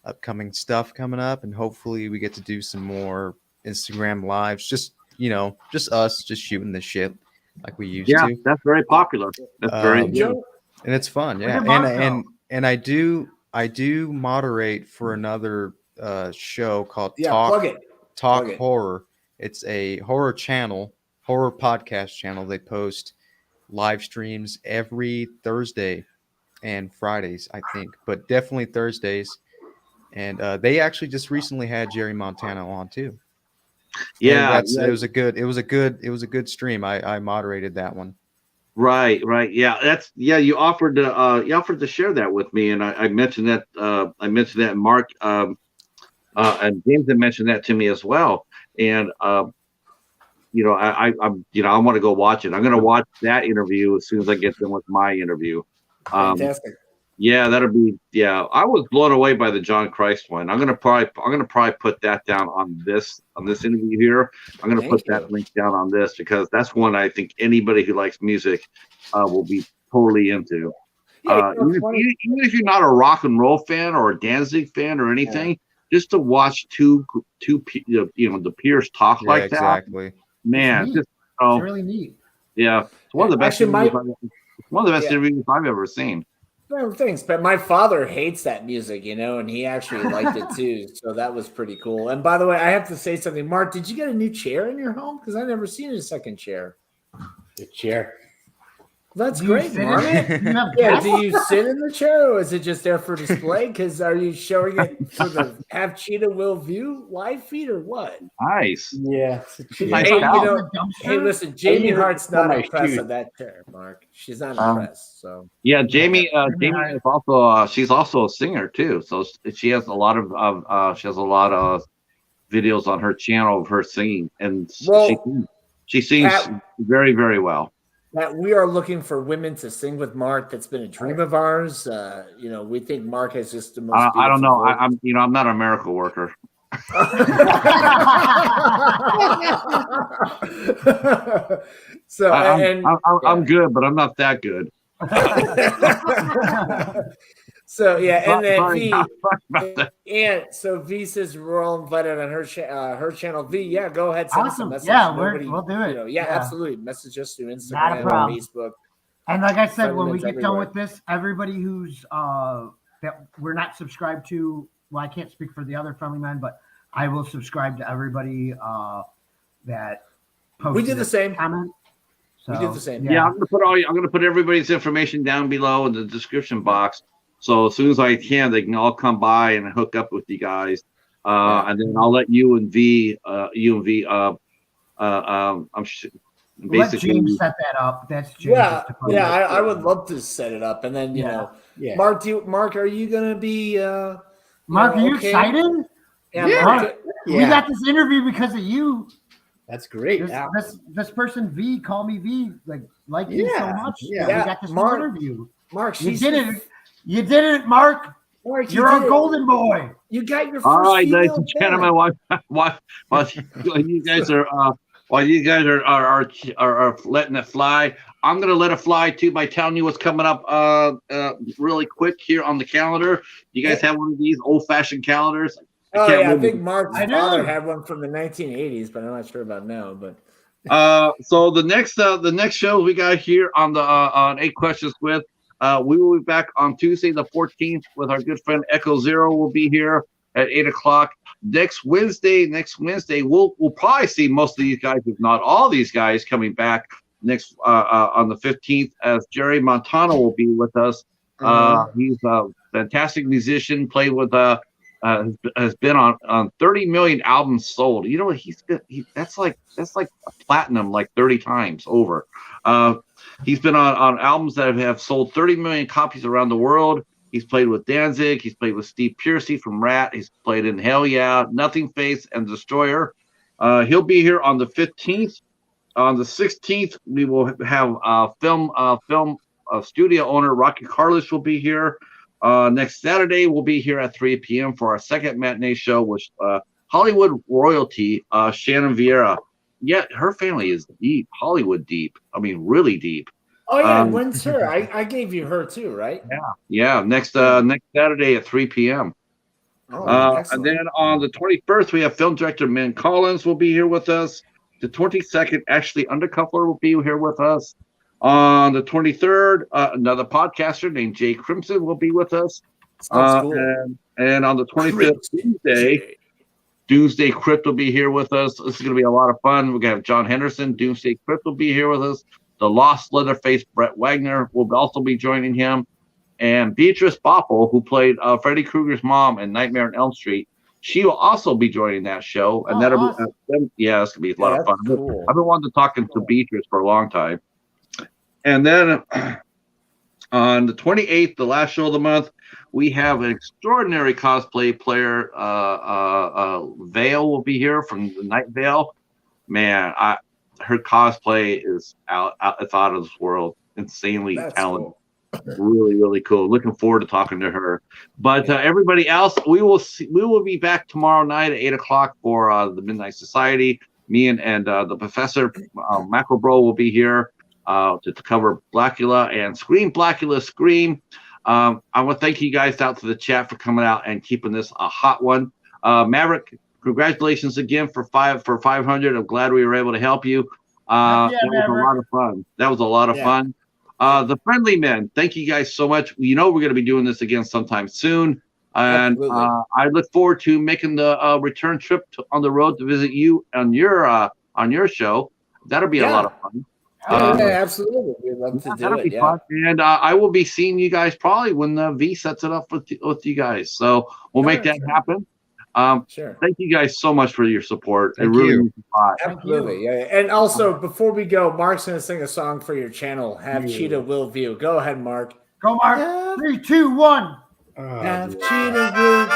upcoming stuff coming up, and hopefully we get to do some more Instagram lives. Just us, just shooting the shit like we used to. Yeah, that's very popular. That's very good. And it's fun. Yeah, and I do moderate for another show called Talk Horror. It's a horror podcast channel. They post live streams every Thursday and Fridays, I think, but definitely Thursdays. And they actually just recently had Jerry Montana on too. Yeah, it was a good stream. I moderated that one. Right. Yeah, you offered to share that with me, and I mentioned that. And Mark and James had mentioned that to me as well. And I want to go watch it. I'm going to watch that interview as soon as I get done with my interview. Fantastic. Yeah, that'll be. Yeah, I was blown away by the John Christ one. I'm gonna probably put that down on this interview here. I'm gonna put that link down on this because that's one I think anybody who likes music will be totally into. Even if you're not a rock and roll fan or a Danzig fan or anything, just to watch two the peers talk like exactly. that. Man, it's really neat. Yeah, it's one of the best. One of the best interviews I've ever seen. Well, thanks, but my father hates that music, and he actually liked it too. So that was pretty cool. And by the way, I have to say something. Mark, did you get a new chair in your home? Because I've never seen a second chair. The chair. That's great, Mark. Yeah, do you sit in the chair or is it just there for display? Because are you showing it for the Have Cheetah Will View live feed or what? Nice. Yeah. Hey, listen, Jamie Hart's not impressed with that chair, Mark. She's not impressed. So yeah, Jamie is also she's also a singer too. So she has a lot of videos on her channel of her singing, and she sings very, very well. that we are looking for women to sing with Mark. That's been a dream of ours. We think Mark has just the most beautiful I don't know. voice. I'm not a miracle worker. So I'm good, but I'm not that good. So and then Sorry, V, about that. and so V says we're all invited on her channel. V, yeah, go ahead, send us a Awesome. message. Yeah, we'll do it. Absolutely. Message us through Not a Instagram, problem. Facebook. And like I said, when we Friendlyman's get done everywhere. with this, everybody who's that we're not subscribed to, well, I can't speak for the other friendly men, but I will subscribe to everybody that posted We did the a same. comment. So, We did the same. Yeah, I'm gonna put everybody's information down below in the description box. So as soon as I can, they can all come by and hook up with you guys. And then I'll let you and V. I'm Let basically. James set that up. That's James. I would love to set it up, and then Mark, are you gonna be? Mark, are you excited? Yeah. Mark, we got this interview because of you. That's great. This person V called me V like you so much. Yeah. We got this interview. Mark, you did it. You did it, Mark. You're a golden boy. You got your first all right, ladies female and gentlemen. While you guys are letting it fly, I'm gonna let it fly too by telling you what's coming up really quick here on the calendar. You guys have one of these old-fashioned calendars? I think Mark's father had one from the 1980s, but I'm not sure about now. But so the next show we got here on the on 8 Questions With, we will be back on Tuesday the 14th with our good friend Echo Zero. Will be here at 8 o'clock next Wednesday. We'll probably see most of these guys, if not all these guys, coming back next on the 15th, as Jerry Montano will be with us. He's a fantastic musician. Played with has been on 30 million albums sold. You know what that's like platinum like 30 times over. He's been on albums that have sold 30 million copies around the world. He's played with Danzig. He's played with Steve Piercy from Rat. He's played in Hell Yeah, Nothing Face, and Destroyer. He'll be here on the 15th. On the 16th, we will have film studio owner Rocky Carlos will be here. Next Saturday, we'll be here at 3 p.m. for our second matinee show with Hollywood royalty, Shannon Vieira. Yeah, her family is deep, Hollywood deep. I mean, really deep. Oh yeah, when's her? I gave you her too, right? Yeah. Next Saturday at 3 p.m. And then on the 21st, we have film director Min Collins will be here with us. The 22nd, Ashley Undercuffler will be here with us. On the 23rd, another podcaster named Jay Crimson will be with us. Cool. And on the 25th, Doomsday Crypt will be here with us. This is going to be a lot of fun. We're going to have John Henderson. Doomsday Crypt will be here with us. The Lost Leatherface Brett Wagner will also be joining him. And Beatrice Boppel, who played Freddy Krueger's mom in Nightmare on Elm Street, she will also be joining that show. And that'll be, it's going to be a lot of fun. Cool. I've been wanting to talk to Beatrice for a long time. And then on the 28th, the last show of the month, we have an extraordinary cosplay player. Vale will be here from the Night Vale. Man, her cosplay is it's out of this world. Insanely talented. Cool. Really, really cool. Looking forward to talking to her. But everybody else, we will be back tomorrow night at 8 o'clock for the Midnight Society. Me and the Professor Macro Bro will be here to cover Blackula and Scream Blackula Scream. I want to thank you guys out to the chat for coming out and keeping this a hot one. Maverick, congratulations again for 500. I'm glad we were able to help you. That was a lot of fun. That was a lot of fun. The Friendly Men, thank you guys so much. You know we're going to be doing this again sometime soon. And I look forward to making the return trip on the road to visit you on your show. That'll be a lot of fun. Absolutely. We'd love to do it. Fun. And I will be seeing you guys probably when the V sets it up with you guys. So we'll make that happen. Thank you guys so much for your support. It really means a lot. Absolutely. Yeah. And also, before we go, Mark's going to sing a song for your channel. Have Cheetah Will View. Go ahead, Mark. Go, Mark. 3, 2, 1. Have Cheetah Will.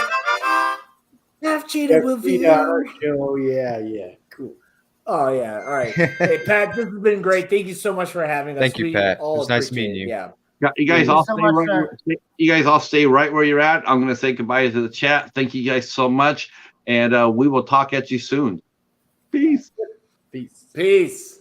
Have Cheetah Will View. Oh yeah, cool. Oh yeah. All right. Hey Pat, this has been great. Thank you so much for having us. Thank you, We Pat. It all was nice appreciate meeting it. you. Yeah. You guys Thank you all so stay much, right. sir. You guys all stay right where you're at. I'm going to say goodbye to the chat. Thank you guys so much, and we will talk at you soon. Peace. Peace. Peace.